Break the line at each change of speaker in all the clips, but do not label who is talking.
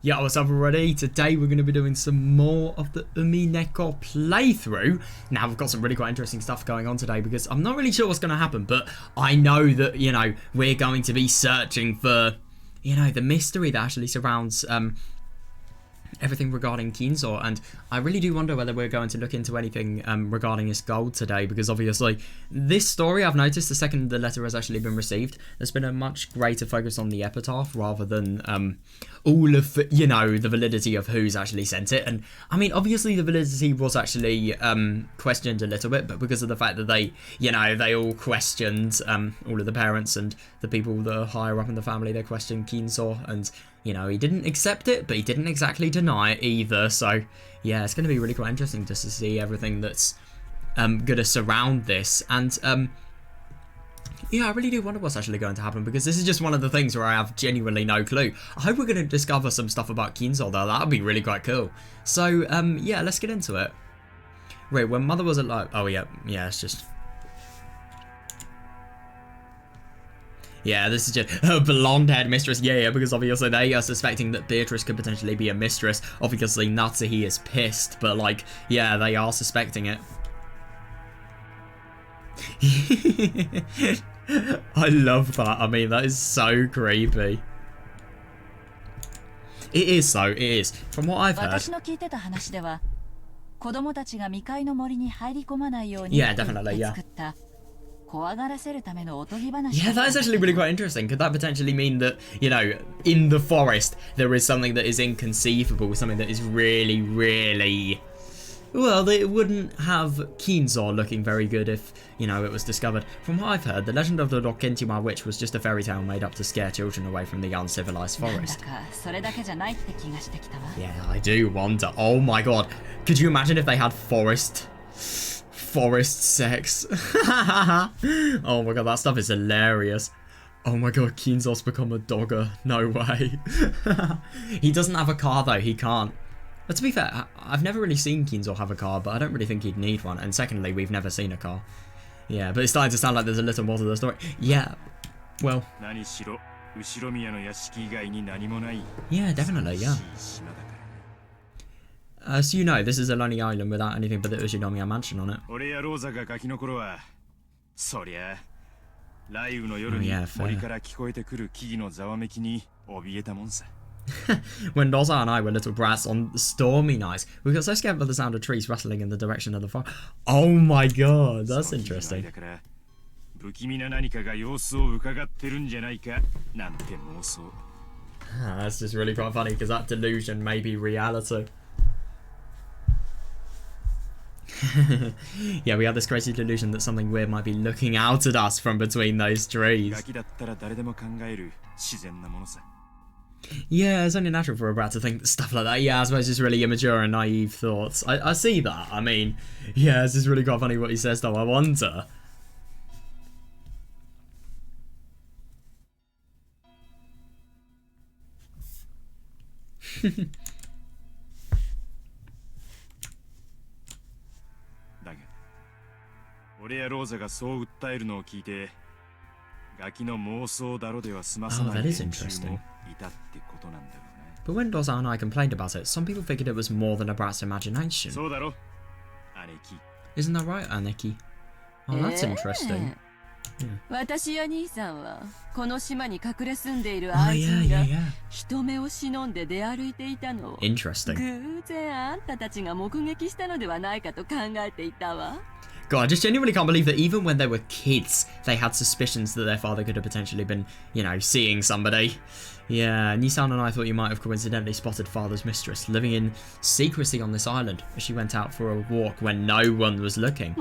Yeah, what's up everybody? Today we're going to be doing some more of the Umineko playthrough. Now we've got some really quite interesting stuff going on today because I'm not really sure what's going to happen, but I know that, we're going to be searching for, the mystery that actually surrounds everything regarding Kinzo, and I really do wonder whether we're going to look into anything regarding his gold today, because obviously this story, I've noticed the second the letter has actually been received, there's been a much greater focus on the epitaph rather than all of the validity of who's actually sent it. And I mean, obviously the validity was actually questioned a little bit, but because of the fact that they all questioned all of the parents and the people that are higher up in the family, they questioned Kinzo, and he didn't accept it, but he didn't exactly deny it either. So yeah, it's going to be really quite interesting just to see everything that's going to surround this. And yeah, I really do wonder what's actually going to happen, because this is just one of the things where I have genuinely no clue. I hope we're going to discover some stuff about Kinzo though. That would be really quite cool. So yeah, let's get into it. Wait, when Mother was alive... Oh yeah, it's just... Yeah, this is just a blonde-haired mistress. Yeah, because obviously they are suspecting that Beatrice could potentially be a mistress. Obviously, Natsuhi is pissed, but like, yeah, they are suspecting it. I love that. I mean, that is so creepy. It is so, it is. From what I've heard. Yeah, definitely, yeah. Yeah, that is actually really quite interesting. Could that potentially mean that, in the forest, there is something that is inconceivable, something that is really, really... Well, it wouldn't have Kinzo looking very good if, it was discovered. From what I've heard, the legend of the Rokentima witch was just a fairy tale made up to scare children away from the uncivilized forest. Yeah, I do wonder. Oh my god. Could you imagine if they had forest sex? Oh my god, that stuff is hilarious. Oh my god, Kinzo's become a dogger. No way. He doesn't have a car though, he can't. But to be fair, I've never really seen Kinzo have a car, but I don't really think he'd need one. And secondly, we've never seen a car. Yeah, but it's starting to sound like there's a little more to the story. Yeah, well. Yeah, definitely, yeah. So this is a lonely island without anything but the Ushinomiya mansion on it. Oh yeah, fair. When Rosa and I were little brats on stormy nights, we got so scared by the sound of trees rustling in the direction of the fire. Oh my god, that's interesting. That's just really quite funny, because that delusion may be reality. Yeah, we have this crazy delusion that something weird might be looking out at us from between those trees. Yeah, it's only natural for a brat to think stuff like that. Yeah, I suppose it's really immature and naive thoughts. I see that. I mean, yeah, this is really quite funny what he says though. I wonder. Oh, that is interesting. But when Rosa and I complained about it, some people figured it was more than a brat's imagination. Isn't that right, Aneki? Oh, that's interesting. Yeah. Interesting. God, I just genuinely can't believe that even when they were kids, they had suspicions that their father could have potentially been, seeing somebody. Yeah, Nissan and I thought you might have coincidentally spotted father's mistress living in secrecy on this island as she went out for a walk when no one was looking.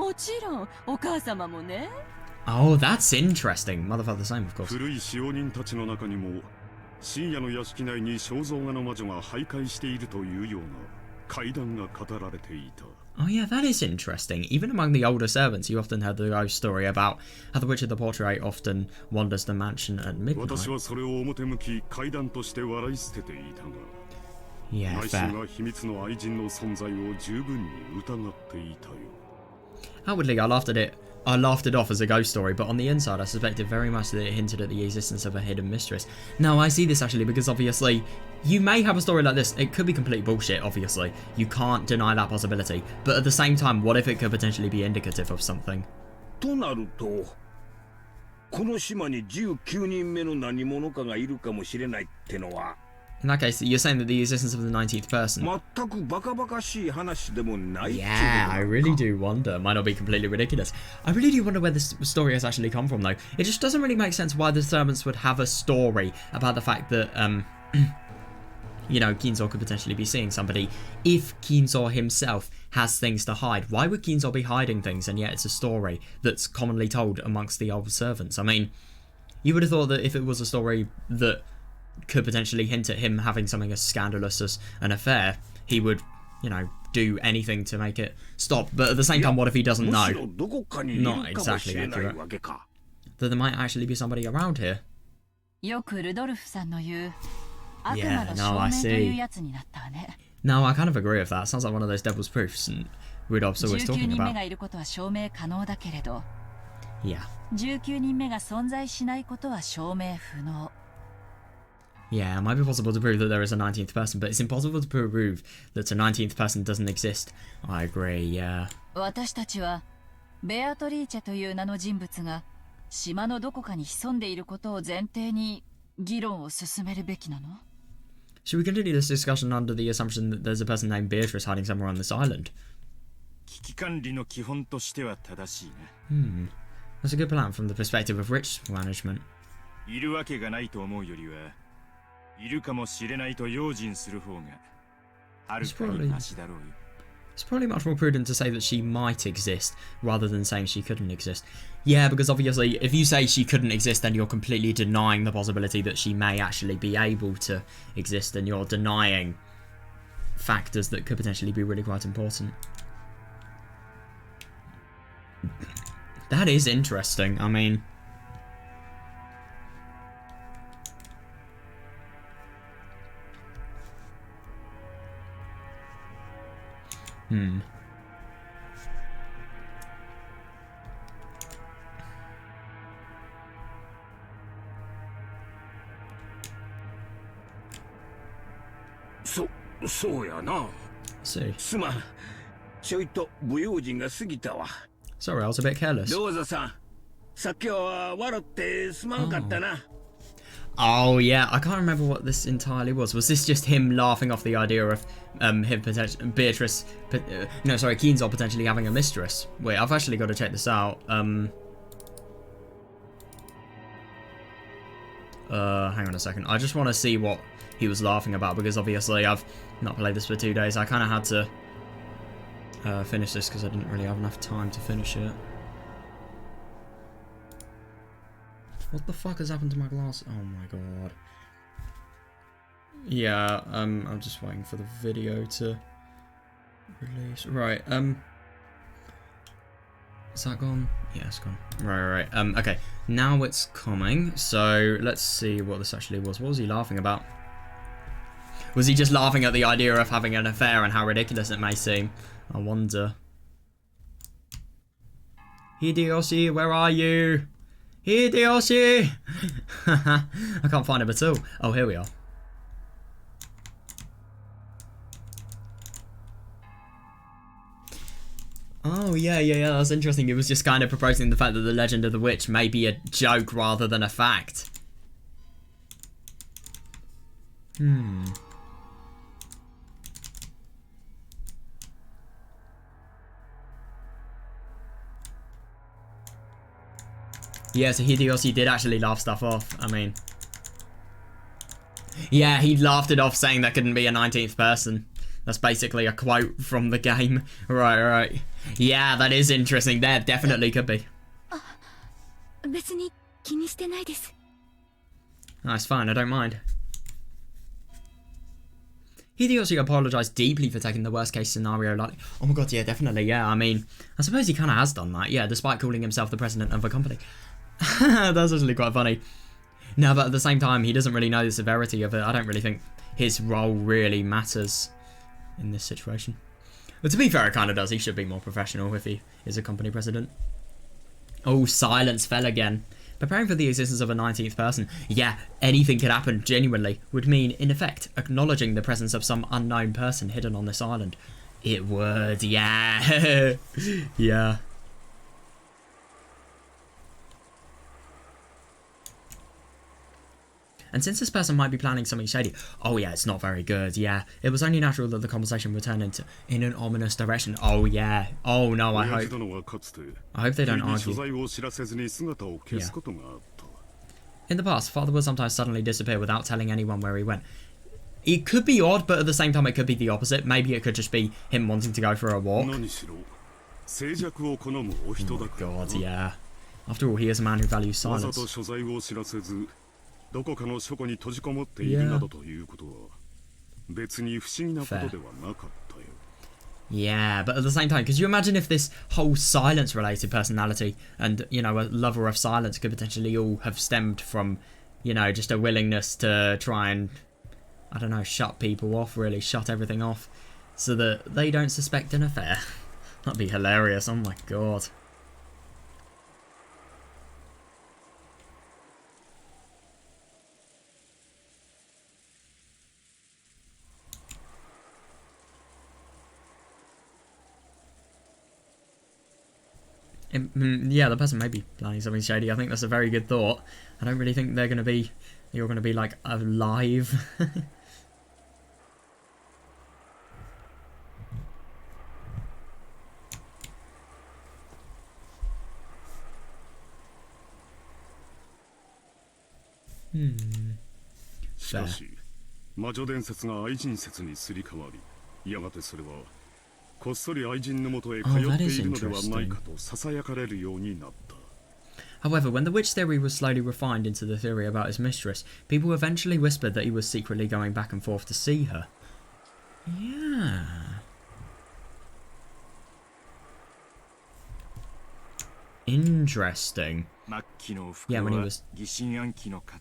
Oh, that's interesting. Mother felt the same, of course. Oh yeah, that is interesting. Even among the older servants, you often heard the ghost story about how the Witch of the Portrait often wanders the mansion at midnight. Yeah, fair. Outwardly, I laughed at it I laughed it off as a ghost story, but on the inside I suspected very much that it hinted at the existence of a hidden mistress. Now I see this actually because obviously you may have a story like this. It could be complete bullshit, obviously. You can't deny that possibility. But at the same time, what if it could potentially be indicative of something?
となると、この島に19人目の何者かがいるかもしれないってのは。
In that case, you're saying that the existence of the 19th person.
全くバカバカしい話でもない。
Yeah, I really do wonder. Might not be completely ridiculous. I really do wonder where this story has actually come from, though. It just doesn't really make sense why the servants would have a story about the fact that, you know, Kinzo could potentially be seeing somebody if Kinzo himself has things to hide. Why would Kinzo be hiding things, and yet it's a story that's commonly told amongst the old servants? I mean, you would have thought that if it was a story that could potentially hint at him having something as scandalous as an affair, he would, you know, do anything to make it stop. But at the same time, what if he doesn't know? Not exactly accurate. That there might actually be somebody around here. Yeah, no, I see. No, I kind of agree with that. Sounds like one of those devil's proofs and Rudolph's always talking about. Yeah. Yeah, it might be possible to prove that there is a 19th person, but it's impossible to prove that a 19th person doesn't exist. I agree, yeah. Should we continue this discussion under the assumption that there's a person named Beatrice hiding somewhere on this island? That's a good plan from the perspective of risk management. It's probably much more prudent to say that she might exist rather than saying she couldn't exist. Yeah, because obviously if you say she couldn't exist, then you're completely denying the possibility that she may actually be able to exist, and you're denying factors that could potentially be really quite important. That is interesting. I mean,
そうやな。
See.
すまん。ちょいと不用心が過ぎたわ。
Sorry, I was a bit careless.
ローザさん、さっきは笑ってすまんかったな。
Oh yeah, I can't remember what this entirely was. Was this just him laughing off the idea of Beatrice, no, sorry, Kinzo potentially having a mistress? Wait, I've actually got to check this out. Hang on a second. I just want to see what he was laughing about, because obviously I've not played this for 2 days. I kind of had to finish this because I didn't really have enough time to finish it. What the fuck has happened to my glass? Oh my god. Yeah, I'm just waiting for the video to release. Right, is that gone? Yeah, it's gone. Right. Okay, now it's coming. So let's see what this actually was. What was he laughing about? Was he just laughing at the idea of having an affair and how ridiculous it may seem? I wonder. Hideyoshi, where are you? Hideyoshi! I can't find him at all. Oh, here we are. Oh, yeah, that's interesting. It was just kind of proposing the fact that the legend of the witch may be a joke rather than a fact. Yeah, so Hideyoshi did actually laugh stuff off. I mean, yeah, he laughed it off saying there couldn't be a 19th person. That's basically a quote from the game. Right. Yeah, that is interesting. There definitely could be. That's fine, I don't mind. Hideyoshi apologised deeply for taking the worst case scenario lightly. Oh my god, yeah, definitely, yeah. I mean, I suppose he kind of has done that, yeah, despite calling himself the president of a company. That's actually quite funny. No, but at the same time, he doesn't really know the severity of it. I don't really think his role really matters in this situation. But to be fair, it kind of does. He should be more professional if he is a company president. Oh, silence fell again. Preparing for the existence of a 19th person. Yeah, anything could happen, genuinely. Would mean, in effect, acknowledging the presence of some unknown person hidden on this island. It would, yeah. Yeah. And since this person might be planning something shady, oh yeah, it's not very good, yeah. It was only natural that the conversation would turn in an ominous direction. Oh yeah. Oh no, I hope they don't argue. Yeah. In the past, father would sometimes suddenly disappear without telling anyone where he went. It could be odd, but at the same time it could be the opposite. Maybe it could just be him wanting to go for a walk. Oh god, yeah. After all, he is a man who values silence. Fair. Yeah, but at the same time, could you imagine if this whole silence-related personality and, you know, a lover of silence could potentially all have stemmed from, you know, just a willingness to try and, I don't know, shut people off, really, shut everything off, so that they don't suspect an affair. That'd be hilarious, oh my god. Yeah, the person may be planning something shady. I think that's a very good thought. I don't really think you're going to be like alive. Fair. Oh, that is interesting. However, when the witch theory was slowly refined into the theory about his mistress, people eventually whispered that he was secretly going back and forth to see her. Yeah. Interesting. Yeah, when he was...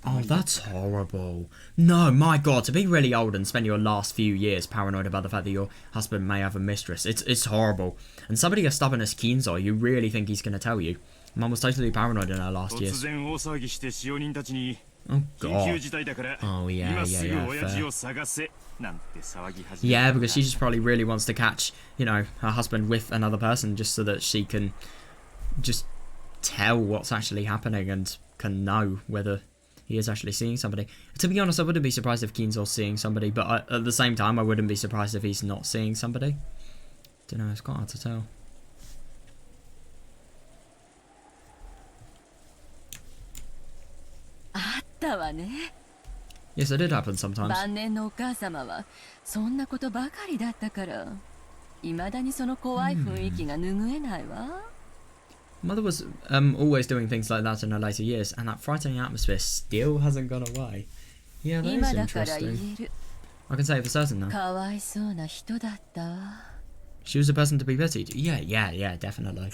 Oh, that's horrible. No, my god, to be really old and spend your last few years paranoid about the fact that your husband may have a mistress, it's horrible. And somebody as stubborn as Kinzo, you really think he's going to tell you? Mum was totally paranoid in her last years. Oh god. Oh yeah, fair. Yeah, because she just probably really wants to catch, you know, her husband with another person just so that she can just tell what's actually happening and can know whether he is actually seeing somebody. To be honest, I wouldn't be surprised if Kinzo's seeing somebody, but at the same time, I wouldn't be surprised if he's not seeing somebody. Don't know, it's quite hard to tell. Yes, it did happen sometimes. Mother was always doing things like that in her later years, and that frightening atmosphere still hasn't gone away. Yeah, that is interesting. I can say it for certain now. She was a person to be pitied. Yeah, definitely.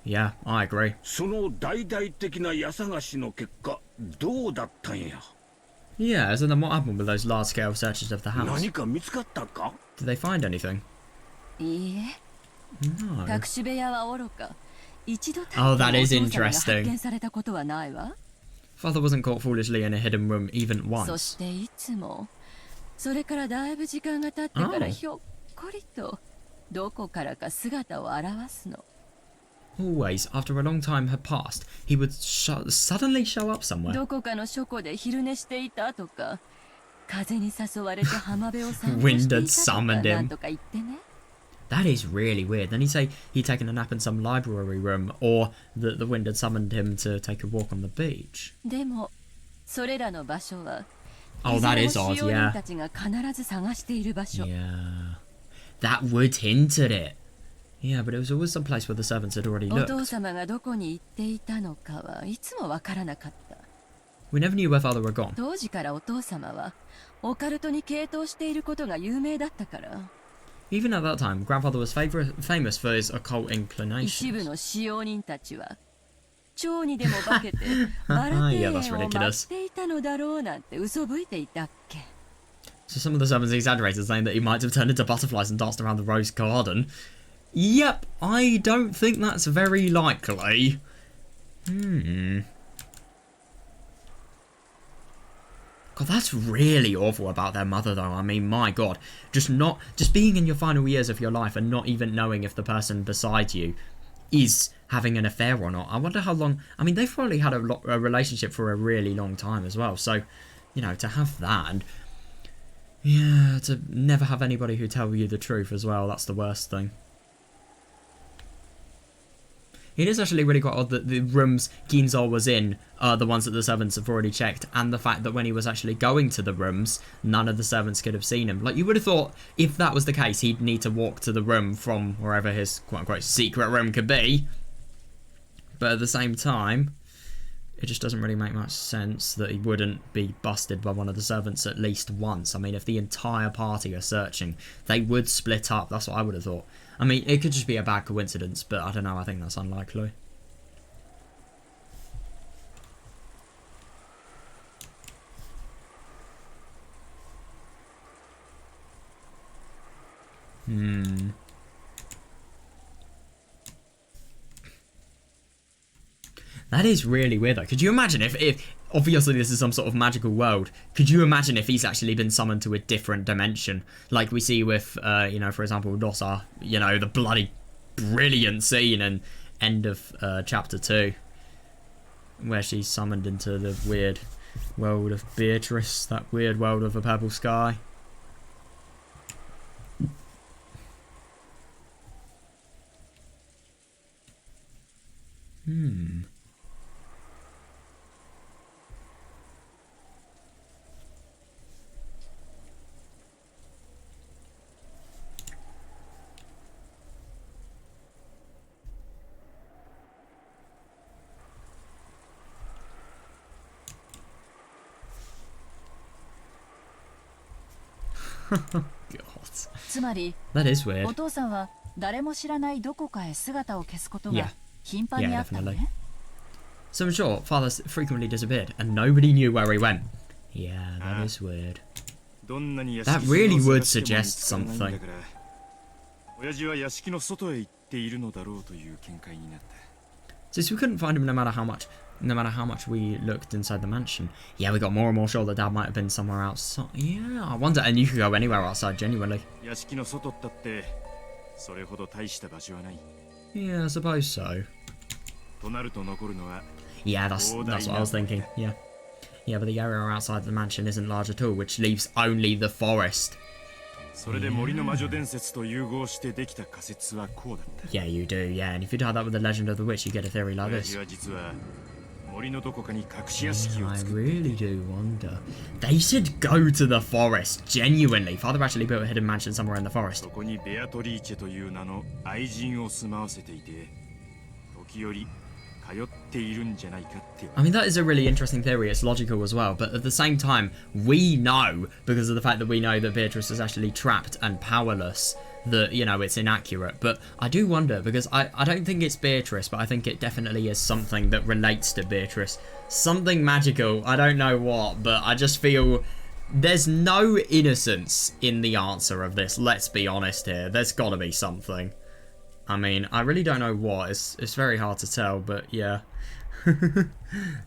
Yeah, I agree. Yeah, so then what happened with those large-scale searches of the house? Did they find anything? No. Oh, that is interesting. Father wasn't caught foolishly in a hidden room even once. Always, after a long time had passed, he would suddenly show up somewhere. Wind had summoned him. That is really weird. Then he'd say he'd taken a nap in some library room, or that the wind had summoned him to take a walk on the beach. Oh, that is odd, yeah. Yeah. That would hint at it. Yeah, but it was always some place where the servants had already looked. We never knew where father had gone. Even at that time, grandfather was famous for his occult inclinations. Yeah, that's ridiculous. So some of the servants exaggerated, saying that he might have turned into butterflies and danced around the rose garden. Yep, I don't think that's very likely. God, that's really awful about their mother, though. I mean, my God. Just being in your final years of your life and not even knowing if the person beside you is having an affair or not. I wonder how long... I mean, they've probably had a relationship for a really long time as well. So, you know, to have that and... yeah, to never have anybody who tell you the truth as well. That's the worst thing. It is actually really quite odd that the rooms Ginzo was in are the ones that the servants have already checked, and the fact that when he was actually going to the rooms, none of the servants could have seen him. Like, you would have thought, if that was the case, he'd need to walk to the room from wherever his quote-unquote secret room could be. But at the same time, it just doesn't really make much sense that he wouldn't be busted by one of the servants at least once. I mean, if the entire party are searching, they would split up. That's what I would have thought. I mean, it could just be a bad coincidence, but I don't know. I think that's unlikely. That is really weird, though. Could you imagine if obviously this is some sort of magical world, could you imagine if he's actually been summoned to a different dimension? Like we see with, you know, for example, Rosa, you know, the bloody brilliant scene in end of chapter 2, where she's summoned into the weird world of Beatrice, that weird world of a purple sky. God. That is weird. Yeah, definitely. So in short, father frequently disappeared and nobody knew where he went. Yeah, that is weird. That really would suggest something. Since we couldn't find him no matter how much we looked inside the mansion. Yeah, we got more and more sure that Dad might have been somewhere outside. Yeah, I wonder, and you could go anywhere outside, genuinely. Yeah, I suppose so. Yeah, that's what I was thinking, yeah. Yeah, but the area outside the mansion isn't large at all, which leaves only the forest. Yeah, you do, yeah, and if you tie that with the legend of the witch, you get a theory like this. Yeah, I really do wonder. They should go to the forest, genuinely. Father actually built a hidden mansion somewhere in the forest. I mean, that is a really interesting theory. It's logical as well, but at the same time, we know, because of the fact that we know that Beatrice is actually trapped and powerless, that, you know, it's inaccurate. But I do wonder, because I don't think it's Beatrice, but I think it definitely is something that relates to Beatrice. Something magical, I don't know what, but I just feel there's no innocence in the answer of this. Let's be honest here. There's got to be something. I mean, I really don't know what. It's very hard to tell, but yeah.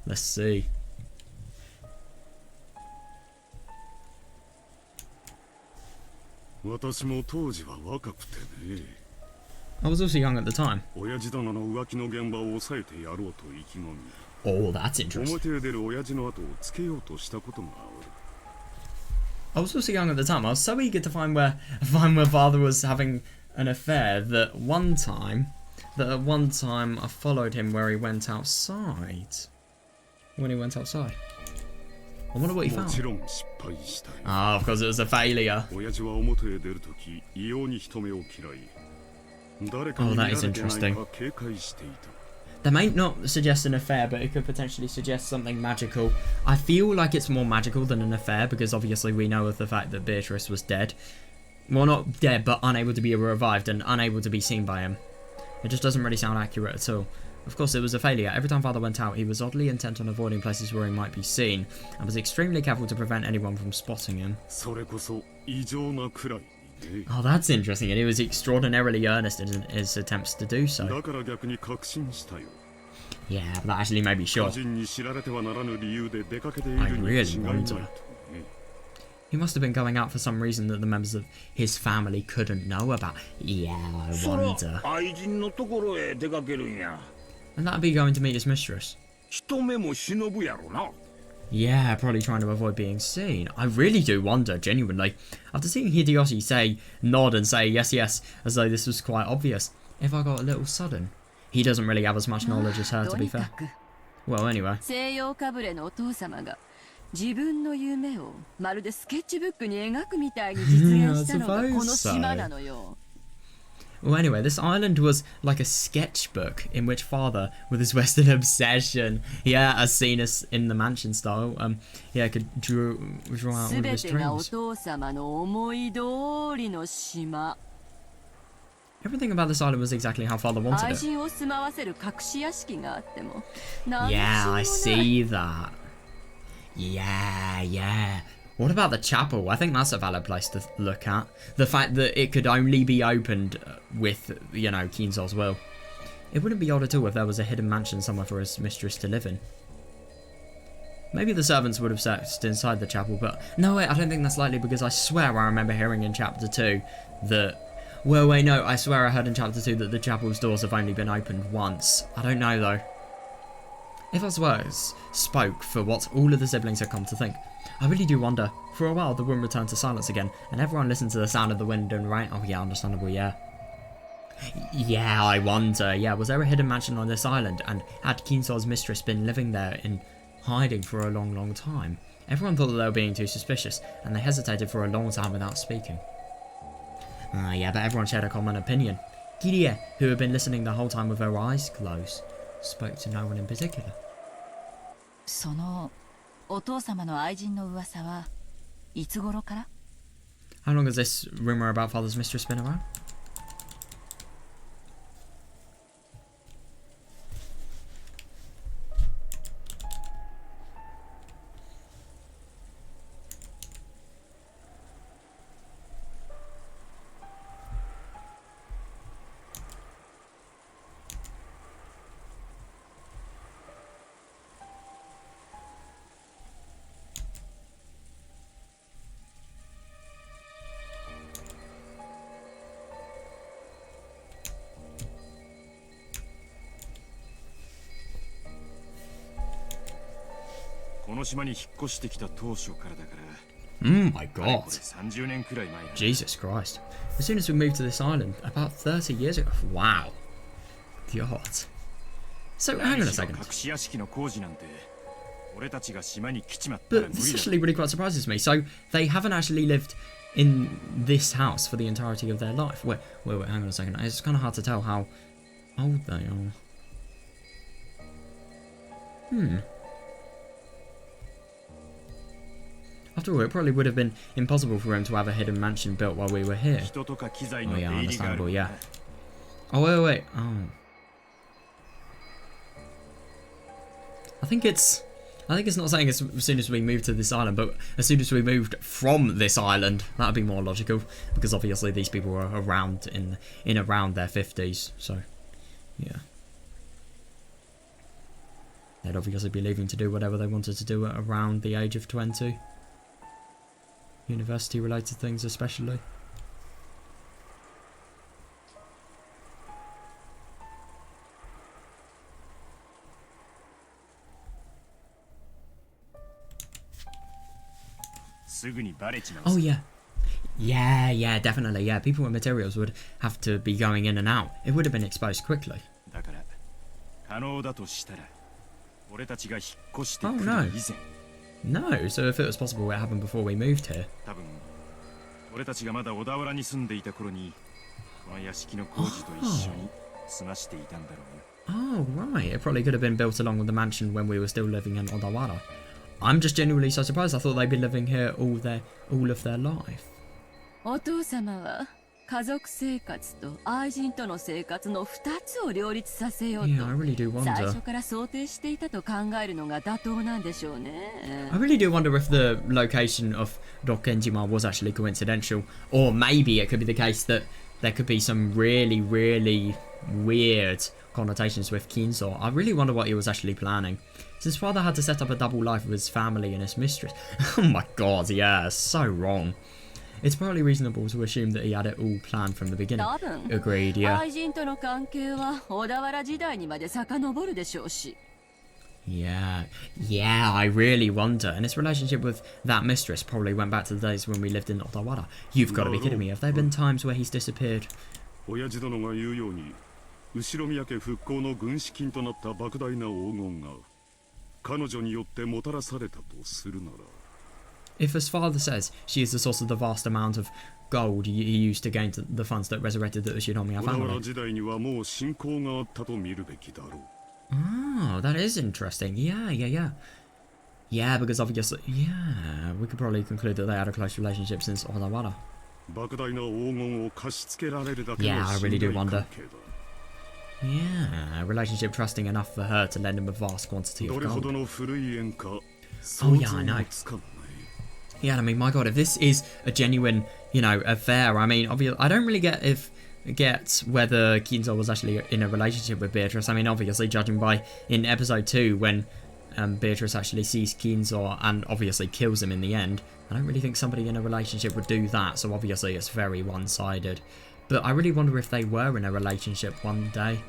Let's see. I was also young at the time. Oh, that's interesting. I was also young at the time. I was so eager to find where father was having an affair that at one time I followed him where he went outside. When he went outside. I wonder what he found. Ah, of course it was a failure. Oh, that is interesting. That might not suggest an affair, but it could potentially suggest something magical. I feel like it's more magical than an affair, because obviously we know of the fact that Beatrice was dead. Well, not dead, but unable to be revived and unable to be seen by him. It just doesn't really sound accurate at all. Of course, it was a failure. Every time Father went out, he was oddly intent on avoiding places where he might be seen, and was extremely careful to prevent anyone from spotting him. Oh, that's interesting, and he was extraordinarily earnest in his attempts to do so. Yeah, but that actually made me sure. I really wonder. He must have been going out for some reason that the members of his family couldn't know about. Yeah, I wonder. And that'd be going to meet his mistress. Yeah, probably trying to avoid being seen. I really do wonder, genuinely. After seeing Hideyoshi nod and say yes, yes, as though this was quite obvious, if I got a little sudden. He doesn't really have as much knowledge as her, to be fair. Well, anyway.
自分の夢をまるでスケッチブックに描くみたいに実現したのがこの島なのよ。
Well, anyway, this island was like a sketchbook in which father, with his Western obsession, yeah, as seen as in the mansion style, yeah, could draw out all of his dreams. Everything about this island was exactly how father wanted it. Yeah, I see that. Yeah. What about the chapel? I think that's a valid place to look at. The fact that it could only be opened with, you know, Kinzo's will. It wouldn't be odd at all if there was a hidden mansion somewhere for his mistress to live in. Maybe the servants would have searched inside the chapel, but no, wait, I don't think that's likely because I swear I remember hearing in chapter 2 that... Well, wait, no, I swear I heard in chapter 2 that the chapel's doors have only been opened once. I don't know, though. If his words spoke for what all of the siblings had come to think, I really do wonder. For a while, the room returned to silence again, and everyone listened to the sound of the wind and rain. Oh, yeah, understandable, yeah. Yeah, I wonder. Yeah, was there a hidden mansion on this island, and had Kinzo's mistress been living there in hiding for a long, long time? Everyone thought that they were being too suspicious, and they hesitated for a long time without speaking. Yeah, but everyone shared a common opinion. Kirie, who had been listening the whole time with her eyes closed, spoke to no one in particular.
そのお父様の愛人の噂はいつ頃から?
How long has this rumor about father's mistress been around? My god. Jesus Christ. As soon as we moved to this island, about 30 years ago. Wow. God. So, hang on a second. But this actually really quite surprises me. So, they haven't actually lived in this house for the entirety of their life. Wait, hang on a second. It's kind of hard to tell how old they are. After all, it probably would have been impossible for him to have a hidden mansion built while we were here. Oh yeah, understandable, yeah. Oh, wait. Oh. I think it's not saying as soon as we moved to this island, but as soon as we moved from this island. That would be more logical, because obviously these people were around in around their 50s, so yeah. They'd obviously be leaving to do whatever they wanted to do at around the age of 20. University related things especially. Oh yeah. Yeah, definitely, yeah. People with materials would have to be going in and out. It would have been exposed quickly. Oh no. No, so if it was possible it happened before we moved here. Oh, right. It probably could have been built along with the mansion when we were still living in Odawara. I'm just genuinely so surprised. I thought they'd been living here all of their life.
お父様は家族生活と愛人との生活の2つを両立させようと
Yeah, I really do wonder.
最初から想定していたと考えるのが妥当なんでしょうね。
I really do wonder if the location of Rokkenjima was actually coincidental, or maybe it could be the case that there could be some really weird connotations with Kinzo. I really wonder what he was actually planning. His father had to set up a double life with his family and his mistress. Oh my god, yeah, so wrong. It's probably reasonable to assume that he had it all planned from the beginning. Agreed, yeah.
愛人との関係は小田原時代にまで遡るでしょうし。
Yeah, I really wonder. And his relationship with that mistress probably went back to the days when we lived in Otawara. You've got to be kidding me. Have there been times where he's disappeared?
親父殿が言うように、後ろ宮家復興の軍資金となった莫大な黄金が彼女によってもたらされたとするなら。
If his father says she is the source of the vast amount of gold he used to gain the funds that resurrected the Ushinomiya
小田
family.
原時代にはもう信仰があったと見るべきだろう。
Oh, that is interesting. Yeah. Yeah, because obviously, yeah, we could probably conclude that they had a close relationship since Odawara.
莫大な黄金を貸し付けられるだけ
Yeah,
の
I
信
really do
頼
wonder.
関係だ。
Yeah, a relationship trusting enough for her to lend him a vast quantity
ど
of
れほ
gold.
どの古い縁か
Oh
想
yeah,
像
I
も
know.
つかない。
Yeah, I mean, my god, if this is a genuine, affair, I mean, obviously, I don't really get whether Kinzo was actually in a relationship with Beatrice. I mean, obviously, judging by in episode 2 when Beatrice actually sees Kinzo and obviously kills him in the end, I don't really think somebody in a relationship would do that, so obviously it's very one-sided. But I really wonder if they were in a relationship one day,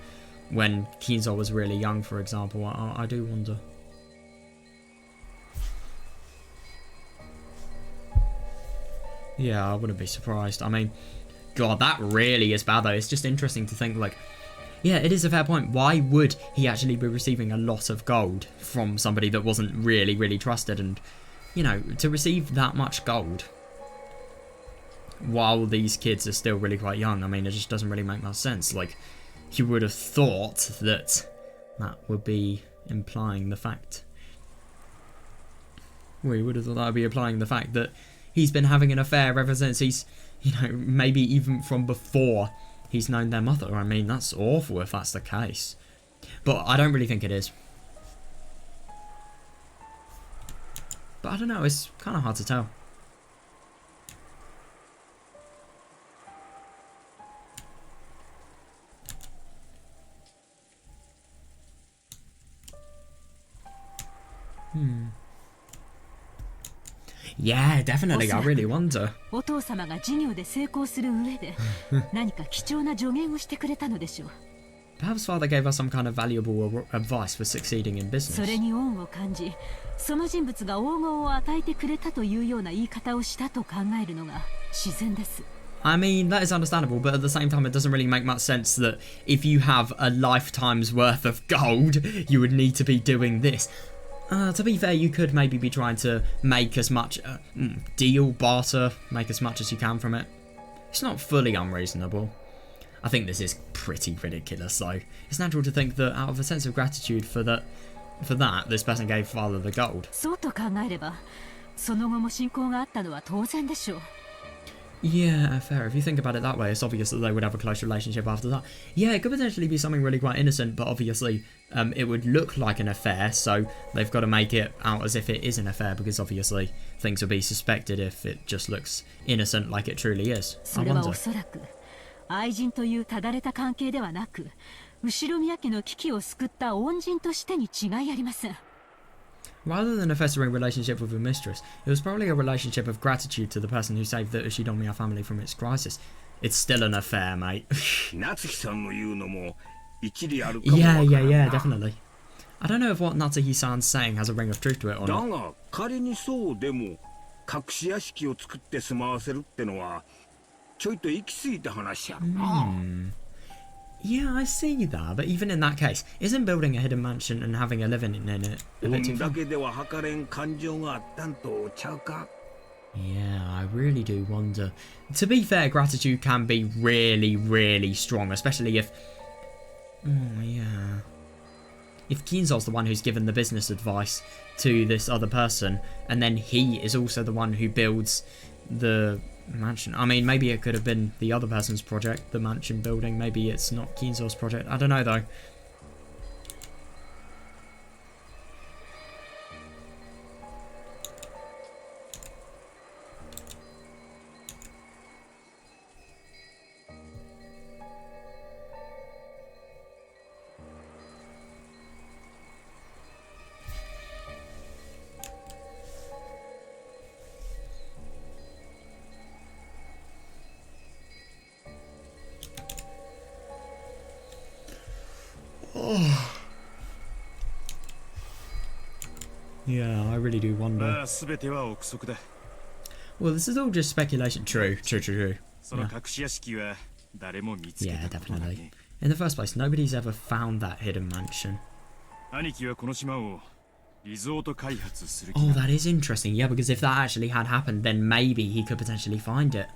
when Kinzo was really young, for example. I do wonder. Yeah, I wouldn't be surprised. I mean, god, that really is bad though. It's just interesting to think, like, yeah, it is a fair point. Why would he actually be receiving a lot of gold from somebody that wasn't really, really trusted? And, to receive that much gold while these kids are still really quite young, I mean, it just doesn't really make much sense. Like, you would have thought that would be implying the fact... We would have thought that would be implying the fact that he's been having an affair ever since he's, maybe even from before he's known their mother. I mean, that's awful if that's the case. But I don't really think it is. But I don't know, it's kind of hard to tell. Yeah, definitely. I really wonder.
お父様が事業で成功する上で何か貴重な助言をしてくれたのでしょう。
Perhaps father gave us some kind of valuable advice for succeeding in business.
それに恩を感じ、その人物が黄金を与えてくれたというような言い方をしたと考えるのが自然です。
I mean, that is understandable, but at the same time, it doesn't really make much sense that if you have a lifetime's worth of gold, you would need to be doing this. To be fair, you could maybe be trying to make as much deal, barter, make as much as you can from it. It's not fully unreasonable. I think this is pretty ridiculous, though. It's natural to think that out of a sense of gratitude for that, this person gave father the gold.
そうと考えれば、その後も信仰があったのは当然でしょう。
Yeah, fair. If you think about it that way, it's obvious that they would have a close relationship after that. Yeah, it could potentially be something really quite innocent, but obviously it would look like an affair, so they've got to make it out as if it is an affair, because obviously things would be suspected if it just looks innocent like it truly is. I
それは
wonder.
おそらく愛人というただれた関係ではなく、後宮家の危機を救った恩人としてに違いありません。
Rather than a festering relationship with a mistress, it was probably a relationship of gratitude to the person who saved the Ushinomiya family from its crisis. It's still an affair, mate.
夏木さんの言うのも一理あるかもわからんな。
Yeah, definitely. I don't know if what Natsuhi-san's saying has a ring of truth to it or
だ
not.
が仮にそうでも隠し屋敷を作って住まわせるってのはちょいと行き過ぎた話やろな。
Yeah, I see that, but even in that case, isn't building a hidden mansion and having a living in it a bit too
運だ
far?
けでは測れん感情があったんとちゃうか。
Yeah, I really do wonder. To be fair, gratitude can be really, really strong, especially if... If Kinzo's the one who's given the business advice to this other person, and then he is also the one who builds the mansion. I mean, maybe it could have been the other person's project, the mansion building. Maybe it's not Kinzo's project. I don't know, though. Yeah, I really do wonder.
まあ全ては憶測だ。
Well, this is all just speculation. True.
その隠し屋敷は誰も見つけ
Yeah,
たことが
definitely.
ね。
In the first place, nobody's ever found that hidden mansion.
兄貴はこの島をリゾート開発する気
Oh,
だ。
that is interesting. Yeah, because if that actually had happened, then maybe he could potentially find it.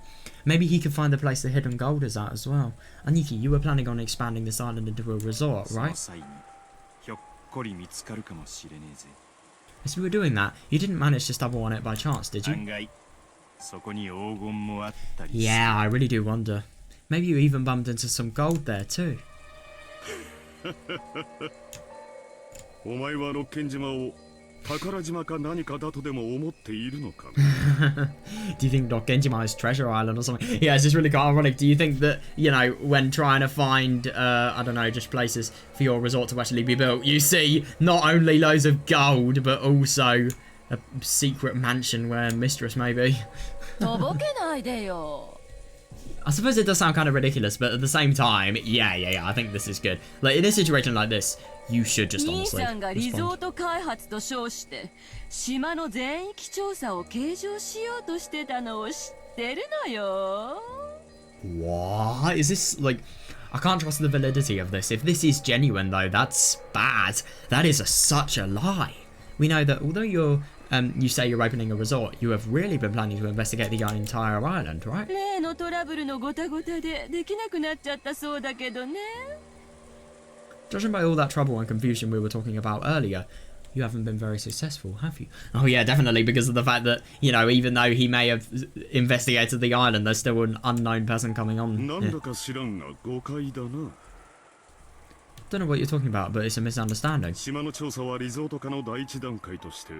Maybe he could find the place the hidden gold is at as well. Aniki, you were planning on expanding this island into a resort,
その
right?
際にひょっこり見つかるかもしれねえぜ。
As we were doing that, you didn't manage to stumble on it by chance, did
案
you?
外そこに黄金もあったりする。
Yeah, I really do wonder. Maybe you even bumped into some gold there too.
お前は六軒島を宝島か何かだとでも思っているのか。
Do you think Genjima is Treasure Island or something? Yeah, it's just really quite ironic. Do you think that, you know, when trying to find, I don't know, just places for your resort to actually be built, you see not only loads of gold, but also a secret mansion where Mistress may be?
とぼけないでよ。
I suppose it does sound kind of ridiculous, but at the same time, yeah, I think this is good. Like, in a situation like this, you should just
兄
honestly
さんがリゾ
respond.
ート開発と称して島の全域調査を計上しようとしてたのを知ってるのよ。
What? Is this, like... I can't trust the validity of this. If this is genuine, though, that's bad. That is such a lie. We know that although you say you're opening a resort, you have really been planning to investigate the entire island, right?
例のトラブルのごたごたでできなくなっちゃったそうだけどね。
Judging by all that trouble and confusion we were talking about earlier, you haven't been very successful, have you? Oh yeah, definitely, because of the fact that, you know, even though he may have investigated the island, there's still an unknown person coming on.
なん
Yeah.
だか知らんが誤解だな。
Don't know what you're talking about, but it's a misunderstanding.
島の調査はリゾート化の第一段階として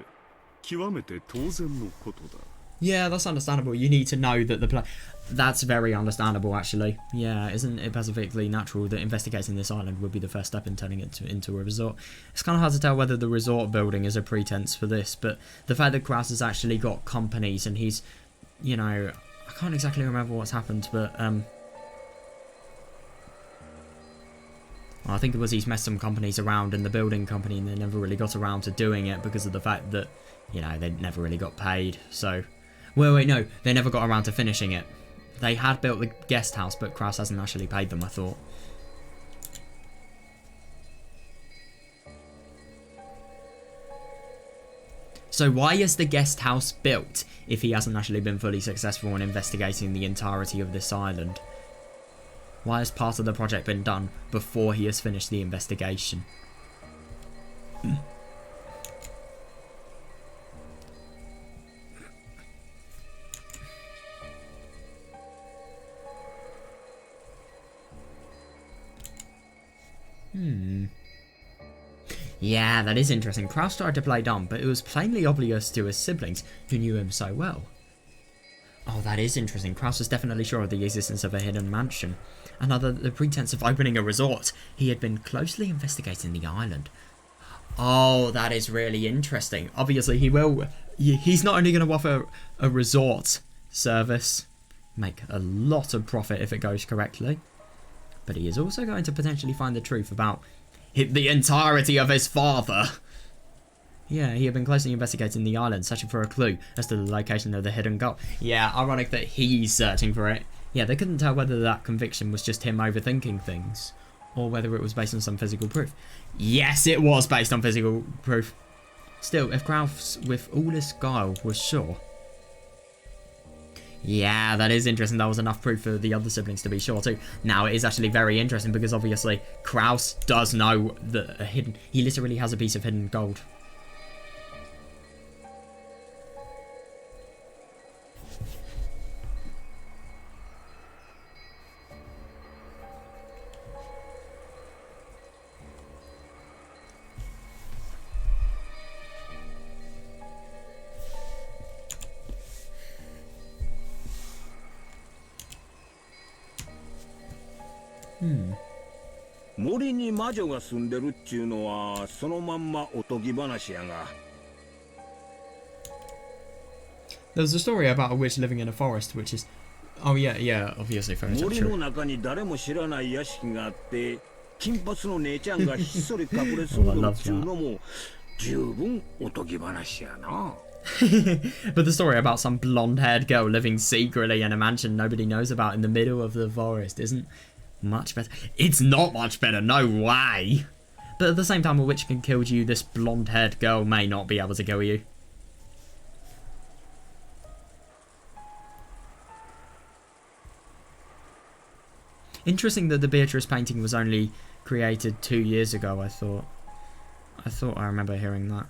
極めて当然のことだ。
Yeah, that's understandable. You need to know that the That's very understandable, actually. Yeah, isn't it perfectly natural that investigating this island would be the first step in turning it into a resort? It's kind of hard to tell whether the resort building is a pretense for this, but the fact that Kraus has actually got companies and he's, you know, I can't exactly remember what's happened, but well, I think it was he's messed some companies around in the building company and they never really got around to doing it because of the fact that, you know, they never really got paid. So, well, wait, no, they never got around to finishing it. They had built the guest house, but Kraus hasn't actually paid them, I thought. So why is the guest house built if he hasn't actually been fully successful in investigating the entirety of this island? Why has part of the project been done before he has finished the investigation? Yeah, that is interesting. Kraus tried to play dumb, but it was plainly obvious to his siblings, who knew him so well. Oh, that is interesting. Kraus was definitely sure of the existence of a hidden mansion. And under the pretense of opening a resort, he had been closely investigating the island. Oh, that is really interesting. Obviously, he's not only going to offer a resort service, make a lot of profit if it goes correctly, but he is also going to potentially find the truth about the entirety of his father. Yeah, he had been closely investigating the island, searching for a clue as to the location of the hidden gold. Yeah, ironic that he's searching for it. Yeah, they couldn't tell whether that conviction was just him overthinking things, or whether it was based on some physical proof. Yes, it was based on physical proof. Still, if Kraus, with all his guile, was sure... Yeah, that is interesting. That was enough proof for the other siblings to be sure too. Now, it is actually very interesting because obviously Kraus does know that he literally has a piece of hidden gold. Hmm.
森に魔女が住んでるっちゅうのはそのまんまおとぎ話やが。
There was a story about a witch living in a forest, which is... Oh yeah, obviously fairy tale.
森の中に誰も知らない屋敷があって、金髪の姉ちゃんがひっそり隠れそうなっちゅうのも十分おとぎ話やな。
But the story about some blonde-haired girl living secretly in a mansion nobody knows about in the middle of the forest isn't much better. It's not much better, no way! But at the same time, a witch can kill you, this blonde-haired girl may not be able to kill you. Interesting that the Beatrice painting was only created 2 years ago, I thought. I remember hearing that.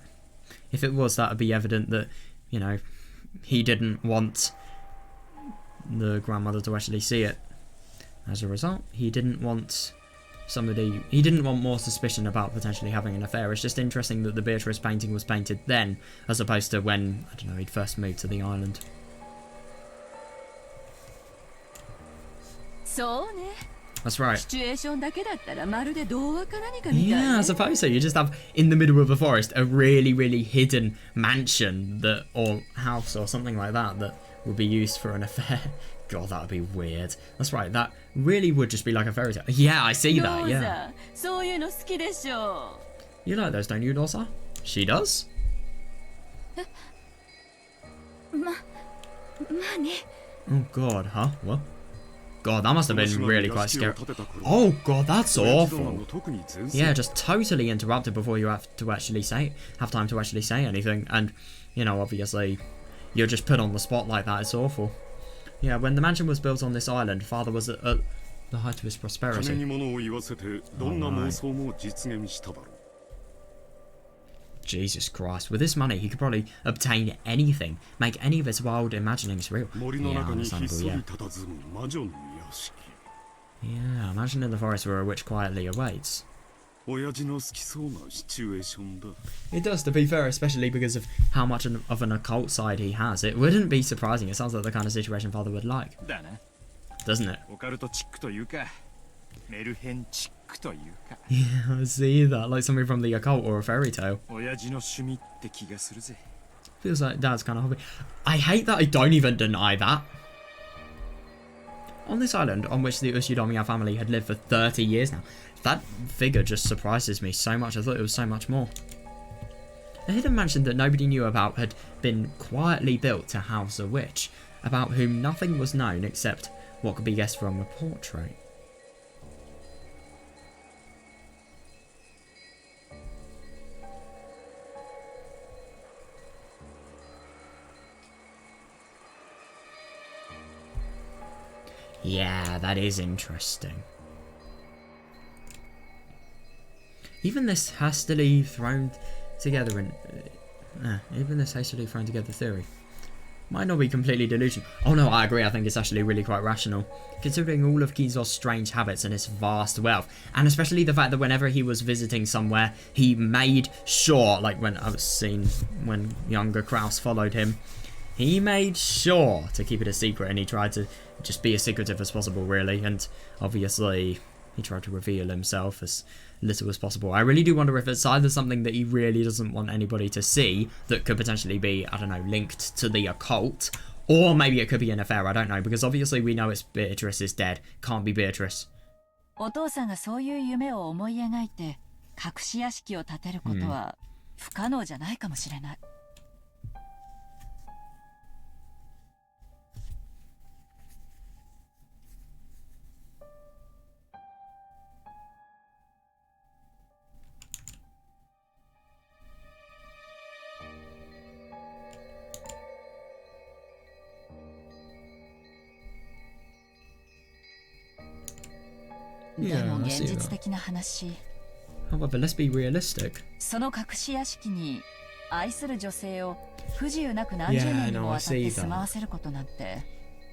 If it was, that would be evident that, you know, he didn't want the grandmother to actually see it. As a result, he didn't want more suspicion about potentially having an affair. It's just interesting that the Beatrice painting was painted then, as opposed to when, I don't know, he'd first moved to the island. That's right. Yeah, I suppose so. You just have, in the middle of a forest, a really, really hidden mansion that, or house or something like that, that would be used for an affair. God, that would be weird. That's right, that really would just be like a fairy tale. Yeah, I see that, yeah. You like those, don't you, Dosa? She does? Oh god, huh? What? God, that must have been really quite scary. Oh god, that's awful. Yeah, just totally interrupted before you have time to actually say anything. And, you know, obviously, you're just put on the spot like that. It's awful. Yeah, when the mansion was built on this island, father was at the height of his prosperity. Jesus Christ, with this money he could probably obtain anything, make any of his wild imaginings real. Yeah, understandable, yeah. Yeah, imagine in the forest where a witch quietly awaits. It does, to be fair, especially because of how much of an occult side he has. It wouldn't be surprising, it sounds like the kind of situation father would like. Doesn't it? Yeah, I see that, like something from the occult or a fairy tale. Feels like dad's kind of hobby. I hate that I don't even deny that. On this island, on which the Ushidamiya family had lived for 30 years now, that figure just surprises me so much. I thought it was so much more. A hidden mansion that nobody knew about had been quietly built to house a witch, about whom nothing was known except what could be guessed from a portrait. Yeah, that is interesting. Even this hastily thrown together theory might not be completely delusional. Oh no, I agree. I think it's actually really quite rational, considering all of Kizo's strange habits and his vast wealth, and especially the fact that whenever he was visiting somewhere, he made sure, like when I was seen when younger Kraus followed him, he made sure to keep it a secret, and he tried to just be as secretive as possible, really, and obviously he tried to reveal himself as little as possible. I really do wonder if it's either something that he really doesn't want anybody to see that could potentially be, I don't know, linked to the occult, or maybe it could be an affair, I don't know, because obviously we know it's Beatrice is dead. Can't be Beatrice.
お父さんがそういう夢を思い描いて隠し屋敷を建てることは不可能じゃないかもしれない。でも現実的な話。
However, let's be realistic.
その隠し屋敷に愛する女性を不自由なく何十年にもわたって住まわせることなんて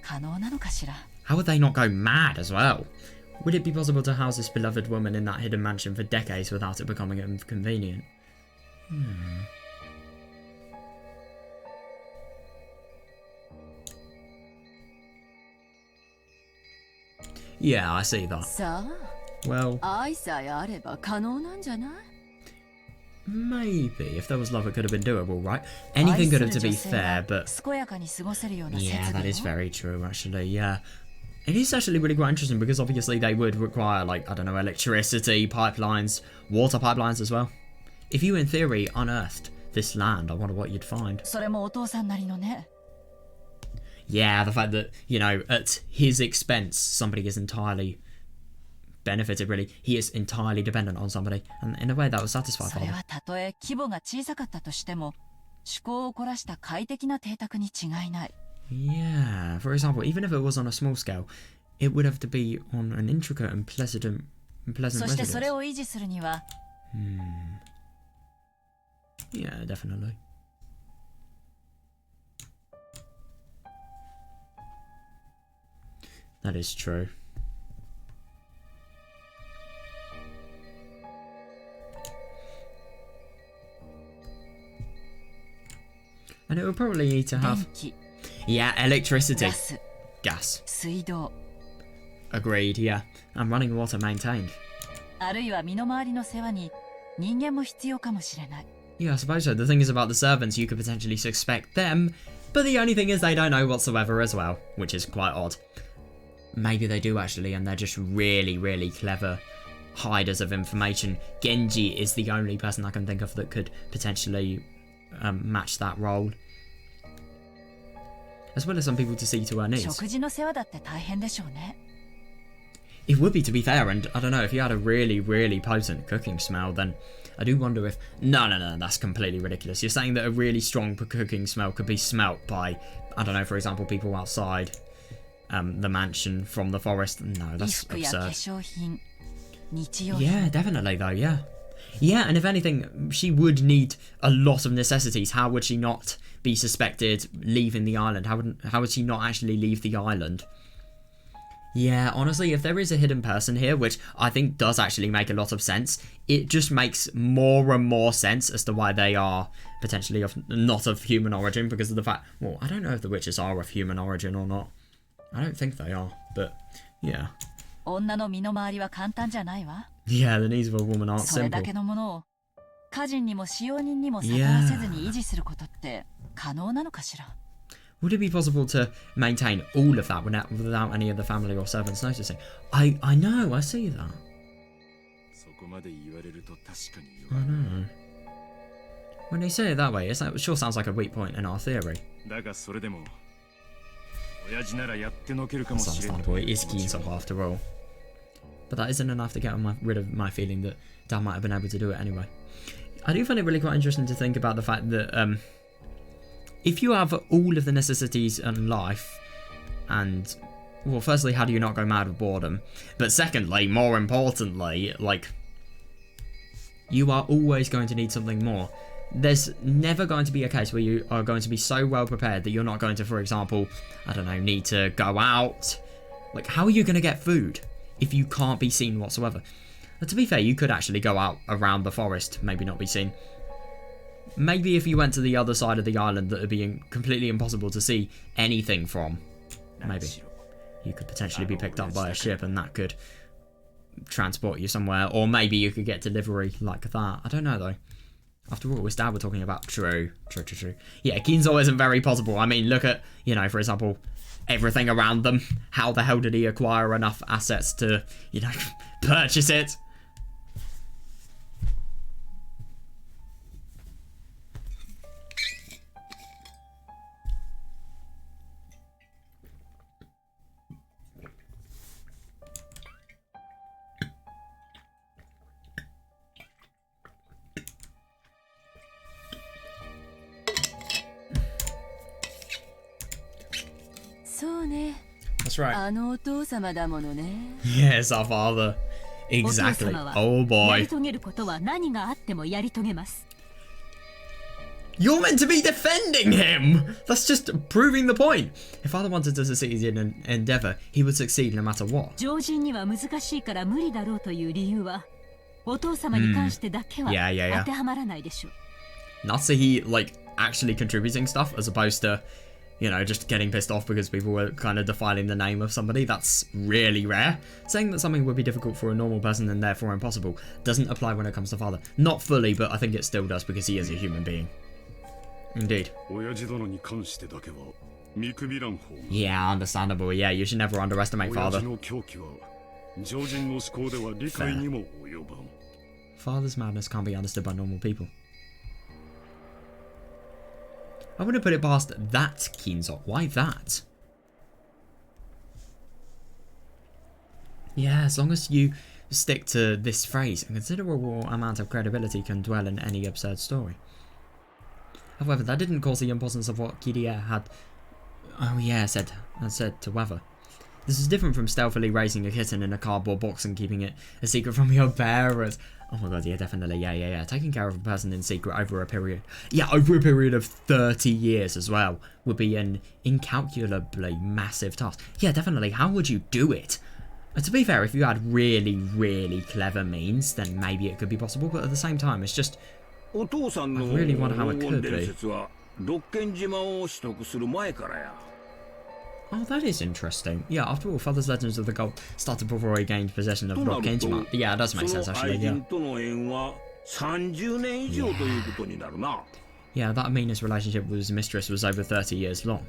可能なのかしら。
How would they not go mad as well? Would it be possible to house this beloved woman in that hidden mansion for decades without it becoming inconvenient? Yeah, I see that.
さあ、
Well,
愛さえあれば可能なんじゃない？
maybe. If there was love, it could have been doable, right? Anything could have, to be fair, but...
健やかに過ごせるような設備を
Yeah, that is very true, actually, yeah. It is actually really quite interesting because obviously they would require, like, I don't know, electricity, pipelines, water pipelines as well. If you, in theory, unearthed this land, I wonder what you'd find.
それもお父さんなりのね。
Yeah, the fact that, you know, at his expense, somebody is entirely benefited, really. He is entirely dependent on somebody. And in a way, that would satisfy
それ
father.
はたとえ規模が小さかったとしても、趣向を凝らした快適な邸宅に違いない。
Yeah, for example, even if it was on a small scale, it would have to be on an intricate and pleasant
そしてそれ
residence.
を維持するには、
Yeah, definitely. That is true. And it would probably need to
電
have...
気、
Yeah, electricity.
ガス、
Gas.
水道、
Agreed, yeah. And running water maintained.
あるいは身の回りの世話に人間も必要かもしれない。
Yeah, I suppose so. The thing is about the servants, you could potentially suspect them, but the only thing is they don't know whatsoever as well, which is quite odd. Maybe they do actually, and they're just really, really clever hiders of information. Genji is the only person I can think of that could potentially match that role. As well as some people to see to her needs.
食事の世話だって大変でしょうね。
It would be, to be fair, and I don't know, if you had a really, really potent cooking smell, then I do wonder if... No, that's completely ridiculous. You're saying that a really strong cooking smell could be smelt by, I don't know, for example, people outside the mansion from the forest. No,
衣
that's
服や化
absurd.
粧品、日用品。
Yeah, definitely, though, yeah. Yeah, and if anything, she would need a lot of necessities. How would she not be suspected leaving the island? How would she not actually leave the island? Yeah, honestly, if there is a hidden person here, which I think does actually make a lot of sense, it just makes more and more sense as to why they are potentially not of human origin, because of the fact... Well, I don't know if the witches are of human origin or not. I don't think they are, but yeah.
女の身の回りは簡単じゃないわ。
Yeah, the needs of a woman aren't
それ
simple.
だけのものを家人にも使用人にも悟らせずに維持することって可能なのかしら。
Would it be possible to maintain all of that without any of the family or servants noticing? I know, I see that.
そこまで言われると確かに
I know. When they say it that way, it sure sounds like a weak point in our theory.
だがそれでも親父ならやってのけるかも
That's
しれない。
understandable, it is Keensock after all. But that isn't enough to get rid of my feeling that Dad might have been able to do it anyway. I do find it really quite interesting to think about the fact that if you have all of the necessities in life, and, well, firstly, how do you not go mad with boredom? But secondly, more importantly, like, you are always going to need something more. There's never going to be a case where you are going to be so well prepared that you're not going to, for example, I don't know, need to go out. Like, how are you going to get food if you can't be seen whatsoever? But to be fair, you could actually go out around the forest, maybe not be seen. Maybe if you went to the other side of the island that would be completely impossible to see anything from. Maybe. You could potentially be picked up by a ship and that could transport you somewhere. Or maybe you could get delivery like that. I don't know though. After all, it's Dad we're talking about. True. Yeah, Ginzo isn't very possible. I mean, look at, you know, for example, everything around them. How the hell did he acquire enough assets to, you know, purchase it? That's right.
あのお父様だものね。
Yes, our father. Exactly.
お父様は
Oh
や
boy.
り遂げることは何があってもやり遂げます。
You're meant to be defending him! That's just proving the point. If father wanted to succeed in an endeavor, he would succeed no matter what.
常人には難しいから無理だろうという理由は、お父様に関してだけは
Yeah.
当てはまらないでしょう。
Not so he, like, actually contributing stuff as opposed to, you know, just getting pissed off because people were kind of defiling the name of somebody. That's really rare. Saying that something would be difficult for a normal person and therefore impossible doesn't apply when it comes to father. Not fully, but I think it still does because he is a human being. Indeed.
親父殿に関してだけは見くびらん方が。
Yeah, understandable. Yeah, you should never underestimate
親
father.
父の狂気は常人の思考では理解にも及ばん。
Father's madness can't be understood by normal people. I wouldn't put it past that, Kinzo. Why that? Yeah, as long as you stick to this phrase, a considerable amount of credibility can dwell in any absurd story. However, that didn't cause the importance of what Kiria had... Oh yeah, said to Weather. This is different from stealthily raising a kitten in a cardboard box and keeping it a secret from your parents. Oh my god, yeah, definitely, yeah. Taking care of a person in secret over a period... Yeah, over a period of 30 years as well would be an incalculably massive task. Yeah, definitely, how would you do it? To be fair, if you had really, really clever means, then maybe it could be possible, but at the same time, it's just... I really wonder how it could be. Oh, that is interesting. Yeah, after all, Father's Legends of the Gold started before he gained possession of Rokkenjima. Yeah, it does make sense, actually, yeah. Yeah, that Amina's relationship with his mistress was over 30 years long.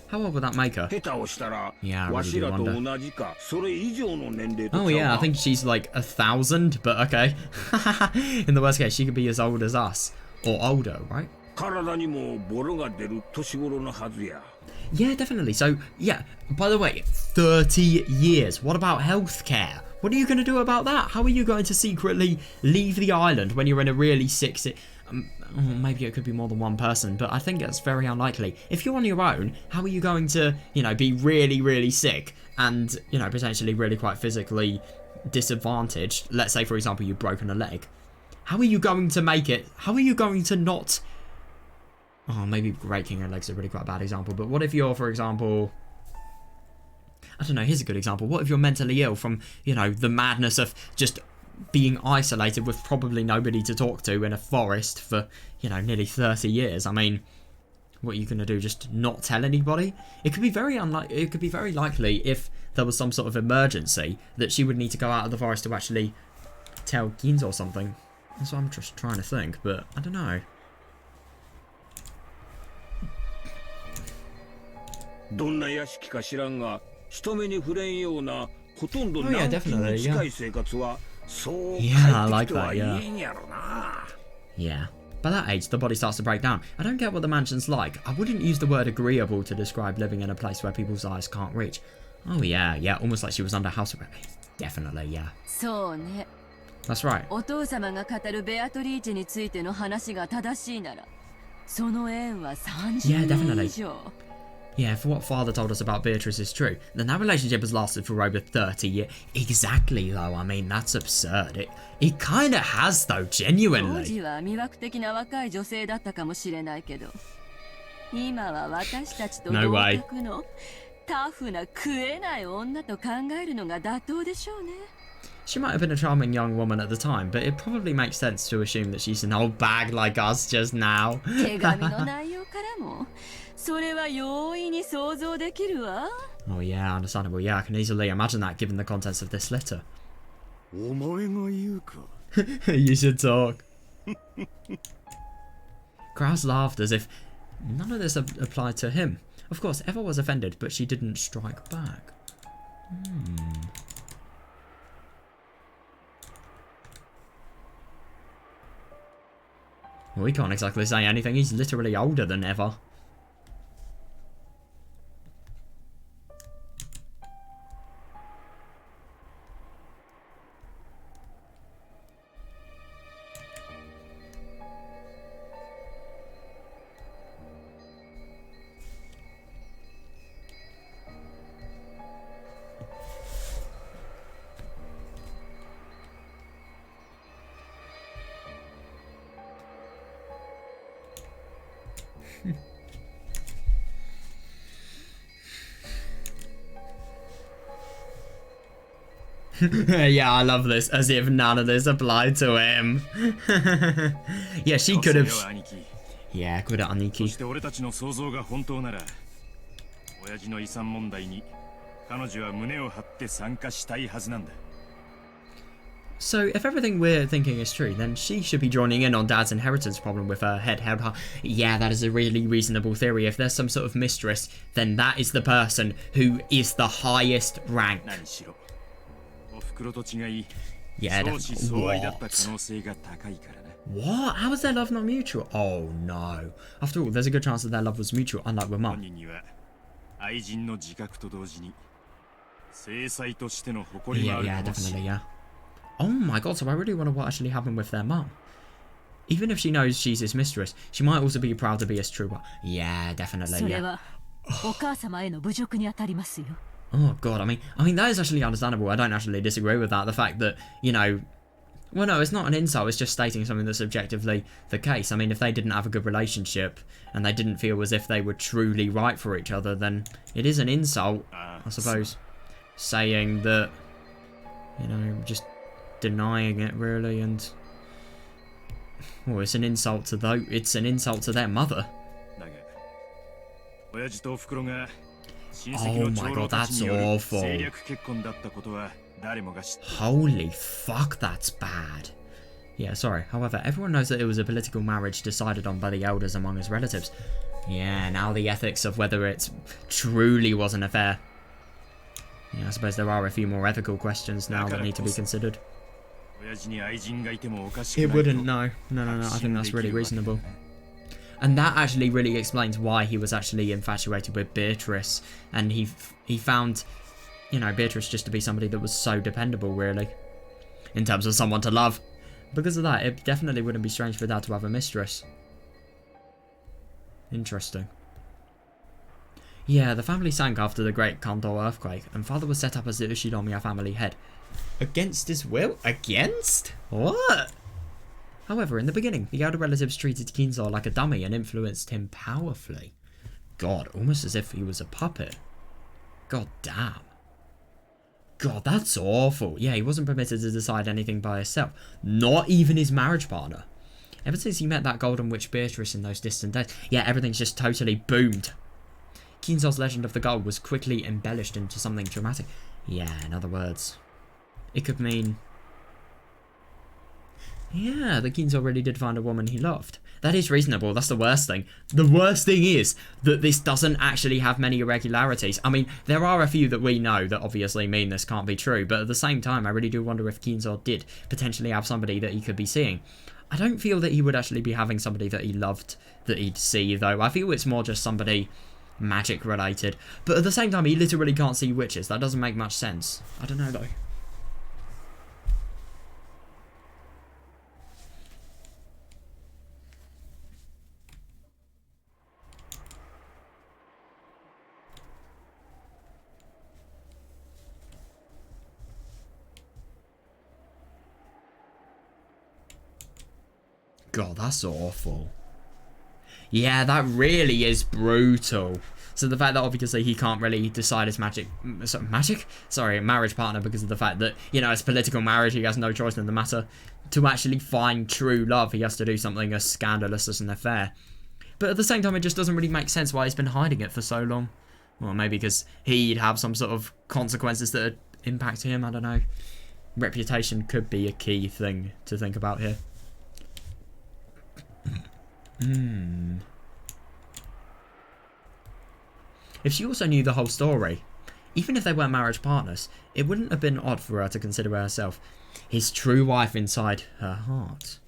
How old would that make her? Yeah, I really do wonder. Oh yeah, I think she's like 1,000, but okay. In the worst case, she could be as old as us. Or older, right? Yeah, definitely. So, yeah, by the way, 30 years. What about healthcare? What are you going to do about that? How are you going to secretly leave the island when you're in a really sick... maybe it could be more than one person, but I think it's very unlikely. If you're on your own, how are you going to, you know, be really, really sick and, you know, potentially really quite physically disadvantaged? Let's say, for example, you've broken a leg. How are you going to make it? How are you going to not... Oh, maybe breaking your legs is really quite a bad example, but what if you're, for example... I don't know, here's a good example. What if you're mentally ill from, you know, the madness of just... being isolated with probably nobody to talk to in a forest for, you know, nearly 30 years. I mean, what are you going to do? Just not tell anybody? It could be very it could be very likely if there was some sort of emergency that she would need to go out of the forest to actually tell Ginzo or something. That's what I'm just trying to think, but I don't know. Oh yeah, definitely, yeah. Yeah, I like that, yeah. Yeah. By that age, the body starts to break down. I don't get what the mansion's like. I wouldn't use the word agreeable to describe living in a place where people's eyes can't reach. Oh yeah, almost like she was under house arrest. Definitely, yeah. That's right. Yeah, definitely. Yeah, if what father told us about Beatrice is true, then that relationship has lasted for over 30 years. Exactly, though. I mean, that's absurd. It kind of has, though, genuinely. No way. She might have been a charming young woman at the time, but it probably makes sense to assume that she's an old bag like us just now. Oh yeah, understandable. Yeah, I can easily imagine that given the contents of this letter. You should talk. Krause laughed as if none of this applied to him. Of course, Eva was offended, but she didn't strike back. Well, we can't exactly say anything. He's literally older than Eva. Yeah, I love this, as if none of this applied to him. Yeah, she could have... Yeah, good at Aniki. So if everything we're thinking is true, then she should be joining in on Dad's inheritance problem with her head held high. Yeah, that is a really reasonable theory. If there's some sort of mistress, then that is the person who is the highest rank. Yeah, what? How is their love not mutual? Oh no. After all, there's a good chance that their love was mutual, unlike with Mum. Yeah, definitely, yeah. Oh my god, so I really wonder what actually happened with their mum. Even if she knows she's his mistress, she might also be proud to be his true wife. Yeah, definitely, yeah. Oh god, I mean that is actually understandable. I don't actually disagree with that. The fact that, you know, well no, it's not an insult, it's just stating something that's objectively the case. I mean, if they didn't have a good relationship and they didn't feel as if they were truly right for each other, then it is an insult, I suppose. Saying that, you know, just denying it really, and well, it's an insult to their mother. Oh my god, that's awful. Holy fuck, that's bad. Yeah, sorry. However, everyone knows that it was a political marriage decided on by the elders among his relatives. Yeah, now the ethics of whether it truly was an affair. Yeah, I suppose there are a few more ethical questions now that need to be considered. It wouldn't, no. No, I think that's really reasonable. And that actually really explains why he was actually infatuated with Beatrice. And he found, you know, Beatrice just to be somebody that was so dependable, really. In terms of someone to love. Because of that, it definitely wouldn't be strange for Dad to have a mistress. Interesting. Yeah, the family sank after the Great Kanto earthquake, and Father was set up as the Ushinomiya family head. Against his will? Against? What? However, in the beginning, the elder relatives treated Kinzo like a dummy and influenced him powerfully. God, almost as if he was a puppet. God damn. God, that's awful. Yeah, he wasn't permitted to decide anything by himself. Not even his marriage partner. Ever since he met that golden witch Beatrice in those distant days, yeah, everything's just totally boomed. Kinzo's legend of the gold was quickly embellished into something dramatic. Yeah, in other words, it could mean, yeah, that Kinzo really did find a woman he loved. That is reasonable, that's the worst thing. The worst thing is that this doesn't actually have many irregularities. I mean, there are a few that we know that obviously mean this can't be true, but at the same time, I really do wonder if Kinzo did potentially have somebody that he could be seeing. I don't feel that he would actually be having somebody that he loved that he'd see, though. I feel it's more just somebody magic related. But at the same time, he literally can't see witches. That doesn't make much sense. I don't know, though. God, that's awful. Yeah, that really is brutal. So the fact that obviously he can't really decide his marriage partner because of the fact that, you know, it's political marriage, he has no choice in the matter. To actually find true love, he has to do something as scandalous as an affair. But at the same time, it just doesn't really make sense why he's been hiding it for so long. Well, maybe because he'd have some sort of consequences that would impact him, I don't know. Reputation could be a key thing to think about here. If she also knew the whole story, even if they weren't marriage partners, it wouldn't have been odd for her to consider herself his true wife inside her heart.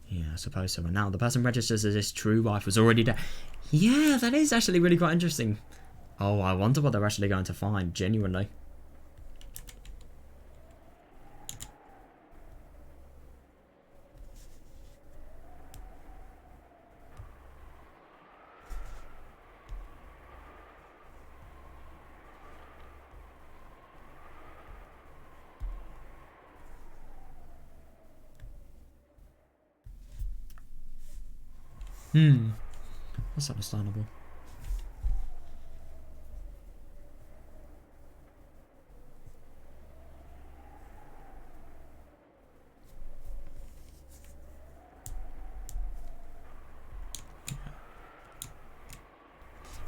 Yeah, I suppose so. And now the person registers as his true wife was already dead. Yeah, that is actually really quite interesting. Oh, I wonder what they're actually going to find, genuinely. That's understandable.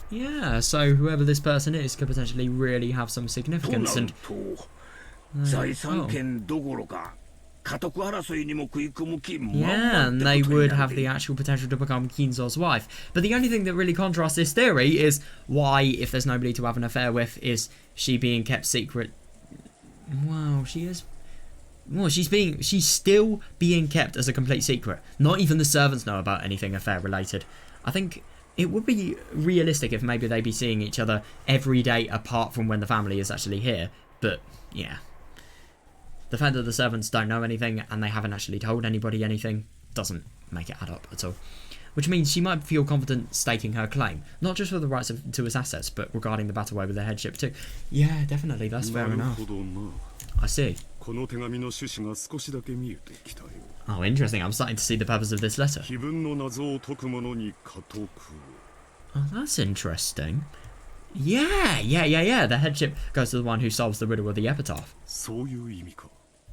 Yeah, so whoever this person is could potentially really have some significance and... Yeah, and they would have the actual potential to become Kinzo's wife. But the only thing that really contrasts this theory is why, if there's nobody to have an affair with, is she being kept secret? Well, she is. Well, she's still being kept as a complete secret. Not even the servants know about anything affair related. I think it would be realistic if maybe they'd be seeing each other every day apart from when the family is actually here. But yeah. The fact that the servants don't know anything and they haven't actually told anybody anything doesn't make it add up at all. Which means she might feel confident staking her claim, not just for the rights to his assets, but regarding the battle over the headship too. Yeah, definitely, that's fair enough. I see. Oh, interesting, I'm starting to see the purpose of this letter. Oh, that's interesting. Yeah, the headship goes to the one who solves the riddle of the epitaph.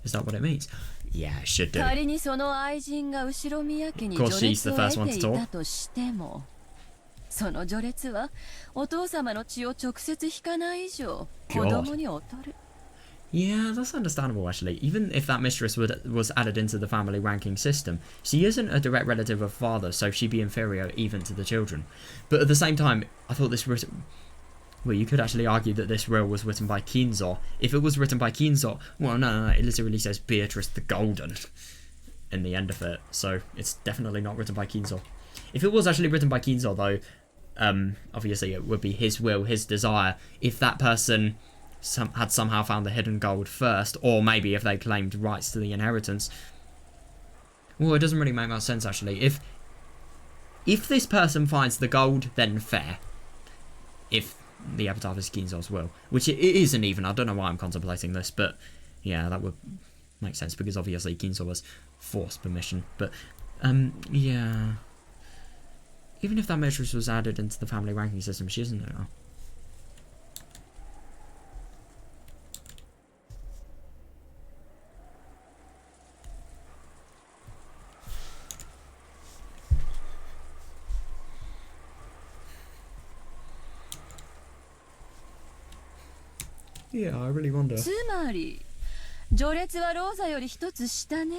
Is that what it means? Yeah, it should do. Of course, she's the first one to talk.
その序列はお父様の血を直接引かない以上子供に劣る。
Yeah, that's understandable actually. Even if that mistress was added into the family ranking system, she isn't a direct relative of father, so she'd be inferior even to the children. But at the same time, I thought this well, you could actually argue that this will was written by Kinzo. If it was written by Kinzo, well, no, it literally says Beatrice the Golden in the end of it, so it's definitely not written by Kinzo. If it was actually written by Kinzo, though, obviously it would be his will, his desire. If that person had somehow found the hidden gold first, or maybe if they claimed rights to the inheritance. Well, it doesn't really make much sense actually. If this person finds the gold, then fair. If the epitaph is Kinzo's will, which it isn't even. I don't know why I'm contemplating this, but yeah, that would make sense because obviously Kinzo was forced permission. But yeah, even if that mistress was added into the family ranking system, she isn't now. Yeah, I really wonder.
つまり序列はローザより一つ下ね。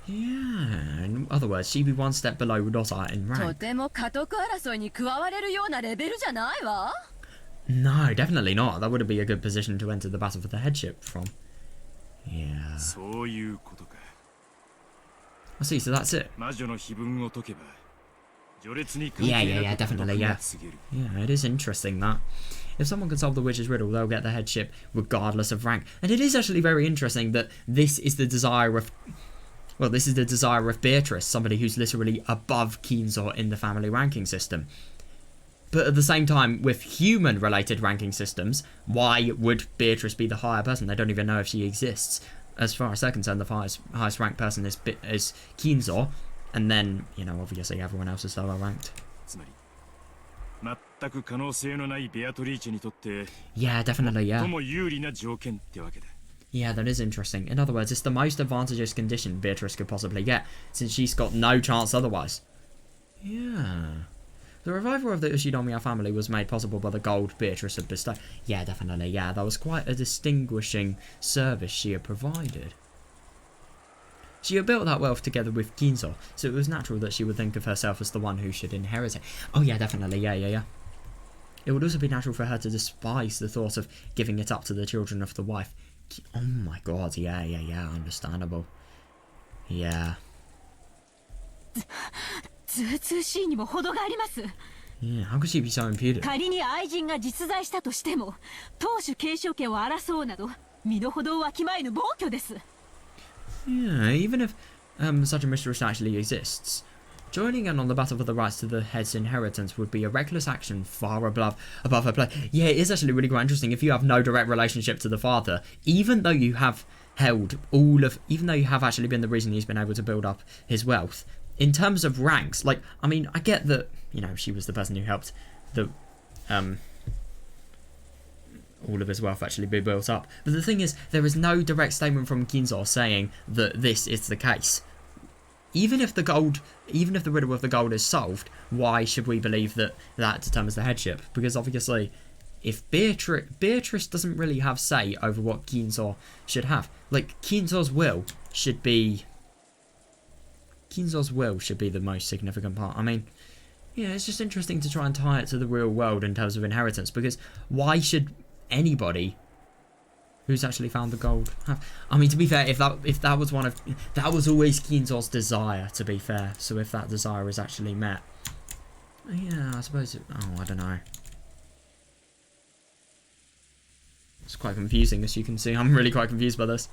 Yeah, in other words, she'd be one step below Rosa in
と
rank.
ても家督争いに加われるようなレベルじゃないわ。
No, definitely not. That would be a good position to enter the battle for the headship from. Yeah. I see, so that's it. Yeah, definitely, yeah. Yeah, it is interesting that. If someone can solve the witch's riddle, they'll get the headship regardless of rank. And it is actually very interesting that this is the desire of... Well, this is the desire of Beatrice, somebody who's literally above Kinzo in the family ranking system. But at the same time, with human-related ranking systems, why would Beatrice be the higher person? They don't even know if she exists. As far as they're concerned, the highest ranked person is Kinzo, and then, you know, obviously everyone else is lower ranked. Yeah, definitely, yeah. Yeah, that is interesting. In other words, it's the most advantageous condition Beatrice could possibly get, since she's got no chance otherwise. Yeah. The revival of the Ushinomiya family was made possible by the gold Beatrice had bestowed. Yeah, definitely, yeah. That was quite a distinguishing service she had provided. She had built that wealth together with Kinzo, so it was natural that she would think of herself as the one who should inherit it. Oh yeah, definitely, yeah. It would also be natural for her to despise the thought of giving it up to the children of the wife. Oh my god, yeah, understandable. Yeah. Yeah, how could she be so impudent?
仮に愛人が実在したとしても、当主継承権を争うなど、身の程をわきまえぬ暴挙です。
Yeah, even if such a mistress actually exists, joining in on the battle for the rights to the head's inheritance would be a reckless action far above her place. Yeah, it is actually really quite interesting. If you have no direct relationship to the father, even though you have even though you have actually been the reason he's been able to build up his wealth, in terms of ranks, like, I mean, I get that, you know, she was the person who helped the all of his wealth actually be built up. But the thing is, there is no direct statement from Kinzo saying that this is the case. Even if the riddle of the gold is solved, why should we believe that that determines the headship? Because obviously, if Beatrice doesn't really have say over what Kinzo should have. Like, Kinzo's will should be... Kinzo's will should be the most significant part. I mean, yeah, it's just interesting to try and tie it to the real world in terms of inheritance, because why should anybody who's actually found the gold have... I mean, to be fair, if that was one of... That was always Kinzo's desire, to be fair. So if that desire is actually met... Yeah, I suppose... Oh, I don't know. It's quite confusing, as you can see. I'm really quite confused by this.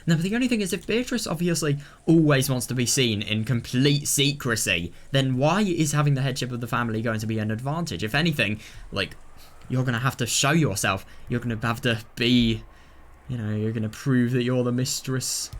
No, but the only thing is, if Beatrice obviously always wants to be seen in complete secrecy, then why is having the headship of the family going to be an advantage? If anything, like, you're going to have to show yourself. You're going to have to be, you know, you're going to prove that you're the mistress.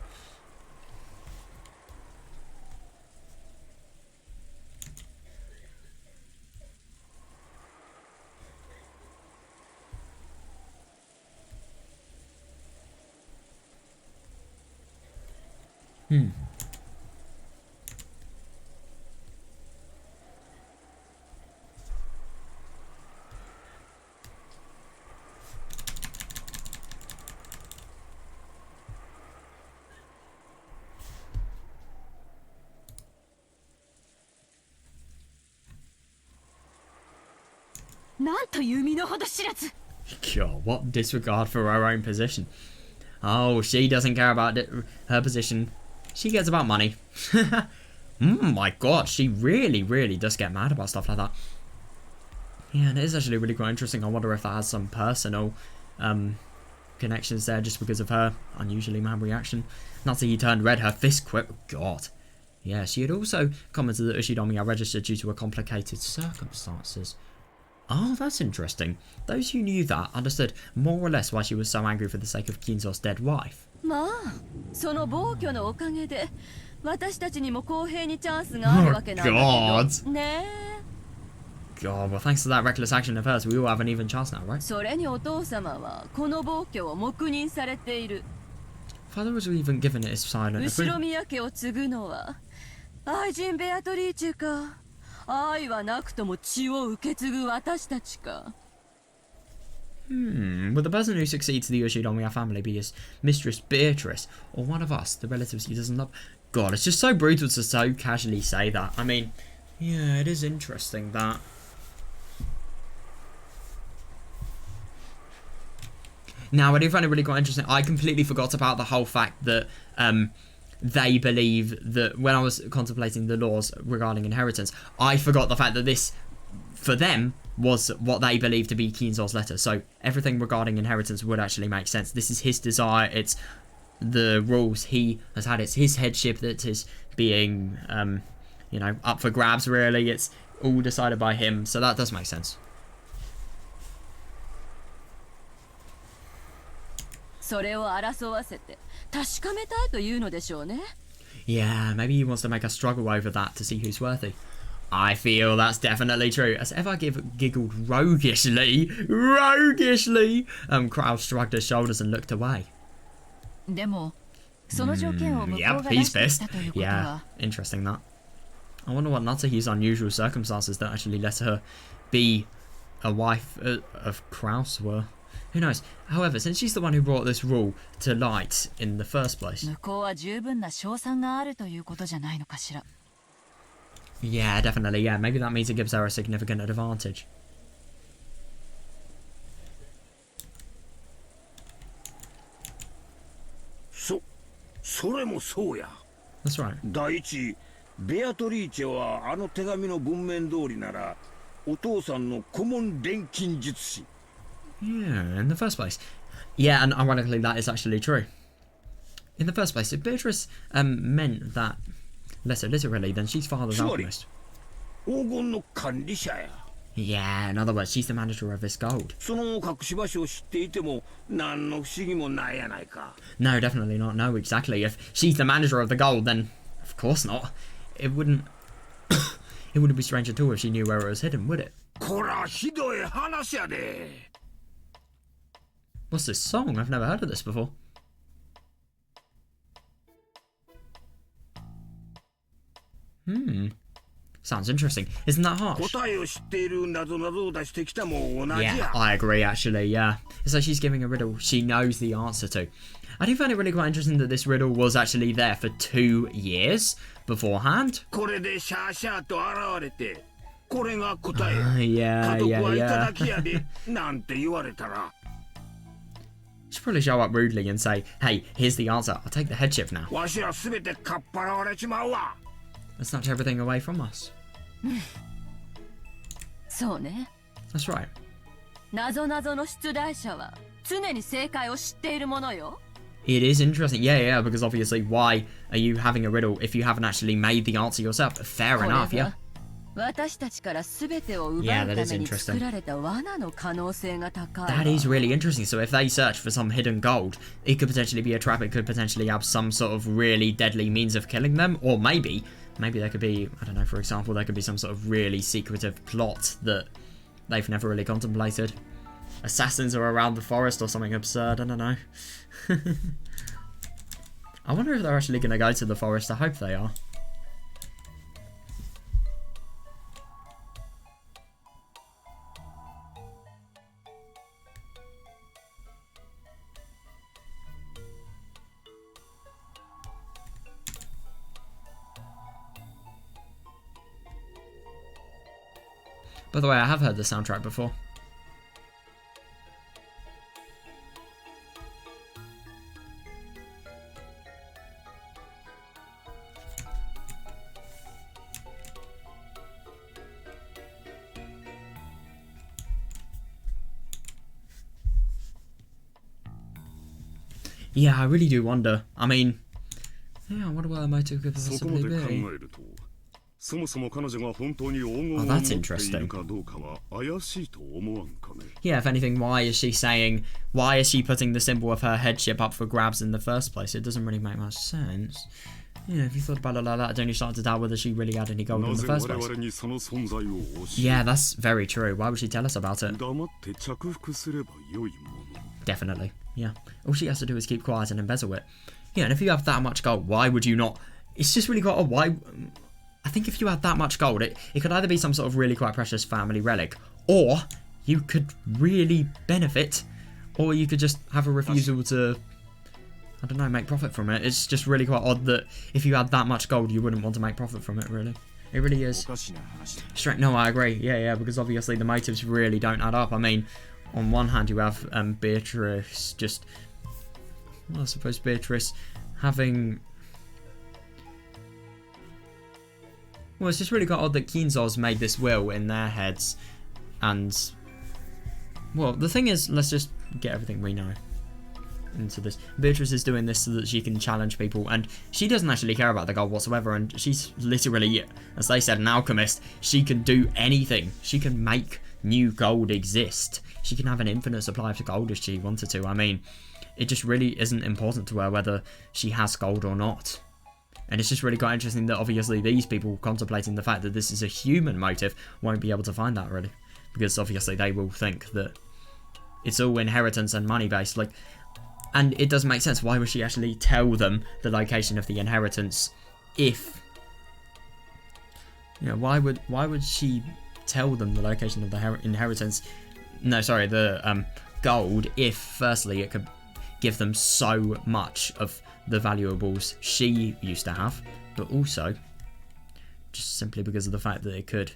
God, what disregard for her own position. Oh, she doesn't care about her position. She cares about money. My god, she really, really does get mad about stuff like that. Yeah, and it is actually really quite interesting. I wonder if that has some personal connections there just because of her unusually mad reaction. Natsuki turned red, her fist quick. God. Yeah, she had also commented that Ushidomiya registered due to a complicated circumstances. Oh, that's interesting. Those who knew that understood more or less why she was so angry for the sake of Kinzo's dead wife. Oh, God. God, well, thanks to that reckless action of hers, we all have an even chance now, right? Father was even given it his silent approval. Will the person who succeeds the Yoshidomiya family be his mistress Beatrice, or one of us, the relatives he doesn't love? God, it's just so brutal to so casually say that. I mean, yeah, it is interesting that... Now, I do find it really quite interesting. I completely forgot about the whole fact that they believe that, when I was contemplating the laws regarding inheritance, I forgot the fact that this, for them, was what they believe to be Kinzo's letter. So everything regarding inheritance would actually make sense. This is his desire. It's the rules he has had. It's his headship that is being, you know, up for grabs, really. It's all decided by him. So that does make sense. Yeah, maybe he wants to make us struggle over that to see who's worthy. I feel that's definitely true. As Eva giggled roguishly, Krauss shrugged his shoulders and looked away.
Yep,
he's pissed. Yeah, interesting that. I wonder what Natsuki's unusual circumstances that actually let her be a wife of Krauss were. Who knows? However, since she's the one who brought this rule to light in the first place. Yeah, definitely, yeah. Maybe that means it gives her a significant advantage. That's right.
第一、ベアトリーチェはあの手紙の文面通りなら、お父さんの顧問錬金術師。
Yeah, in the first place. Yeah, and ironically, that is actually true. In the first place, if Beatrice meant that letter literally, then she's father's alchemist.
黄金の管理者や。
Yeah, in other words, she's the manager of this gold.
その隠し場所を知っていても何の不思議もないやないか。
No, definitely not. No, exactly. If she's the manager of the gold, then of course not. It wouldn't. It wouldn't be strange at all if she knew where it was hidden, would it?
こらひどい話やで。
What's this song? I've never heard of this before. Sounds interesting. Isn't that harsh?
答えを知っているなぞなぞを出してきたも同じ
Yeah,
や。
I agree actually, yeah. It's like she's giving a riddle she knows the answer to. I do find it really quite interesting that this riddle was actually there for 2 years beforehand.
これでシャーシャーと現れて、これが答え。
Yeah,
家族
yeah,
はいた
yeah.
だきやで、なんて言われたら。
Should probably show up rudely and say, hey, here's the answer. I'll take the headship now.
わしらすべてかっぱらわれちまうわ。
Let's snatch everything away from us.
そうね。
That's right.
なぞなぞの出題者は常に正解を知っているものよ。
It is interesting. Yeah, yeah, because obviously, why are you having a riddle if you haven't actually made the answer yourself? Fair
これ
enough, yeah.
は私たちから全てを奪
Yeah,
う
that
た
is
めに
interesting.
作られた罠の可能性が高いわ。
That is really interesting. So if they search for some hidden gold, it could potentially be a trap. It could potentially have some sort of really deadly means of killing them. Or maybe there could be, I don't know, for example, there could be some sort of really secretive plot that they've never really contemplated. Assassins are around the forest or something absurd. I don't know. I wonder if they're actually going to go to the forest. I hope they are. By the way, I have heard the soundtrack before. Yeah, I really do wonder. I mean, yeah, I wonder what the motive could
そこま
possibly
で考
be.
えると、そもそも彼女が本当に黄金を
Oh,
持っ
that's
てい
interesting.
るかどうかは怪しいと思わんかね。
Yeah, if anything, why is she putting the symbol of her headship up for grabs in the first place? It doesn't really make much sense. You know, if you thought about it like that, don't you start to doubt whether she really had any gold in
な
the
ぜ
first
我
place?
々にその存在を教
Yeah, that's very true. Why would she tell us about it?
黙って着服すればよいもの。
Definitely, yeah. All she has to do is keep quiet and embezzle it. Yeah, and if you have that much gold, why would you not? It's just really quite odd. Why? I think if you had that much gold, it could either be some sort of really quite precious family relic, or you could really benefit, or you could just have a refusal to, I don't know, make profit from it. It's just really quite odd that if you had that much gold, you wouldn't want to make profit from it, really. It really is.
おかしな話だ。
Straight, no, I agree. Yeah, yeah, because obviously the motives really don't add up. I mean, on one hand, you have Beatrice just... Well, I suppose Beatrice having... Well, it's just really quite odd that Kinzo's made this will in their heads. And... Well, the thing is, let's just get everything we know into this. Beatrice is doing this so that she can challenge people, and she doesn't actually care about the gold whatsoever, and she's literally, as they said, an alchemist. She can do anything. She can make new gold exist. She can have an infinite supply of gold if she wanted to. I mean, it just really isn't important to her whether she has gold or not. And it's just really quite interesting that obviously these people contemplating the fact that this is a human motive won't be able to find that, really. Because obviously they will think that it's all inheritance and money based. Like, and it doesn't make sense. Why would she actually tell them the location of the inheritance if... You know, why would she tell them the location of the inheritance? No, sorry, the gold, if firstly it could give them so much of the valuables she used to have, but also just simply because of the fact that it could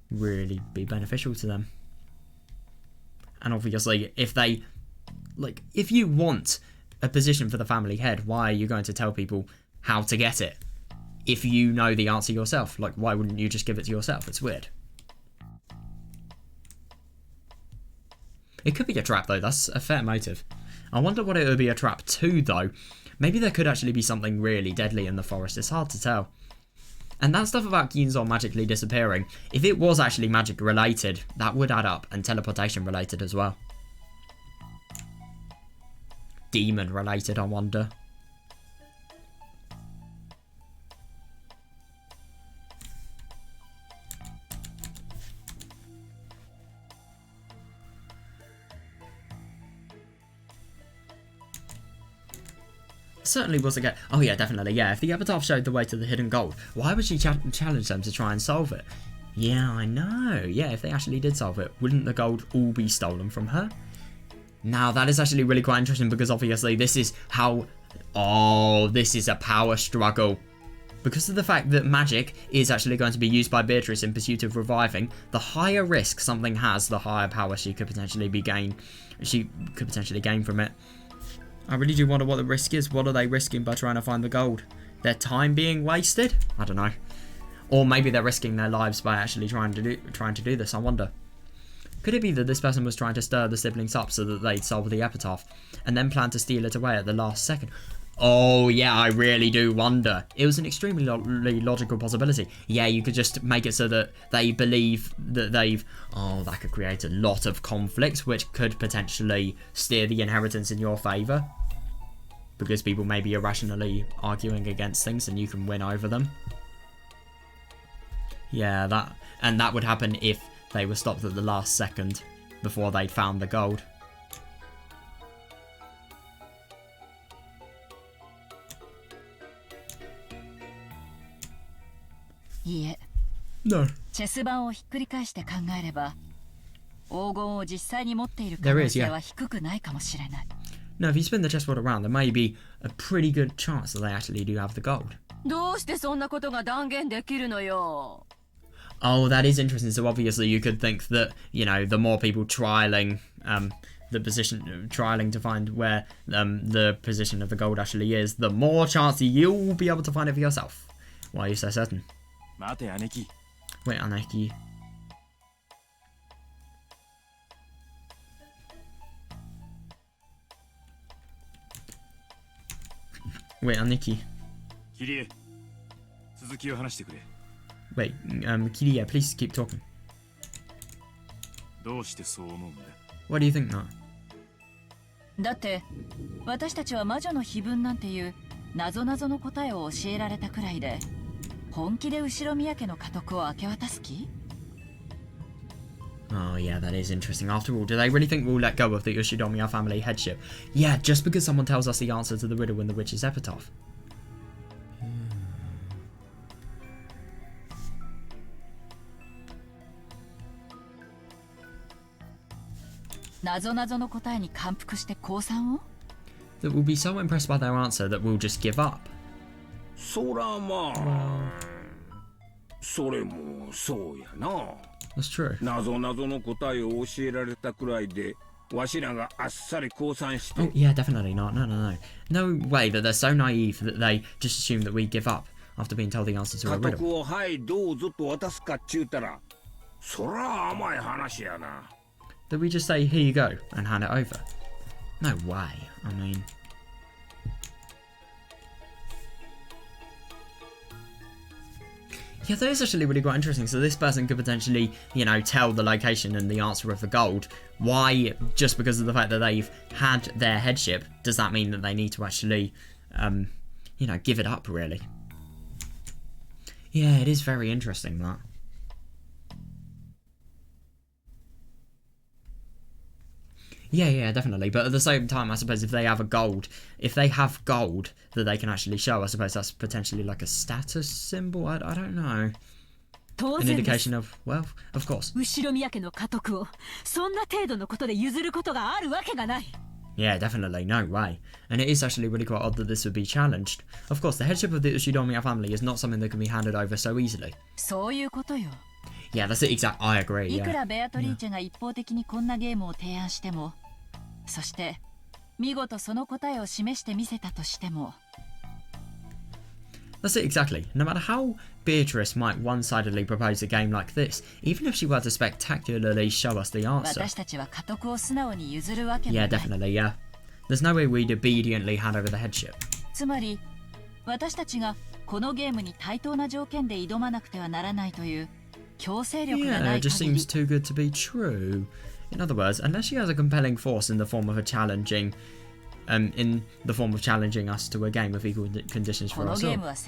really be beneficial to them. And obviously, if they, like, if you want a position for the family head, why are you going to tell people how to get it? If you know the answer yourself, like, why wouldn't you just give it to yourself? It's weird. It could be a trap, though. That's a fair motive. I wonder what it would be a trap to, though. Maybe there could actually be something really deadly in the forest. It's hard to tell. And that stuff about Ginzo magically disappearing, if it was actually magic related, that would add up, and teleportation related as well. Demon related, I wonder. certainly was a oh yeah, definitely, yeah. If the epitaph showed the way to the hidden gold, why would she challenge them to try and solve it? Yeah, I know. Yeah, if they actually did solve it, wouldn't the gold all be stolen from her? Now, that is actually really quite interesting because obviously this is how... Oh, this is a power struggle. Because of the fact that magic is actually going to be used by Beatrice in pursuit of reviving, the higher risk something has, the higher power she could potentially gain from it. I really do wonder what the risk is. What are they risking by trying to find the gold? Their time being wasted? I don't know. Or maybe they're risking their lives by actually trying to do this, I wonder. Could it be that this person was trying to stir the siblings up so that they'd solve the epitaph, and then plan to steal it away at the last second? Oh yeah, I really do wonder. It was an extremely logical possibility. Yeah, you could just make it so that they believe that they've... Oh, that could create a lot of conflict, which could potentially steer the inheritance in your favour. Because people may be irrationally arguing against things and you can win over them. Yeah, that would happen if they were stopped at the last second before they'd found the gold. No.
チェス盤をひっくり返して考えれば、黄金を実際に持っている可能性は低くないかもしれない。
No, if you spin the chessboard around, there may be a pretty good chance that they actually do have the gold.
どうしてそんなことが断言できるのよ。
Oh, that is interesting. So obviously you could think that, you know, the more people trialing the position, trialing to find where the position of the gold actually is, the more chance you'll be able to find it for yourself. Why are you so certain? Wait, Aneki. Wait, Aneki. Wait, Kirie, please keep talking. Why do you think that?
だって私たちは魔女の碑文なんていう謎の答えを教えられたくらいで本気で後ろ宮家の家督を明け渡す気?
Oh yeah, that is interesting. After all, do they really think we'll let go of the Ushidomiya family headship? Yeah, just because someone tells us the answer to the riddle in the witch's epitaph.
That
we'll be so impressed by their answer that we'll just give up.
そらまあ、それもそうやな。
That's true.
謎の答えを教えられたくらいで、わしらがあっさり降参して。
Oh yeah, definitely not. No. No way that they're so naive that they just assume that we give up after being told the answer to a riddle.
家督をはいどうぞと渡すかっちゅうたら、そら甘い話やな。
That we just say, here you go, and hand it over? No way. I mean... Yeah, that is actually really quite interesting. So this person could potentially, you know, tell the location and the answer of the gold. Why, just because of the fact that they've had their headship, does that mean that they need to actually, you know, give it up, really? Yeah, it is very interesting, that. Yeah, definitely. But at the same time, I suppose if they have gold that they can actually show, I suppose that's potentially like a status symbol. I don't know. An indication of wealth, of course. Yeah, definitely. No way. And it is actually really quite odd that this would be challenged. Of course, the headship of the Ushidomiya family is not something that can be handed over so easily. Yeah, that's it. Exactly. I agree. Yeah. That's it exactly. No matter how Beatrice might one-sidedly propose a game like this, even if she were to spectacularly show us the answer. Yeah, definitely, yeah. There's no way we'd obediently hand over the headship. Yeah, it just seems too good to be true. In other words, unless she has a compelling force in the form of challenging us to a game of equal conditions for ourselves.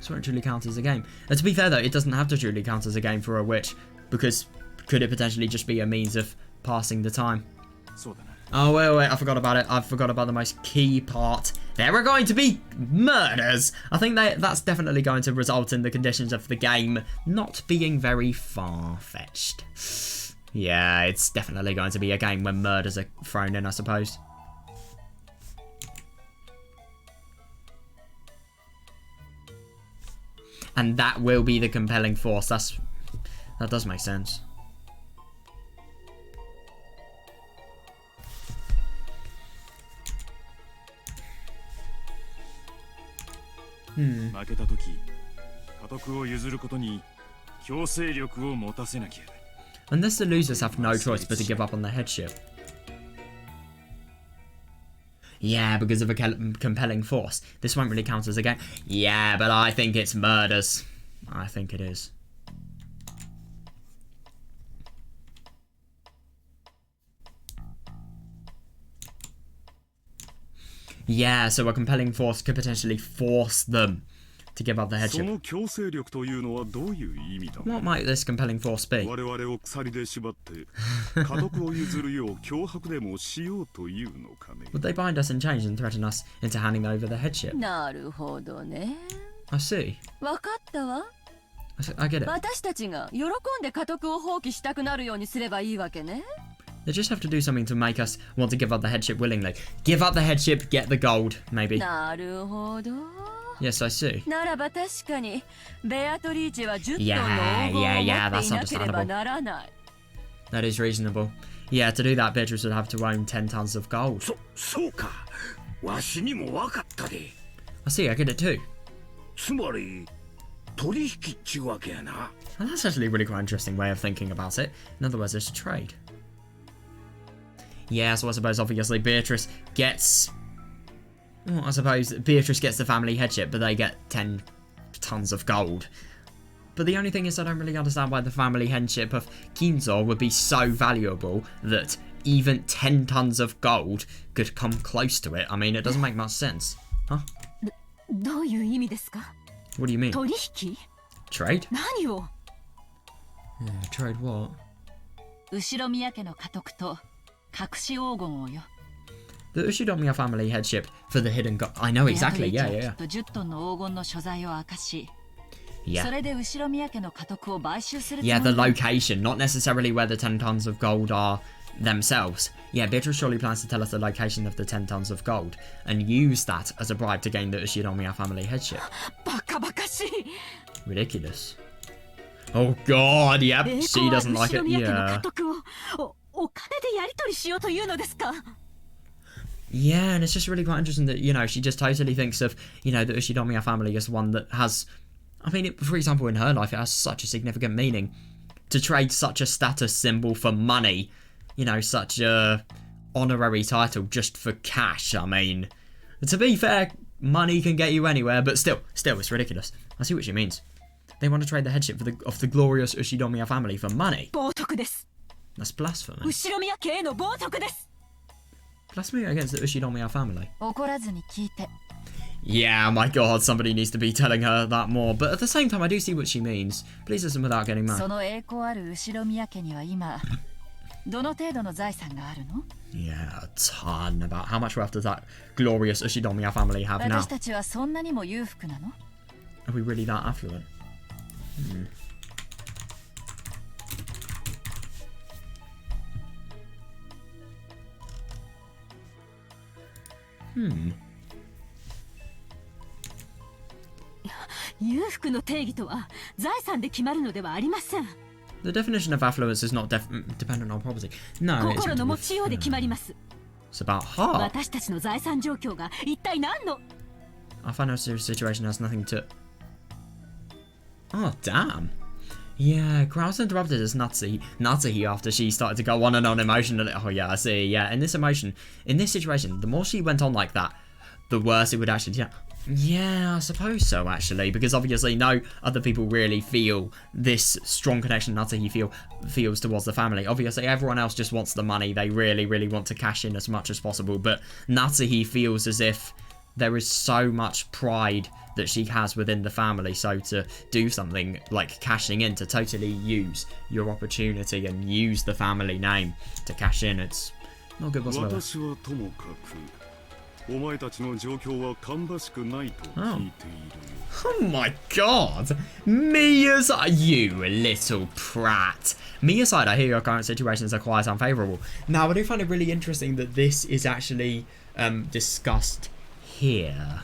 So it truly counts as a game. And to be fair though, it doesn't have to truly count as a game for a witch, because could it potentially just be a means of passing the time? Oh, wait, I forgot about it. I forgot about the most key part. There are going to be murders. I think that's definitely going to result in the conditions of the game not being very far-fetched. Yeah, it's definitely going to be a game when murders are thrown in, I suppose. And that will be the compelling force. That does make sense. Hmm. Unless the losers have no choice but to give up on the headship. Yeah, because of a compelling force. This won't really count as a game. Yeah, but I think it's murders. I think it is. Yeah, so a compelling force could potentially force them to give up the headship. What might this compelling force be? Would they bind us in chains and threaten us into handing over the headship? I see. I get it. They just have to do something to make us want to give up the headship willingly. Give up the headship, get the gold, maybe. Yes, I see. Yeah, that's understandable. That is reasonable. Yeah, to do that, Beatrice would have to own 10 tons of gold. I see, I get it too. And that's actually a really quite interesting way of thinking about it. In other words, it's a trade. Yeah, so I suppose obviously Beatrice gets... Well, I suppose Beatrice gets the family headship, but they get 10 tons of gold. But the only thing is I don't really understand why the family headship of Kinzo would be so valuable that even 10 tons of gold could come close to it. I mean, it doesn't make much sense. Huh? What do you mean? Trade? Yeah, trade what? The Ushidomiya family headship for the hidden gold. I know exactly, yeah. Yeah, the location, not necessarily where the 10 tons of gold are themselves. Yeah, Beatrice surely plans to tell us the location of the 10 tons of gold and use that as a bribe to gain the Ushidomiya family headship. Ridiculous. Oh god, yep, she doesn't like it, yeah. Yeah, and it's just really quite interesting that, you know, she just totally thinks of, you know, the Ushidomiya family as one that has... I mean, for example, in her life, it has such a significant meaning. To trade such a status symbol for money, you know, such a honorary title just for cash, I mean... To be fair, money can get you anywhere, but still, it's ridiculous. I see what she means. They want to trade the headship of the glorious Ushidomiya family for money. That's blasphemy. Blasphemy against the Ushidomiya family. Yeah, my god, somebody needs to be telling her that more. But at the same time, I do see what she means. Please listen without getting mad. Yeah, a ton. About how much wealth does that glorious Ushidomiya family have now? Are we really that affluent? The definition of affluence is not dependent on property. No, it's about heart. Our financial situation has nothing to... Oh, damn. Yeah, Krause interrupted us Natsuhi after she started to go on and on emotionally. Oh yeah, I see. Yeah, in this situation, the more she went on like that, the worse it would actually... Yeah, I suppose so, actually, because obviously no other people really feel this strong connection Natsuhi feels towards the family. Obviously, everyone else just wants the money. They really, really want to cash in as much as possible, but Natsuhi feels as if there is so much pride that she has within the family, so to do something like cashing in, to totally use your opportunity and use the family name to cash in, it's Not good whatsoever.
私はともかくお前たちの状況は芳しくないと聞いているよ。
Oh my god! Mia's, you little prat. Mia side, I hear your current situations are quite unfavourable. Now, I do find it really interesting that this is actually discussed here.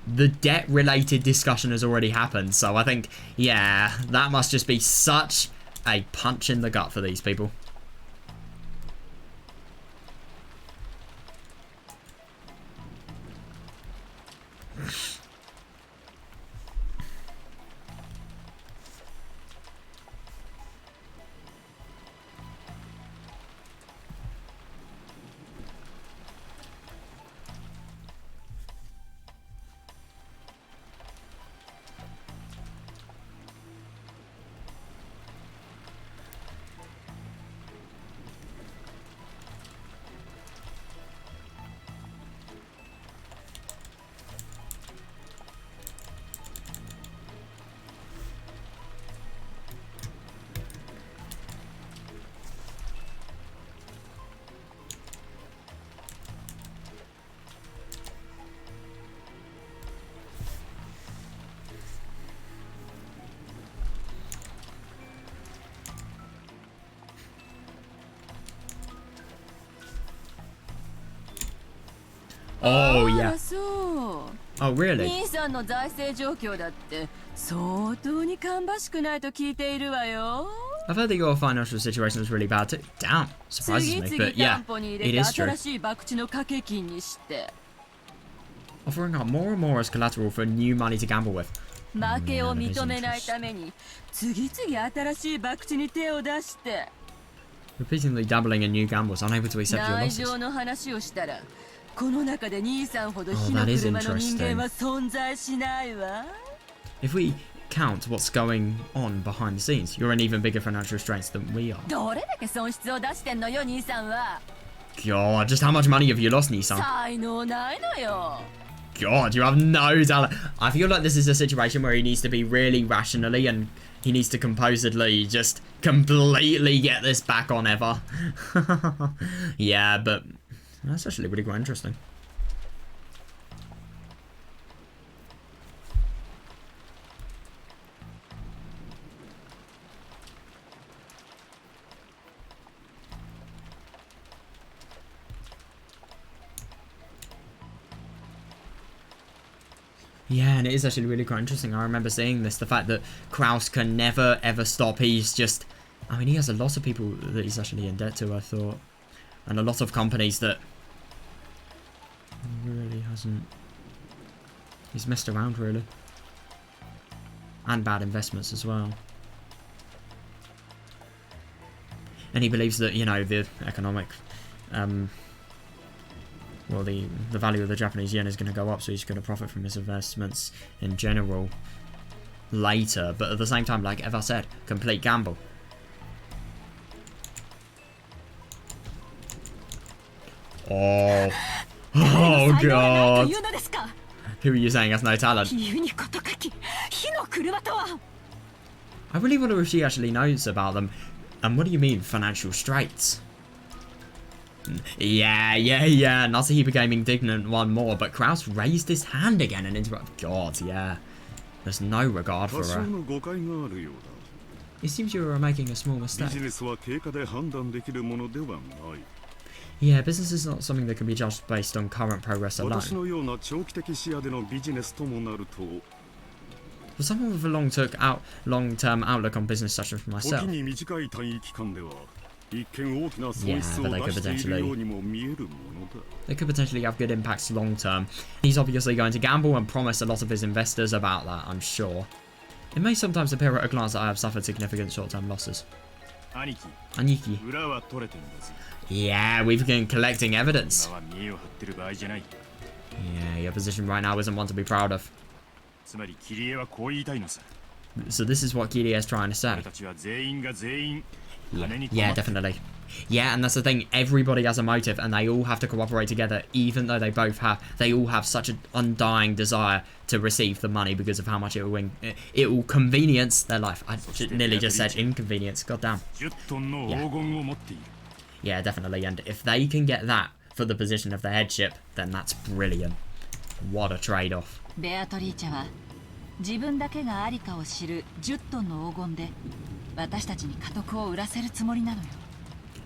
The debt-related discussion has already happened, so I think, yeah, that must just be such a punch in the gut for these people. Oh, yeah. Oh, really?
兄さんの財政状況だって相当に芳しくないと聞いているわよ。
I've heard that your financial situation is really bad too. Damn, surprises me, but yeah, it is true.
新しい博打の掛け金にして。
Offering up more and more as collateral for new money to gamble with.
負けを認めないために次々新しい博打に手を出して。
Repeatedly dabbling in new gambles, unable to accept your
内
losses.
情の話をしたら。この中で兄さんほど火の車の人間は存在しないわ。
If we count what's going on behind the scenes, you're in even bigger financial straits than we are.
どれだけ損失を出してんのよ兄さんは。
God, just how much money have you lost, Nissan?
才能ないのよ。
God, you have no talent. I feel like this is a situation where he needs to be really rationally and he needs to composedly just completely get this back on ever. Yeah, but that's actually really quite interesting. Yeah, and it is actually really quite interesting. I remember seeing this, the fact that Kraus can never ever stop. He's just, I mean, he has a lot of people that he's actually in debt to, I thought. And a lot of companies that he really hasn't, he's messed around really. And bad investments as well. And he believes that, you know, the economic, well, the value of the Japanese yen is going to go up, so he's going to profit from his investments in general later. But at the same time, like Eva said, complete gamble. Oh. Oh, God. Who are you saying has no talent? I really wonder if she actually knows about them. And what do you mean, financial straits? Yeah. Not that he became indignant one more, but Kraus raised his hand again and interrupted. God, yeah. There's no regard for her. It seems you are making a small mistake. Yeah, business is not something that can be judged based on current progress alone. For someone with a long-term outlook on business such as myself. Yeah, but they could potentially have good impacts long term. He's obviously going to gamble and promise a lot of his investors about that, I'm sure. It may sometimes appear at a glance that I have suffered significant short-term losses. Aniki. Yeah, we've been collecting evidence. Yeah, your position right now isn't one to be proud of. So this is what Kirie is trying to say. Yeah, definitely. Yeah, and that's the thing. Everybody has a motive, and they all have to cooperate together, even though they all have such an undying desire to receive the money because of how much it will convenience their life. I nearly just said inconvenience. God damn. Yeah, definitely. And if they can get that for the position of the headship, then that's brilliant. What a trade-off.
ベアトリーチェは自分だけがありかを知る10トンの黄金で私たちに家督を売らせるつもりなのよ。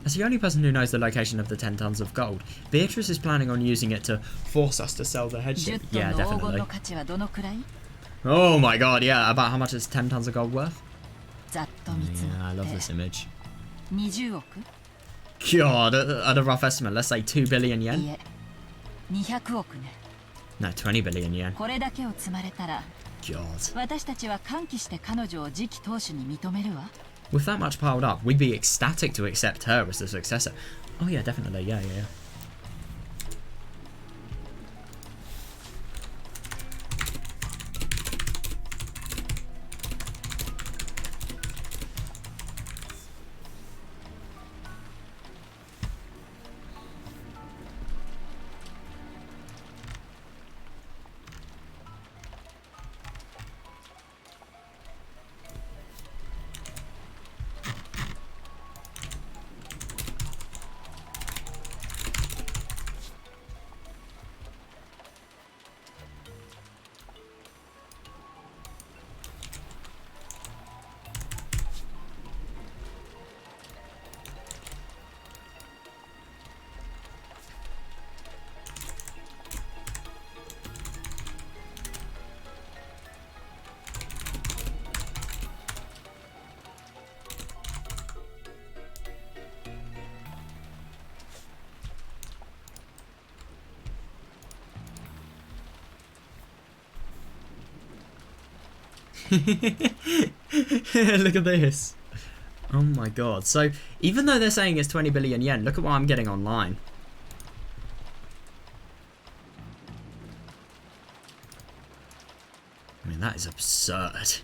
As the only person who knows the location of the 10 tons of gold, Beatrice is planning on using it to force us to sell the headship.
10ト
Yeah,
ンの黄金
definitely.
の価値はどのくらい？
Oh my god, yeah. About how much is 10 tons of gold worth?
ざっと見積
Yeah, I
も
love
って
this image.
20億？
God, at a rough estimate, let's say 2 billion
い
yen?
え、200億ね。
No, 20 billion yen.
これだけを積まれたら
God.
私たちは歓喜して彼女を次期当主に認めるわ。
With that much piled up, we'd be ecstatic to accept her as the successor. Oh yeah, definitely. Yeah, yeah, yeah. Look at this. Oh my god. So, even though they're saying it's 20 billion yen, look at what I'm getting online. I mean, that is absurd.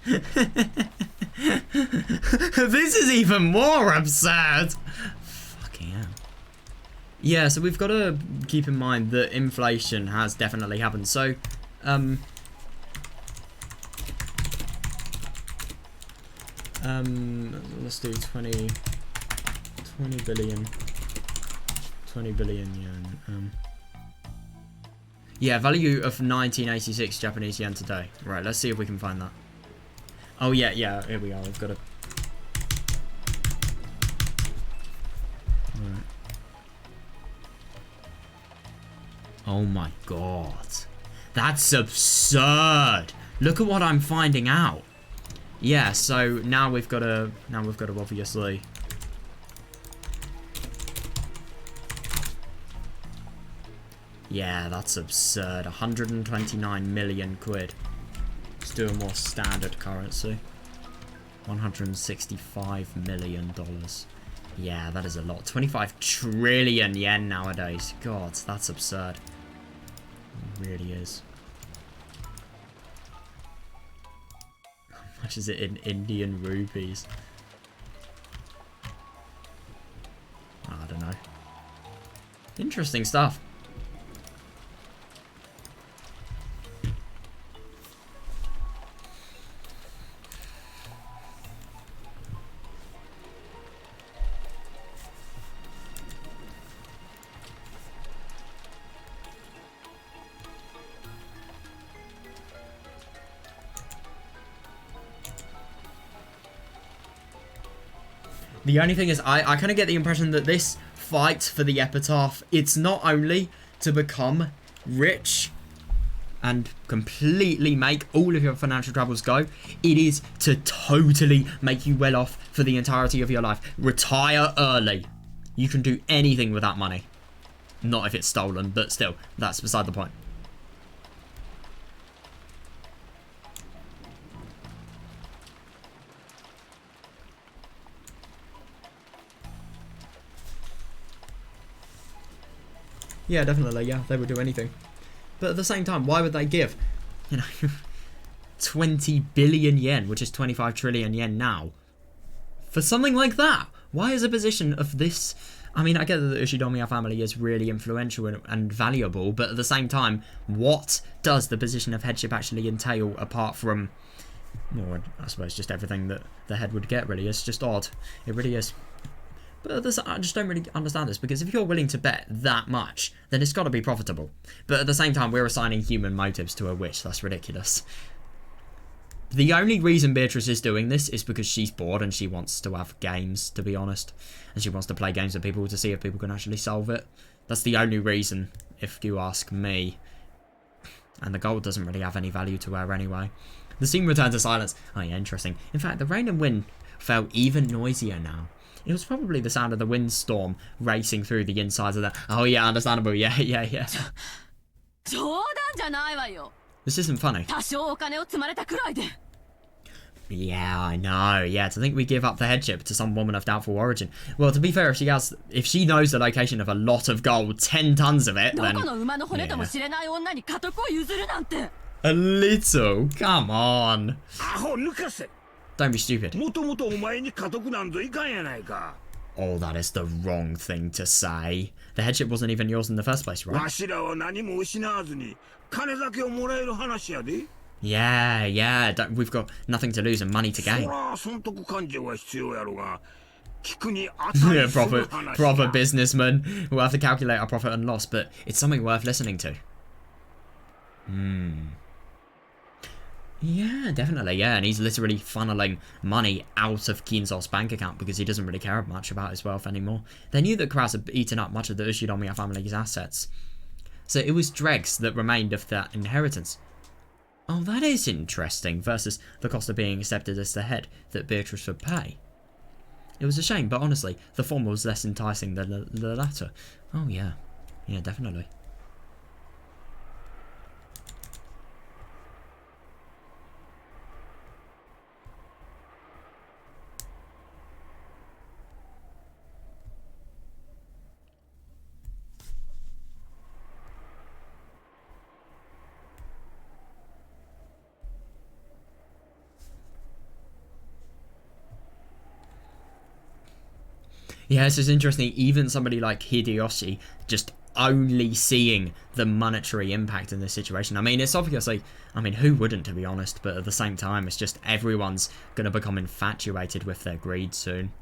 This is even more absurd. Fucking hell. Yeah, so we've got to keep in mind that inflation has definitely happened. So, let's do 20 billion yen. Yeah, value of 1986 Japanese yen today. Right, let's see if we can find that. Oh yeah, here we are. We've got it. Right. Oh my god. That's absurd. Look at what I'm finding out. Yeah, so now we've got to obviously yeah, that's absurd. 129 million quid. Let's do a more standard currency. $165 million. Yeah, that is a lot. 25 trillion yen nowadays. God, that's absurd. It really is. How much is it in Indian rupees? I don't know. Interesting stuff. The only thing is, I kind of get the impression that this fight for the epitaph, it's not only to become rich and completely make all of your financial troubles go, it is to totally make you well off for the entirety of your life. Retire early. You can do anything with that money. Not if it's stolen, but still, that's beside the point. Yeah, definitely, yeah, they would do anything. But at the same time, why would they give, 20 billion yen, which is 25 trillion yen now, for something like that? Why is a position of this... I mean, I get that the Ushidomiya family is really influential and valuable, but at the same time, what does the position of headship actually entail apart from, well, I suppose just everything that the head would get, really? It's just odd. It really is. But I just don't really understand this, because if you're willing to bet that much, then it's got to be profitable. But at the same time, we're assigning human motives to a wish. That's ridiculous. The only reason Beatrice is doing this is because she's bored and she wants to have games, to be honest. And she wants to play games with people to see if people can actually solve it. That's the only reason, if you ask me. And the gold doesn't really have any value to her anyway. The scene returned to silence. Oh yeah, interesting. In fact, the rain and wind felt even noisier now. It was probably the sound of the windstorm racing through the insides of the... Oh yeah, understandable. Yeah. This isn't funny. Yeah, I know. Yeah, to think we give up the headship to some woman of doubtful origin. Well, to be fair, if she knows the location of a lot of gold, 10 tons of it, then... Yeah. A little? Come on. Don't be stupid. Oh, that is the wrong thing to say. The headship wasn't even yours in the first place, right? Yeah. We've got nothing to lose and money to gain. Yeah, proper businessman. We'll have to calculate our profit and loss, but it's something worth listening to. Yeah, definitely, yeah, and he's literally funneling money out of Kinzo's bank account because he doesn't really care much about his wealth anymore. They knew that Kraus had eaten up much of the Ushinomiya family's assets, so it was dregs that remained of that inheritance. Oh, that is interesting, versus the cost of being accepted as the head that Beatrice would pay. It was a shame, but honestly, the former was less enticing than the latter. Oh yeah, definitely. Yeah, this is interesting. Even somebody like Hideyoshi just only seeing the monetary impact in this situation. I mean, it's obviously... I mean, who wouldn't, to be honest? But at the same time, it's just everyone's going to become infatuated with their greed soon.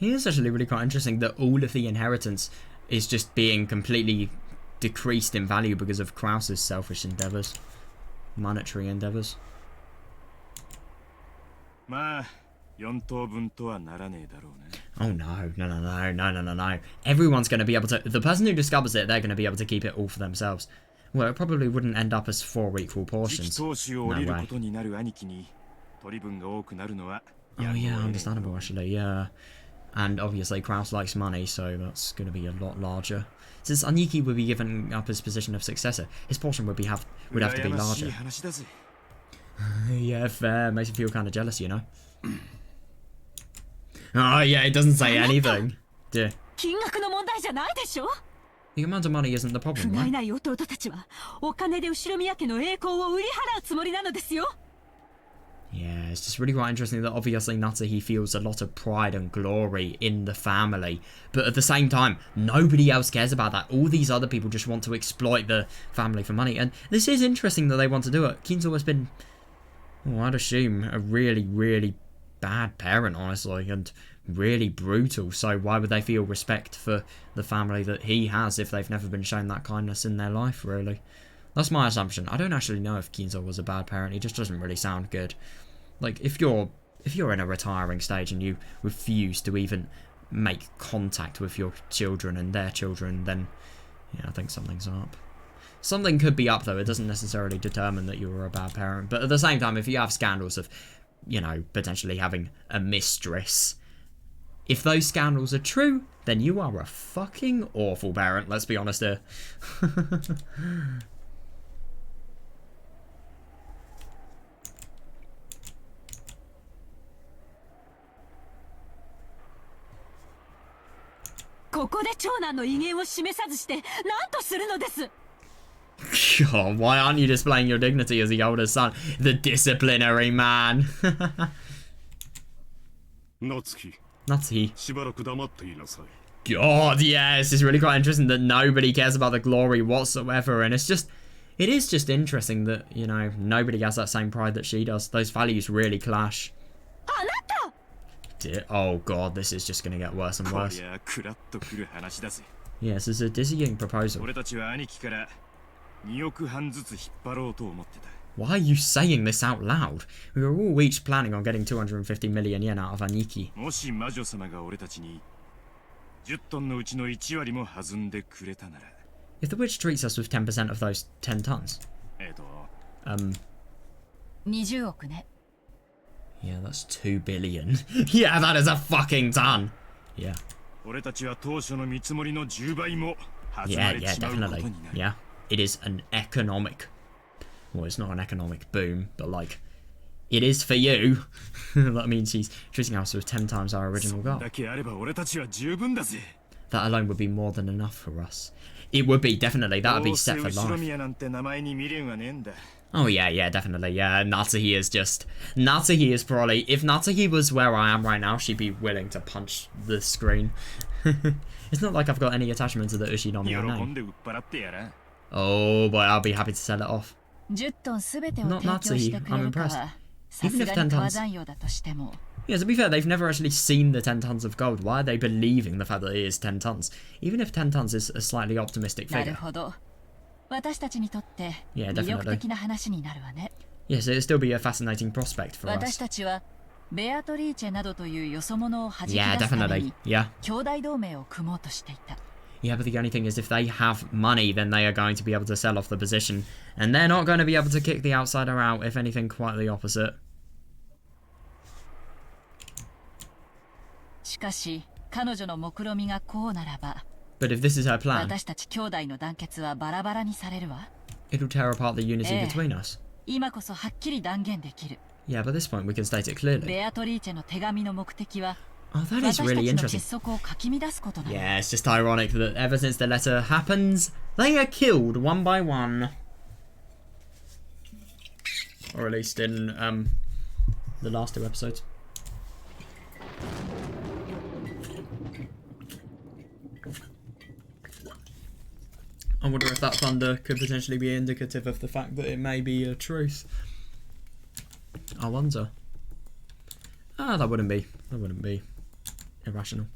It's actually really quite interesting that all of the inheritance is just being completely decreased in value because of Kraus's selfish endeavours. Monetary endeavours. Oh no. Everyone's going to be able to... The person who discovers it, they're going to be able to keep it all for themselves. Well, it probably wouldn't end up as 4 equal portions. No way. Oh yeah, understandable actually, yeah. And obviously Kraus likes money, so that's going to be a lot larger. Since Aniki would be given up his position of successor, his portion would have to be larger. Yeah, fair. Makes you feel kind of jealous, you know. Oh yeah, it doesn't say anything. Yeah. The amount of money isn't the problem, right? Yeah, it's just really quite interesting that obviously Natsuhi feels a lot of pride and glory in the family, but at the same time, nobody else cares about that. All these other people just want to exploit the family for money, and this is interesting that they want to do it. Kinzo has been, well, I'd assume, a really, really bad parent, honestly, and really brutal, so why would they feel respect for the family that he has if they've never been shown that kindness in their life, really? That's my assumption. I don't actually know if Kinzo was a bad parent. He just doesn't really sound good. Like, if you're in a retiring stage and you refuse to even make contact with your children and their children, then, yeah, I think something's up. Something could be up, though. It doesn't necessarily determine that you were a bad parent. But at the same time, if you have scandals of, you know, potentially having a mistress, If those scandals are true, then you are a fucking awful parent, let's be honest here.
ここで長男の威厳を示さずして何とするのです。
God, why aren't you displaying your dignity as the older son? The disciplinary man.
夏希
Natsuki.
しばらく黙っていなさい。
God, yeah, it's just really quite interesting that nobody cares about the glory whatsoever, and it is just interesting that, you know, nobody has that same pride that she does. Those values really clash.
あなた
Oh god, this is just gonna get worse and
こ
worse.
りゃクラッとくる話だぜ。
Yes, it's a dizzying proposal.
俺たちは兄貴から2億半ずつ引っ張ろうと思ってた。
Why are you saying this out loud? We were all each planning on getting 250 million yen out of Aniki.
もし魔女様が俺たちに10トンのうちの1割も弾んでくれたなら。
If the witch treats us with 10% of those 10 tons.
20億ね。
Yeah, that's 2 billion. Yeah, that is a fucking ton. Yeah.
俺たちは当初の見積もりの10倍も弾ま
Yeah,
れ
yeah,
ちまうこと
definitely.
になる。
Yeah. It is an economic... Well, it's not an economic boom, but like... It is for you. That means she's treating us with 10 times our original
そん
goal.
だけあれば俺たちは十分だぜ。
That alone would be more than enough for us. It would be, definitely. That would
ど
be
うせ
set for
後ろ
life.
宮なんて名前に未練はねえんだ。
Oh yeah, yeah, definitely. Yeah, Natsuki is just... Natsuki is probably... If Natsuki was where I am right now, she'd be willing to punch the screen. It's not like I've got any attachment to the Ushinomiya
喜
name.
んで売っ払ってやら。
Oh boy, I'll be happy to sell it off.
10トンすべてを
Not
提供してくれるか
Natsuki, I'm impressed.
はさすがに川山用だとしても。
Yeah, to be fair, they've never actually seen the 10 tons of gold. Why are they believing the fact that it is 10 tons? Even if 10 tons is a slightly optimistic
なる
figure.
ほど。私たちにとって
いや
魅力的な話になるわね。
Yes, it'd still be a fascinating prospect for
私
us.
たちはベアトリーチェなどというよそ者を弾き出
Yeah,
すため
definitely.
に
Yeah.
兄弟同盟を組もうとしていた。
Yeah, but the only thing is if they have money, then they are going to be able to sell off the position. And they're not going to be able to kick the outsider out, if anything, quite the opposite.
しかし彼女の目論見がこうならば、
But if this is her plan,
私たち兄弟の団結はバラバラにされるわ。
it'll tear apart the unity
Eh.
between us.
今こそはっきり断言できる。
Yeah, but at this point we can state it clearly.
ベアトリーチェの手紙の目的は
Oh, that is
私た
really
ちの
interesting.
結束をかき乱すことなの。
Yeah, it's just ironic that ever since the letter happens, they are killed one by one. Or at least in the last 2 episodes. I wonder if that thunder could potentially be indicative of the fact that it may be a truth. I wonder. Ah, that wouldn't be irrational.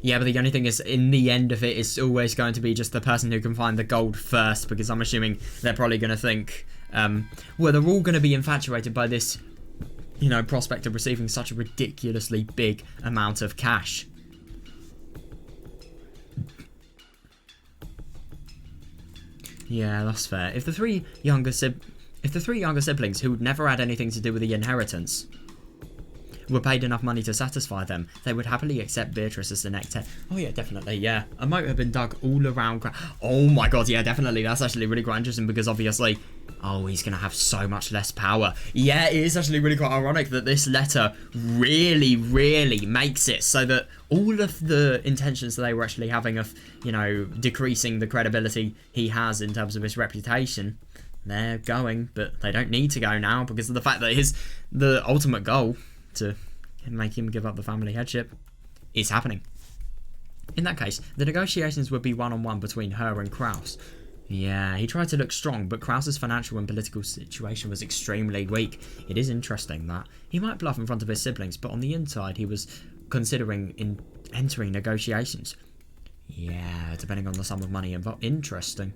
Yeah, but the only thing is, in the end of it, it's always going to be just the person who can find the gold first, because I'm assuming they're probably going to think, well, they're all going to be infatuated by this, you know, prospect of receiving such a ridiculously big amount of cash. Yeah, that's fair. If the three younger siblings who'd never had anything to do with the inheritance were paid enough money to satisfy them, they would happily accept Beatrice as the next head. Oh yeah, definitely, yeah. A moat had been dug all around. Oh my god, yeah, definitely. That's actually really quite interesting because obviously, oh, he's going to have so much less power. Yeah, it is actually really quite ironic that this letter really, really makes it so that all of the intentions that they were actually having of, you know, decreasing the credibility he has in terms of his reputation, they're going, but they don't need to go now because of the fact that the ultimate goal to make him give up the family headship is happening. In that case, the negotiations would be one-on-one between her and Kraus. Yeah, he tried to look strong, but Kraus's financial and political situation was extremely weak. It is interesting that he might bluff in front of his siblings, but on the inside he was considering entering negotiations. Yeah, depending on the sum of money involved. Interesting.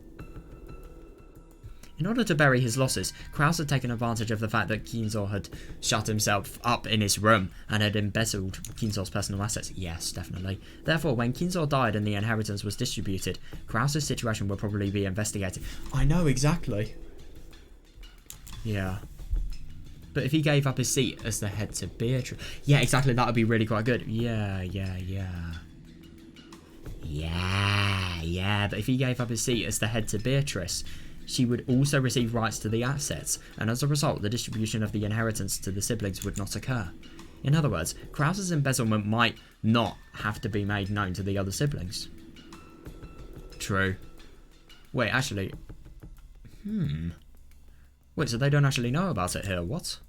In order to bury his losses, Kraus had taken advantage of the fact that Kinzo had shut himself up in his room and had embezzled Kinzo's personal assets. Yes, definitely. Therefore, when Kinzo died and the inheritance was distributed, Kraus's situation will probably be investigated. I know, exactly. Yeah. But if he gave up his seat as the head to Beatrice... Yeah, exactly, that would be really quite good. Yeah. But if he gave up his seat as the head to Beatrice, she would also receive rights to the assets, and as a result, the distribution of the inheritance to the siblings would not occur. In other words, Kraus's embezzlement might not have to be made known to the other siblings. True. Wait, actually... Wait, so they don't actually know about it here, what?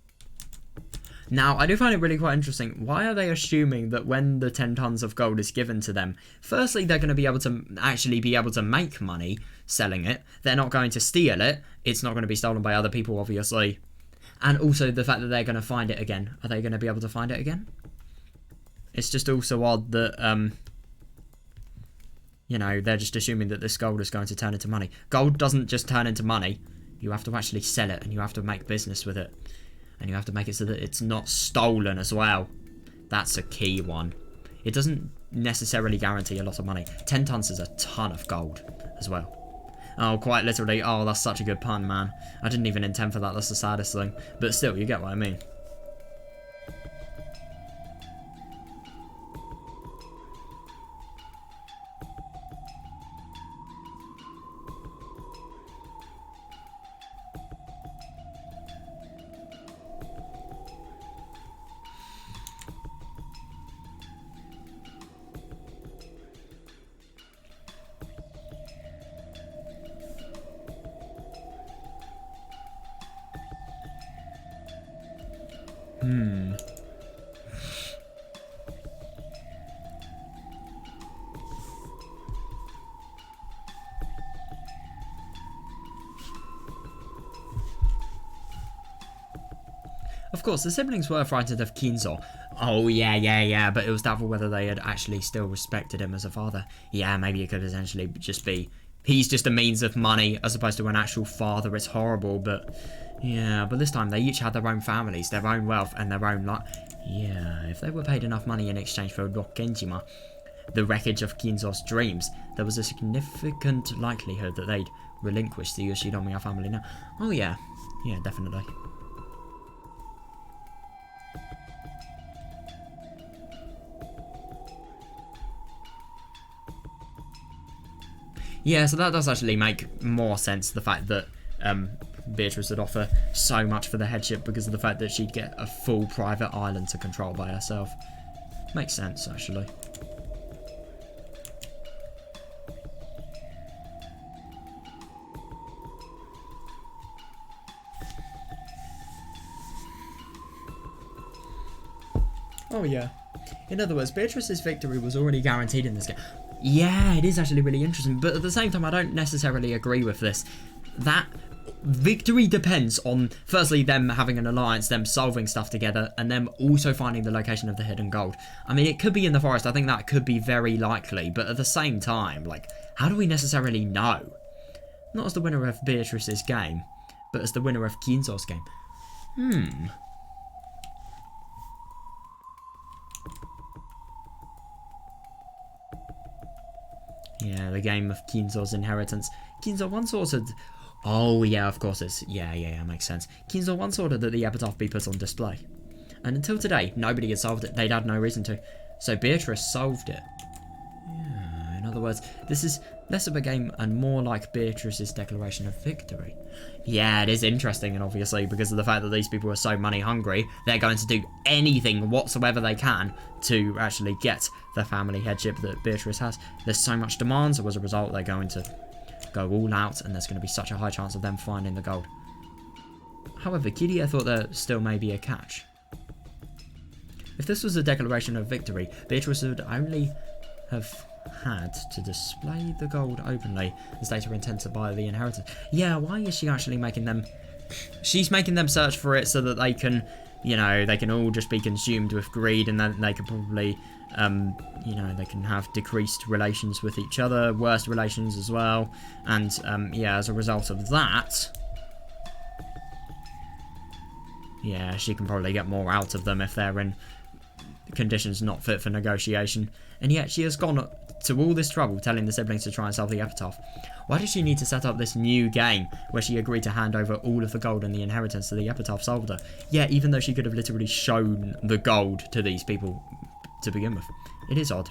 Now, I do find it really quite interesting. Why are they assuming that when the 10 tons of gold is given to them, firstly, they're going to be able to actually be able to make money selling it. They're not going to steal it. It's not going to be stolen by other people, obviously. And also the fact that they're going to find it again. Are they going to be able to find it again? It's just also odd that, you know, they're just assuming that this gold is going to turn into money. Gold doesn't just turn into money. You have to actually sell it, and you have to make business with it. And you have to make it so that it's not stolen as well. That's a key one. It doesn't necessarily guarantee a lot of money. 10 tons is a ton of gold as well. Oh, quite literally. Oh, that's such a good pun, man. I didn't even intend for that. That's the saddest thing. But still, you get what I mean. Of course, the siblings were frightened of Kinzo. Oh, yeah, but it was doubtful whether they had actually still respected him as a father. Yeah, maybe it could essentially just be... He's just a means of money as opposed to an actual father. It's horrible, but... Yeah, but this time they each had their own families, their own wealth, and their own life. Yeah, if they were paid enough money in exchange for Rokkenjima, the wreckage of Kinzo's dreams, there was a significant likelihood that they'd relinquish the Yoshinomiya family now. Oh, yeah, definitely. Yeah, so that does actually make more sense, the fact that Beatrice would offer so much for the headship because of the fact that she'd get a full private island to control by herself. Makes sense, actually. Oh yeah. In other words, Beatrice's victory was already guaranteed in this game. Yeah, it is actually really interesting, but at the same time, I don't necessarily agree with this. That victory depends on, firstly, them having an alliance, them solving stuff together, and them also finding the location of the hidden gold. I mean, it could be in the forest. I think that could be very likely, but at the same time, like, how do we necessarily know? Not as the winner of Beatrice's game, but as the winner of Kinzo's game. Yeah, the game of Kinzo's inheritance. Kinzo once ordered... Oh, yeah, of course it's... Yeah, makes sense. Kinzo once ordered that the epitaph be put on display. And until today, nobody had solved it. They'd had no reason to. So Beatrice solved it. Yeah, in other words, this is less of a game and more like Beatrice's declaration of victory. Yeah, it is interesting, and obviously, because of the fact that these people are so money hungry, they're going to do anything whatsoever they can to actually get the family headship that Beatrice has. There's so much demand, so as a result, they're going to go all out, and there's going to be such a high chance of them finding the gold. However, Kiria thought there still may be a catch. If this was a declaration of victory, Beatrice would only have had to display the gold openly and state her intent to buy the inheritance. Yeah, why is she actually making them... She's making them search for it so that they can, you know, they can all just be consumed with greed, and then they could probably, you know, they can have decreased relations with each other, worse relations as well, and, yeah, as a result of that, Yeah, she can probably get more out of them if they're in conditions not fit for negotiation. And yet she has gone to all this trouble telling the siblings to try and solve the epitaph. Why does she need to set up this new game where she agreed to hand over all of the gold and the inheritance to the epitaph solver? Yeah, even though she could have literally shown the gold to these people to begin with. It is odd.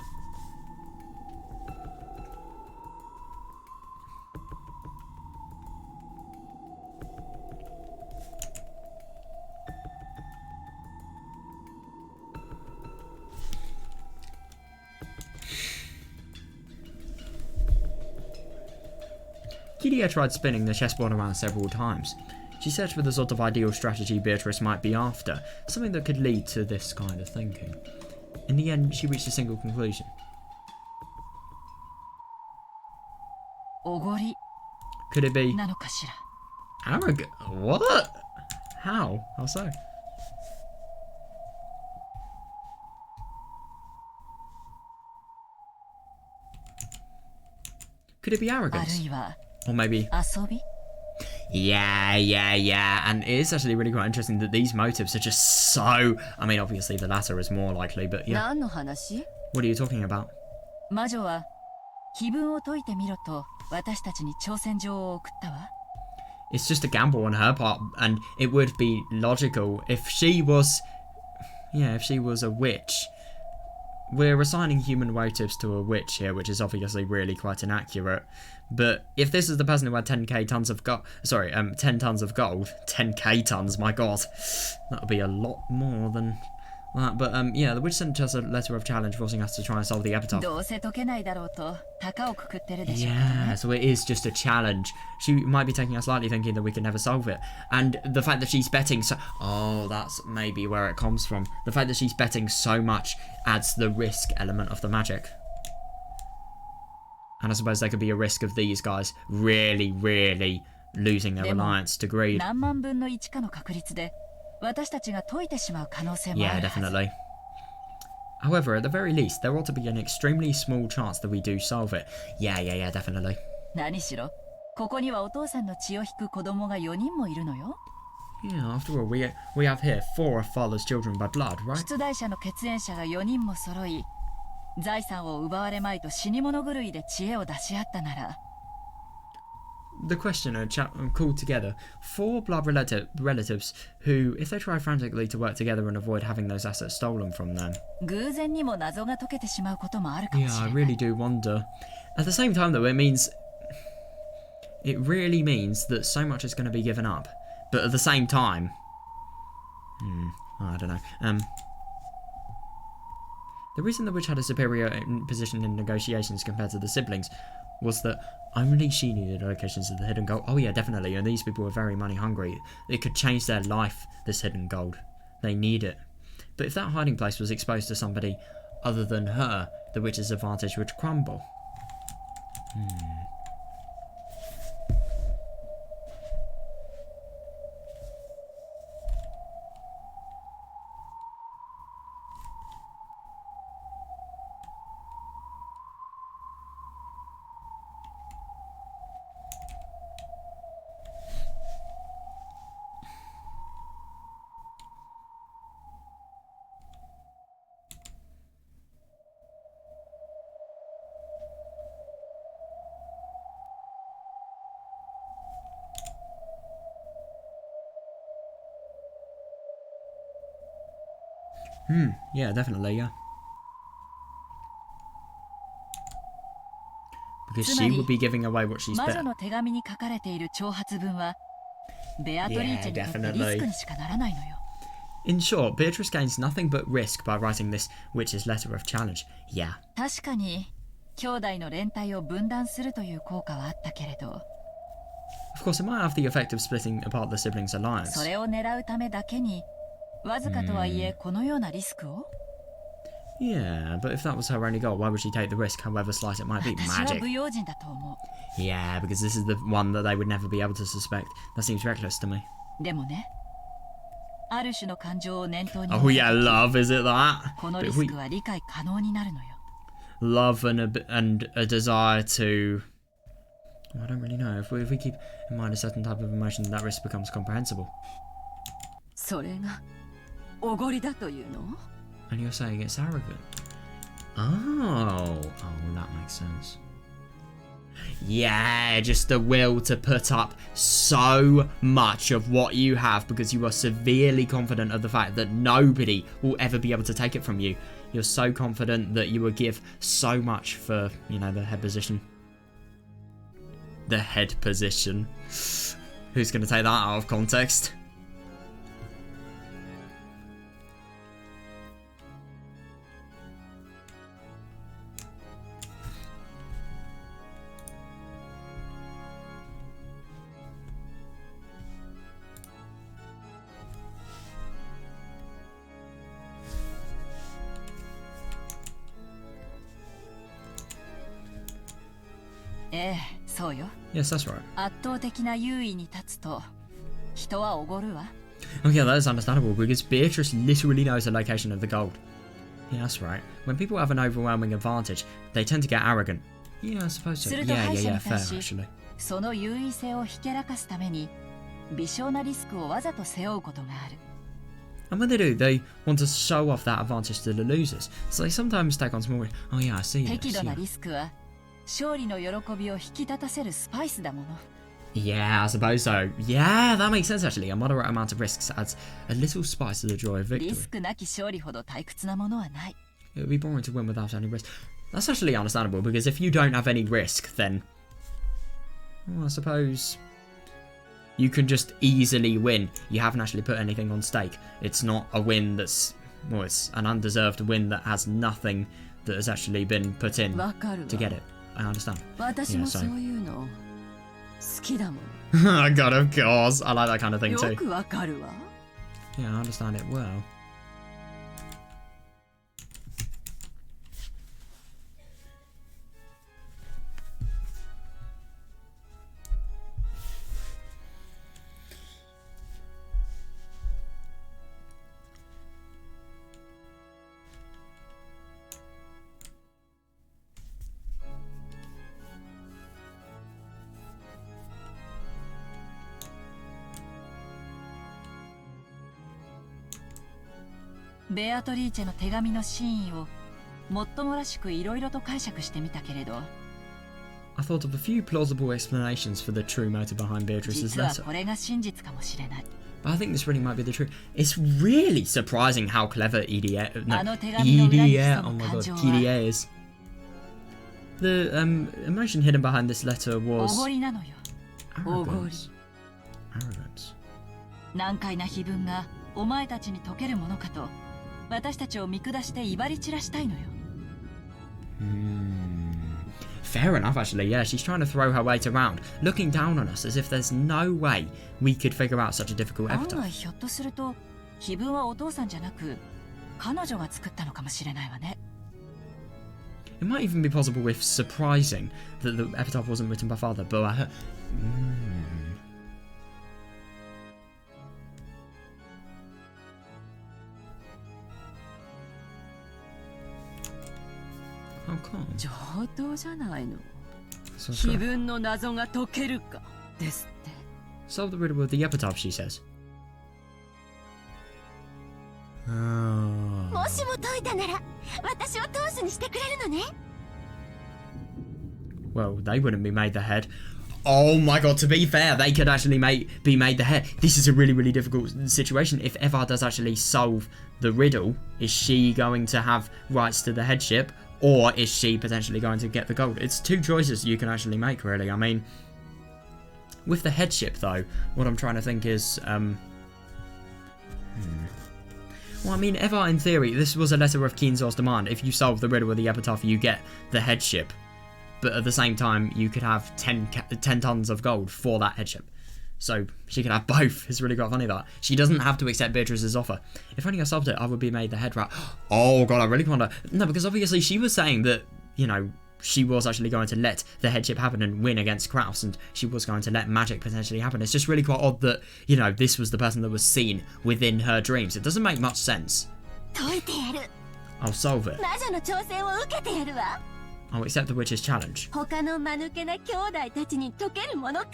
Kiria tried spinning the chessboard around several times. She searched for the sort of ideal strategy Beatrice might be after, something that could lead to this kind of thinking. In the end, she reached a single conclusion. Could it be arrogant? What? How? How so? Could it be arrogance? Or maybe... Yeah. And it is actually really quite interesting that these motives are just so... I mean, obviously the latter is more likely, but yeah. What are you talking about? It's just a gamble on her part, and it would be logical if she was... Yeah, if she was a witch. We're assigning human motives to a witch here, which is obviously really quite inaccurate. But if this is the person who had 10k tons of gold... Sorry, 10 tons of gold. 10k tons, my god. That would be a lot more than that. But yeah, the witch sent us a letter of challenge forcing us to try and solve the epitaph. Yeah, so it is just a challenge. She might be taking us lightly, thinking that we can never solve it. And the fact that she's betting so... Oh, that's maybe where it comes from. The fact that she's betting so much adds the risk element of the magic. And I suppose there could be a risk of these guys really, really losing their reliance to greed. Yeah, definitely. However, at the very least, there ought to be an extremely small chance that we do solve it. Yeah, definitely. Yeah, after all, we have here 4 of father's children by blood, right? The questioner called together 4 blood relatives who, if they try frantically to work together and avoid having those assets stolen from them. Yeah, I really do wonder. At the same time, though, it really means that so much is going to be given up. But at the same time, I don't know. The reason the witch had a superior position in negotiations compared to the siblings was that only she needed locations of the hidden gold. Oh yeah, definitely. And these people were very money hungry. It could change their life, this hidden gold. They need it. But if that hiding place was exposed to somebody other than her, the witch's advantage would crumble. Yeah, definitely, yeah. Because she would be giving away what she's bet. Yeah, definitely. In short, Beatrice gains nothing but risk by writing this witch's letter of challenge. Yeah. Of course, it might have the effect of splitting apart the siblings' alliance. Yeah, but if that was her only goal, why would she take the risk, however slight it might be? Magic. Yeah, because this is the one that they would never be able to suspect. That seems reckless to me. Oh yeah, love, is it that? But if we... Love and a desire to... I don't really know. If we keep in mind a certain type of emotion, that risk becomes comprehensible.
それがおごりだというの？
And you're saying it's arrogant. Oh, that makes sense. Yeah, just the will to put up so much of what you have because you are severely confident of the fact that nobody will ever be able to take it from you. You're so confident that you will give so much for, you know, the head position. The head position. Who's going to take that out of context? Yes, that's right.
圧倒的な優位に立つと人はおごるわ。
Okay, that is understandable because Beatrice literally knows the location of the gold. Yeah, that's right. When people have an overwhelming advantage, they tend to get arrogant. Yeah, I suppose so.
すると敗者
Yeah,
に
fair
対し
actually.
その優位性をひけらかすために微小なリスクをわざと背負うことがある。
And when they do, they want to show off that advantage to the losers. So they sometimes take on small risks. Oh yeah, I see
適
this.
度な
Yeah.
リスクは勝利の喜びを引き立たせるスパイスだもの。
Yeah, I suppose so. Yeah, that makes sense actually. A moderate amount of risks adds a little spice to the joy of
リ
victory.
スクなき勝利ほど退屈なものはない。
It would be boring to win without any risk. That's actually understandable because if you don't have any risk, then well, I suppose you can just easily win. You haven't actually put anything on stake. It's not a win that's, well, it's an undeserved win that has nothing that has actually been put in
わかる
to
わ。
get it. I understand.
私も
Yeah, so-
そういうの好きだも
God, of course. I like that kind of
ん。
thing
よ
too.
くわかるわ。
Yeah, I understand it well.
「ベアトリーチェの手紙の真意をもっともらしくいろいろと解釈してみたけれど、
I thought of a few plausible explanations for the true motive behind Beatrice's
実は
letter.
これが真実かもしれない。
But I think this really might be the truth. It's really surprising how clever EDA, no,
あの手紙の裏に
EDA,
潜
oh
む
my
感
god,
情は
EDA is. The emotion hidden behind this letter
お
was
ごりなのよ。おごり。
arrogance. Arrogance.
難解な碑文がお前たちに解けるものかと私たちを見下して威張り散らしたいのよ。
Fair enough, actually. Yeah, she's trying to throw her weight around, looking down on us as if there's no way we could figure out such a difficult
案
epitaph.
外ひょっとすると碑文はお父さんじゃなく彼女が作ったのかもしれないわね。
It might even be possible if surprising that the epitaph wasn't written by father, but I heard... How come?
上等じゃないの。
So
碑
sorry.
文の謎が解けるかですって。
Solve the riddle with the epitaph, she says.
もしも解いたなら私を当主にしてくれるのね。
Well, they wouldn't be made the head. Oh my god, to be fair, they could actually be made the head. This is a really, really difficult situation. If Evar does actually solve the riddle, is she going to have rights to the headship? Or is she potentially going to get the gold? It's two choices you can actually make, really. I mean, with the headship, though, what I'm trying to think is... Well, I mean, Evar, in theory, this was a letter of Kienzor's demand. If you solve the riddle with the epitaph, you get the headship. But at the same time, you could have 10 tons of gold for that headship. So she could have both. It's really quite funny that. She doesn't have to accept Beatrice's offer. If only I solved it, I would be made the head rat. Oh god, I really wonder. No, because obviously she was saying that, you know, she was actually going to let the headship happen and win against Kraus, and she was going to let magic potentially happen. It's just really quite odd that, you know, this was the person that was seen within her dreams. It doesn't make much sense.
解いてやる。
I'll solve it.
魔女の挑戦を受けてやるわ。
I'll accept the witch's challenge.
他の間抜けな兄弟たちに解けるものか。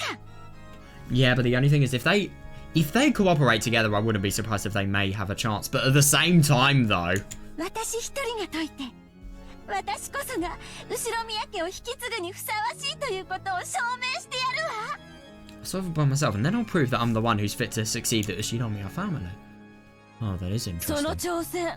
Yeah, but the only thing is, if they If they cooperate together, I wouldn't be surprised if they may have a chance. But at the same time, though...
私一人が解いて、私こそが後ろ宮家を引き継ぐにふさわしいということを証明してやるわ。
I'll solve it by myself, and then I'll prove that I'm the one who's fit to succeed the Ushinomiya family. Oh, that is
その
interesting.
挑戦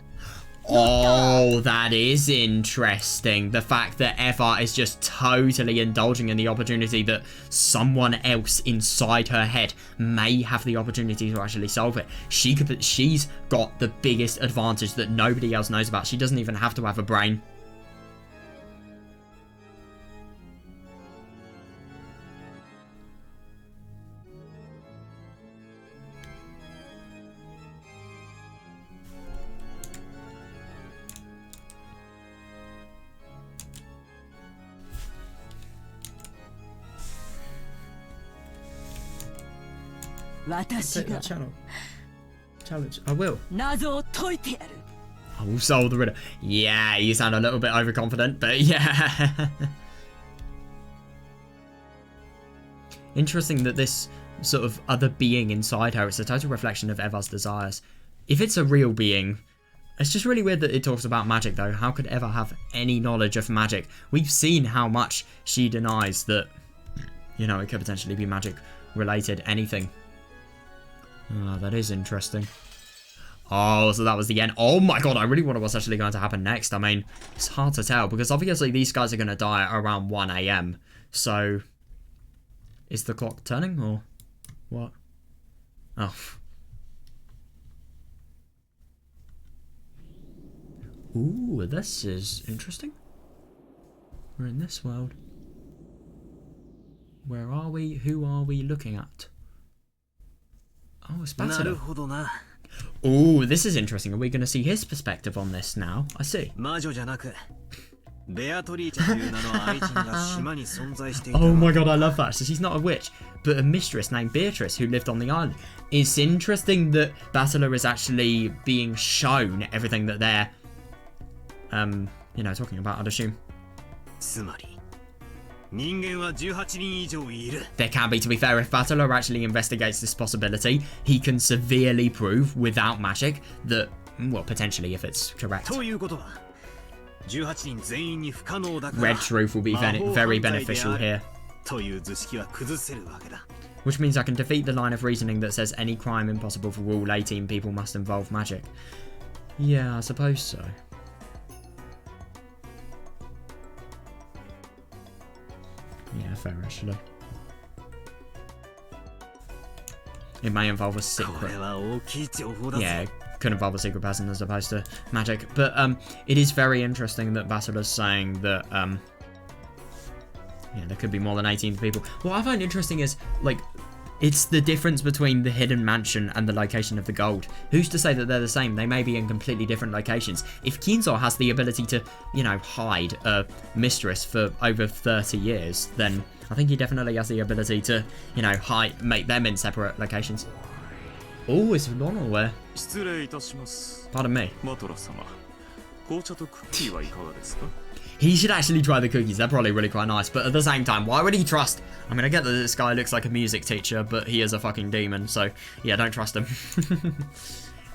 Oh, that is interesting. The fact that Eva is just totally indulging in the opportunity that someone else inside her head may have the opportunity to actually solve it. She's got the biggest advantage that nobody else knows about. She doesn't even have to have a brain. Take that challenge. I will.
謎を解いてやる
I will solve the riddle. Yeah, you sound a little bit overconfident, but yeah. Interesting that this sort of other being inside her, it's a total reflection of Eva's desires. If it's a real being, it's just really weird that it talks about magic though. How could Eva have any knowledge of magic? We've seen how much she denies that, you know, it could potentially be magic related, anything. Oh, that is interesting. Oh, so that was the end. Oh my god, I really wonder what's actually going to happen next. I mean, it's hard to tell because obviously these guys are going to die at around 1 AM. So, is the clock turning or what? Oh. Ooh, this is interesting. We're in this world. Where are we? Who are we looking at? Oh, it's Battle. Ooh, this is interesting. Are we going to see his perspective on this now? I see. Oh my god, I love that. So she's not a witch, but a mistress named Beatrice who lived on the island. It's interesting that Battler is actually being shown everything that they're, you know, talking about, I'd assume. There can be, to be fair, if Battler actually investigates this possibility, he can severely prove, without magic, that, well, potentially, if it's correct. Red truth will be very beneficial here. Which means I can defeat the line of reasoning that says any crime impossible for all 18 people must involve magic. Yeah, I suppose so. Yeah, fair actually. It may involve a secret. Yeah, it could involve a secret person as opposed to magic. But it is very interesting that Basila's saying that yeah, there could be more than 18 people. What I find interesting is, like, it's the difference between the hidden mansion and the location of the gold. Who's to say that they're the same? They may be in completely different locations. If Kinzo has the ability to, you know, hide a mistress for over 30 years, then I think he definitely has the ability to, you know, make them in separate locations. Oh, it's Ronald. Pardon me. He should actually try the cookies. They're probably really quite nice. But at the same time, why would he trust? I mean, I get that this guy looks like a music teacher, but he is a fucking demon. So, yeah, don't trust him.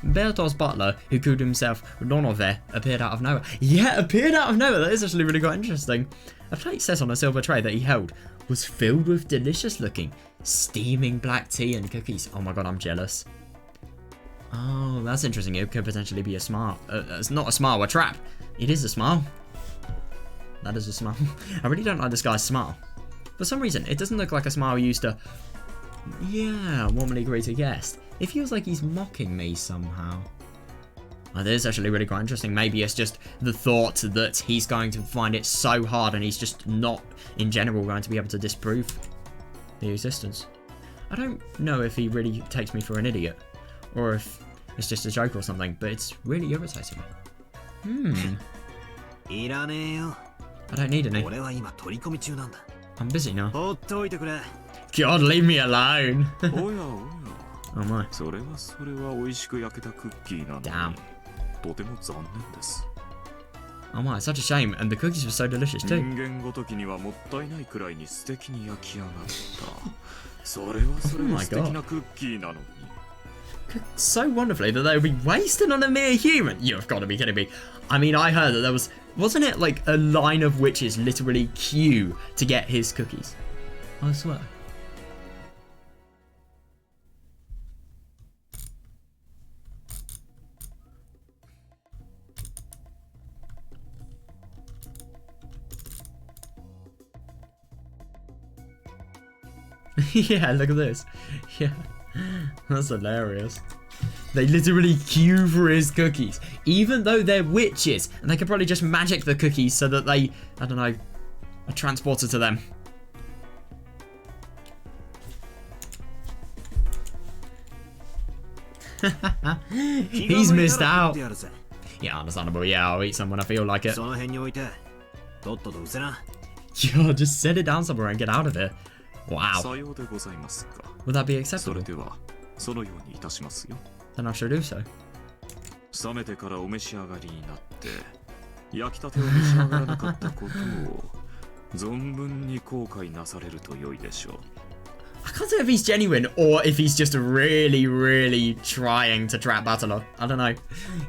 Berto's butler, who called himself Ronove, appeared out of nowhere. Yeah, appeared out of nowhere. That is actually really quite interesting. A plate set on a silver tray that he held was filled with delicious-looking, steaming black tea and cookies. Oh my god, I'm jealous. Oh, that's interesting. It could potentially be a smile. It's not a smile, a trap. It is a smile. That is a smile. I really don't like this guy's smile. For some reason, it doesn't look like a smile used to, yeah, warmly greet a guest. It feels like he's mocking me somehow. Oh, this is actually really quite interesting. Maybe it's just the thought that he's going to find it so hard and he's just not, in general, going to be able to disprove the existence. I don't know if he really takes me for an idiot, or if it's just a joke or something, but it's really irritating me. I don't need any. I'm busy now. God, leave me alone. Oh my. Damn. Oh my, it's such a shame. And the cookies were so delicious too. Oh my god. cooked so wonderfully that they would be wasted on a mere human. You've got to be kidding me. I mean, I heard that there wasn't it like a line of witches literally queue to get his cookies? I swear. Yeah, look at this. Yeah, that's hilarious. They literally queue for his cookies, even though they're witches, and they could probably just magic the cookies so that they, I don't know, are transported to them. He's missed out. Yeah, understandable. Yeah, I'll eat some when I feel like it. Yo, just set it down somewhere and get out of here. Wow. Would that be acceptable? Then I shall do so.
冷めてからお召し上がりになって焼きたてを召し上がらなかったことを存分に後悔なされると良いでしょう。
I can't tell if he's genuine or if he's just really, really trying to trap Battler. I don't know.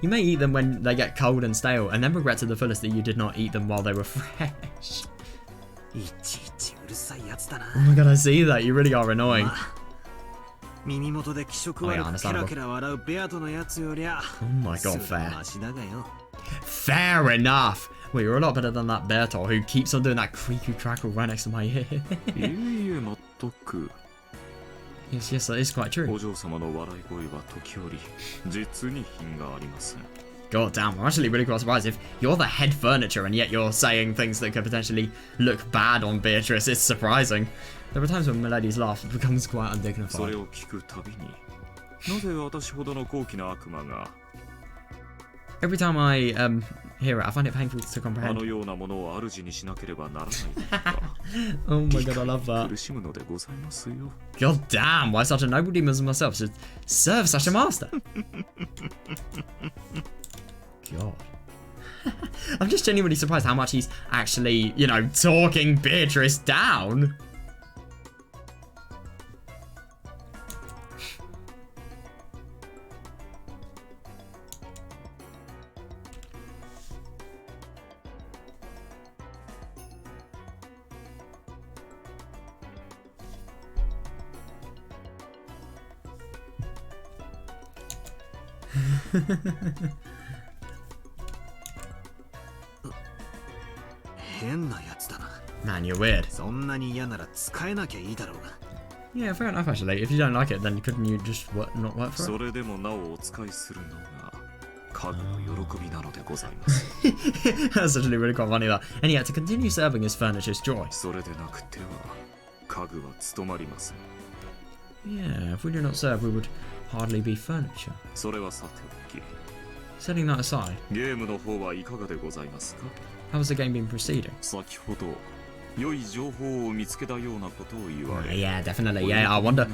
You may eat them when they get cold and stale and then regret to the fullest that you did not eat them while they were fresh. Oh my god, I see that. You really are annoying. Oh yeah, understandable. Oh my god, fair. Fair enough. Well, you're a lot better than that Bertol who keeps on doing that creaky crackle right next to my ear. Yes, yes, that is quite true. God damn, I'm actually really quite surprised. If you're the head furniture and yet you're saying things that could potentially look bad on Beatrice, it's surprising. There are times when Milady's laugh becomes quite undignified. Every time I hear it, I find it painful to comprehend. Oh my god, I love that. God damn, why such a noble demon as myself should serve such a master? God. I'm just genuinely surprised how much he's actually, you know, talking Beatrice down. Man, you're weird. Yeah, fair enough actually. If you don't like it, then couldn't you just not work for it? That's actually really quite funny that. And yeah, to continue serving his furniture's joy. Yeah, if we do not serve, we would hardly be furniture. Setting that aside, how has the game been proceeding? Yeah, definitely. Yeah, I wonder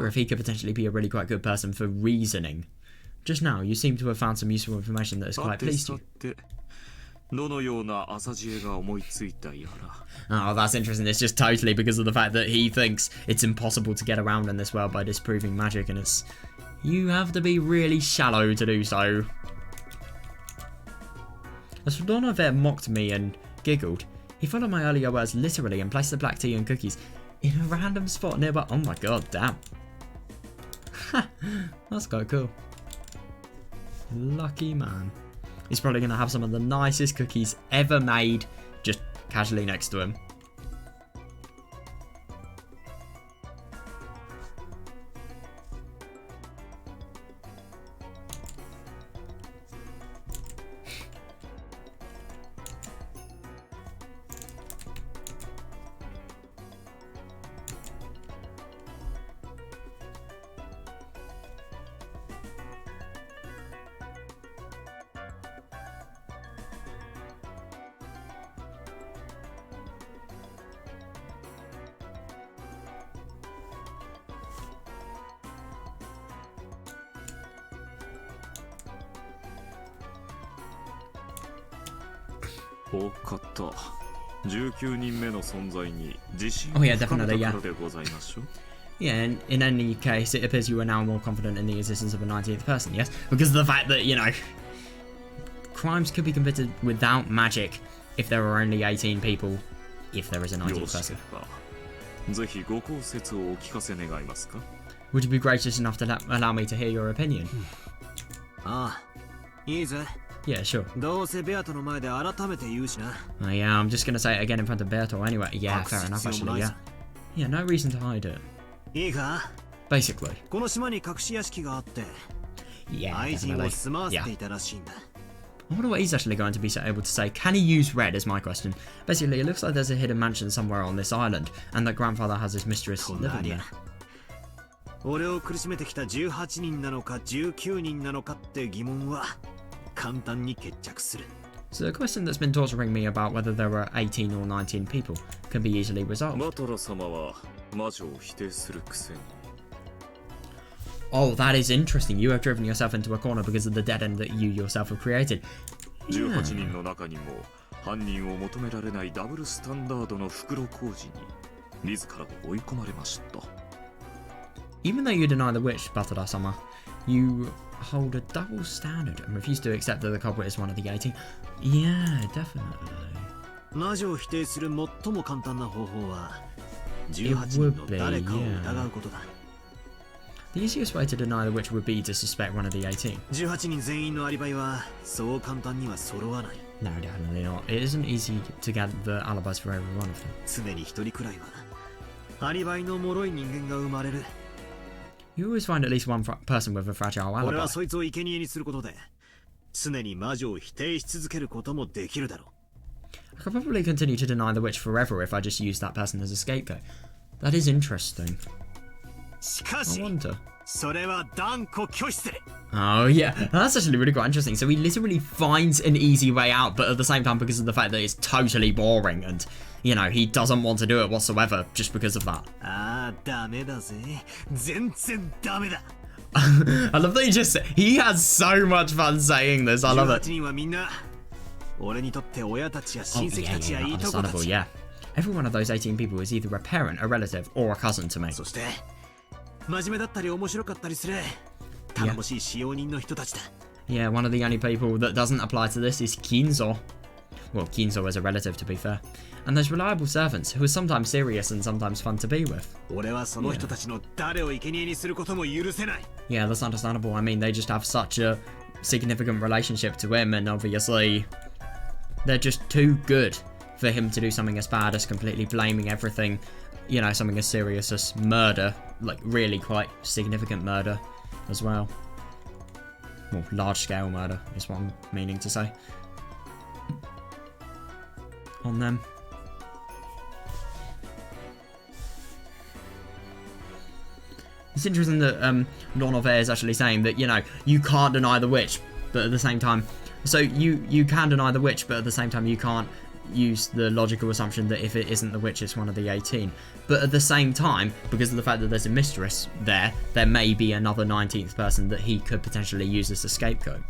if he could potentially be a really quite good person for reasoning. Just now, you seem to have found some useful information that has quite pleased you. Oh, that's interesting. It's just totally because of the fact that he thinks it's impossible to get around in this world by disproving magic, and it's... You have to be really shallow to do so. As Donovan mocked me and giggled, he followed my earlier words literally and placed the black tea and cookies in a random spot nearby. Oh my god, damn. That's quite cool. Lucky man. He's probably going to have some of the nicest cookies ever made just casually next to him.
Oh yeah, definitely, yeah.
Yeah, and in any case, it appears you are now more confident in the existence of a 19th person, yes? Because of the fact that, you know, crimes could be committed without magic if there are only 18 people, if there is a 19th person.
ぜひご考説をお聞かせ願いますか
Would you be gracious enough to allow me to hear your opinion?
ああ、いいぜ。
Yeah, sure.
どうせベアトの前で改めて言うしな。
Yeah, I'm just gonna say it again in front of Berto anyway. Yeah, fair enough, actually, yeah. Yeah, no reason to hide it.
いいか
Basically.
この島に隠し屋敷があって、
Yeah,
愛人を
definitely.
住まわせ
Yeah.
ていたらしいんだ。
I wonder what he's actually going to be able to say. Can he use red is my question. Basically, it looks like there's a hidden mansion somewhere on this island, and that grandfather has his mistress living there.
俺を苦しめてきた18人なのか19人なのかって疑問は簡単に決着する。
So the question that's been torturing me about whether there are 18 or 19 people can be easily resolved.
バトラ様は魔女を否定するくせに
Oh, that is interesting. You have driven yourself into a corner because of the dead end that you yourself have created.
18人の中にも犯人を求められないダブルスタンダードの袋小路に自らで追い込まれました。
Even though you deny the witch, Batara-sama, you hold a double standard and refuse to accept that the culprit is one of the 18. Yeah, definitely.
魔女を否定する最も簡単な方法は18人の誰かを疑うことだ。
The easiest way to deny the witch would be to suspect one of the 18.
18人全員のアリバイはそう簡単には揃わない。
No, definitely not. It isn't easy to get the alibis for every one of them.
常に一人くらいはアリバイの脆い人間が生まれる。
You always find at least one person with a fragile
俺
alibi.
はそいつを生贄にすることで常に魔女を否定し続けることもできるだろう。
I could probably continue to deny the witch forever if I just used that person as a scapegoat. That is interesting.
しか
I
し
wonder.
それは断固拒否する。
Oh yeah, that's actually really quite interesting. So he literally finds an easy way out, but at the same time because of the fact that it's totally boring and, you know, he doesn't want to do it whatsoever just because of that.
ああ、ダメだぜ。全然ダメだ。
I love that he has so much fun saying this. I love it.
18人はみんな俺にとって親たちや親
Oh,
戚
yeah,
たちや
yeah,
いとこた
understandable,
ち。
yeah. Every one of those 18 people is either a parent, a relative, or a cousin to me.
そして真面目だったり面白かったりする頼もしい使用人の人たちだ。
Yeah, one of the only people that doesn't apply to this is Kinzo. Well, Kinzo is a relative, to be fair. And there's reliable servants who are sometimes serious and sometimes fun to be with.
俺はその人たちの誰を生贄にすることも許せない。
Yeah, that's understandable. I mean, they just have such a significant relationship to him, and obviously they're just too good for him to do something as bad as completely blaming everything, you know, something as serious as murder, like really quite significant murder as well. Well, large-scale murder is what I'm meaning to say. On them. It's interesting that Lornover is actually saying that, you know, you can't deny the witch, but at the same time, so you can deny the witch, but at the same time you can't use the logical assumption that if it isn't the witch, it's one of the 18. But at the same time, because of the fact that there's a mistress there may be another 19th person that he could potentially use as a scapegoat.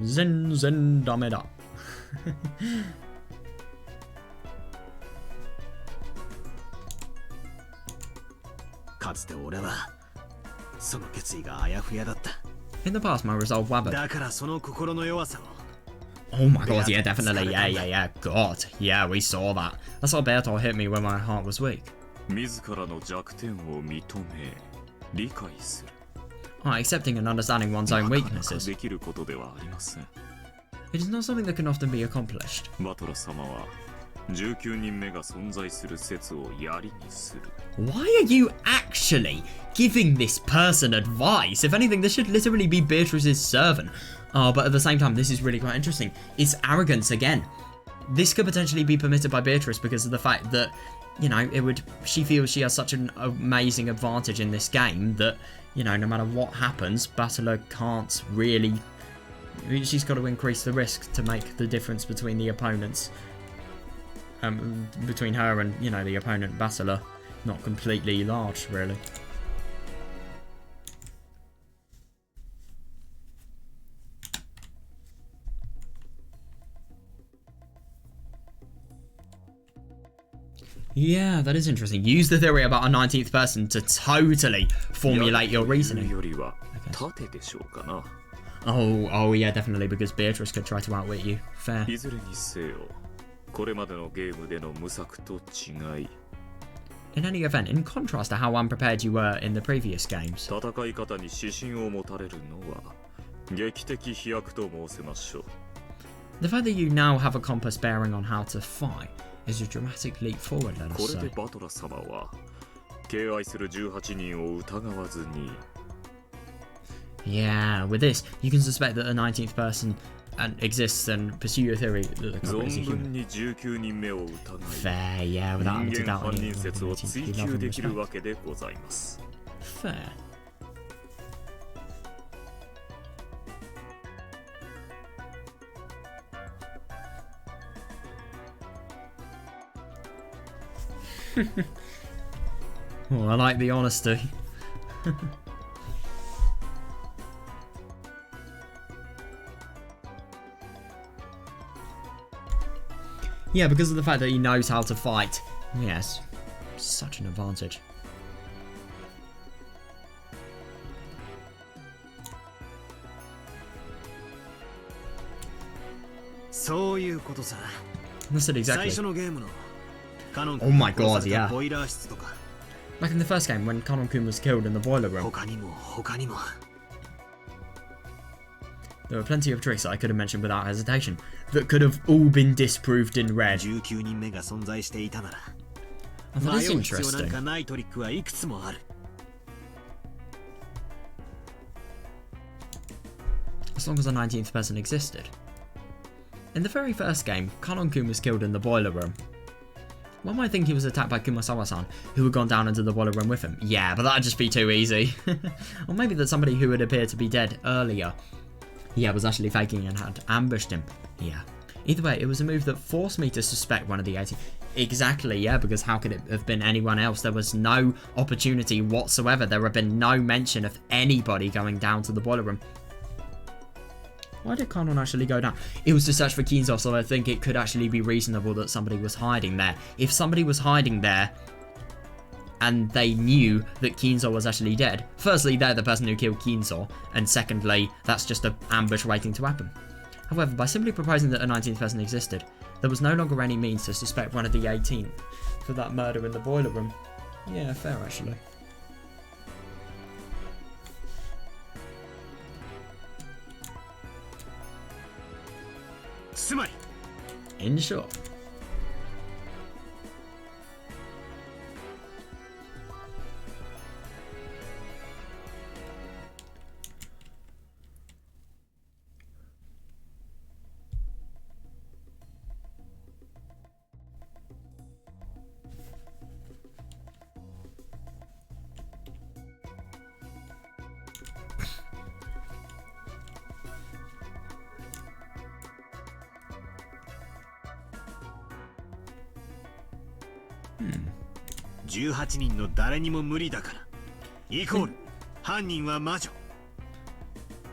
Zen dameda.
かつて俺はその決意があやふやだった。
In the past, my resolve wavered.
だからその心の弱さを
Oh my god, yeah, definitely. Yeah. God. Yeah, we saw that. That's how Bertol hit me when my heart was weak.
自らの弱点を認め理解する
Oh, accepting and understanding one's own
なかなか
weaknesses.
できることではありません
It is not something that can often be accomplished.
バトラ様は19人目が存在する説を槍にする
Why are you actually giving this person advice? If anything, this should literally be Beatrice's servant. Oh, but at the same time, this is really quite interesting. It's arrogance again. This could potentially be permitted by Beatrice because of the fact that, you know, she feels she has such an amazing advantage in this game that, you know, no matter what happens, Battler can't really... She's got to increase the risk to make the difference between the opponents. Between her and, you know, the opponent Battler. not completely large, really. Yeah, that is interesting. Use the theory about a 19th person to totally formulate your reasoning. Oh yeah, definitely, because Beatrice could try to outwit you. Fair. In any event, in contrast to how unprepared you were in the previous games, the fact that you now have a compass bearing on how to fight is a dramatic leap forward, let us say. Yeah, with this, you can suspect that the 19th person exists and pursue your theory that the culprit is a human. Fair, yeah, without having to doubt any of the 19th, you love and respect. Fair. Oh, I like the honesty. Yeah, because of the fact that he knows how to fight. Yes, such an advantage. That's it exactly. Oh my god, yeah. Like in the first game when Kanon-kun was killed in the boiler room. There were plenty of tricks that I could have mentioned without hesitation that could have all been disproved in red. Oh, that is interesting. As long as the 19th person existed. In the very first game, Kanon-kun was killed in the boiler room. One might think he was attacked by Kumasawa-san, who had gone down into the boiler room with him. Yeah, but that'd just be too easy. Or maybe that somebody who had appeared to be dead earlier, was actually faking and had ambushed him. Yeah. Either way, it was a move that forced me to suspect one of the 18. Exactly, yeah, because how could it have been anyone else? There was no opportunity whatsoever. There had been no mention of anybody going down to the boiler room. Why did Kanon actually go down? It was to search for Kinzo, so I think it could actually be reasonable that somebody was hiding there. If somebody was hiding there and they knew that Kinzo was actually dead, firstly, they're the person who killed Kinzo, and secondly, that's just an ambush waiting to happen. However, by simply proposing that a 19th person existed, there was no longer any means to suspect one of the 18 for that murder in the boiler room. Yeah, fair actually. In short.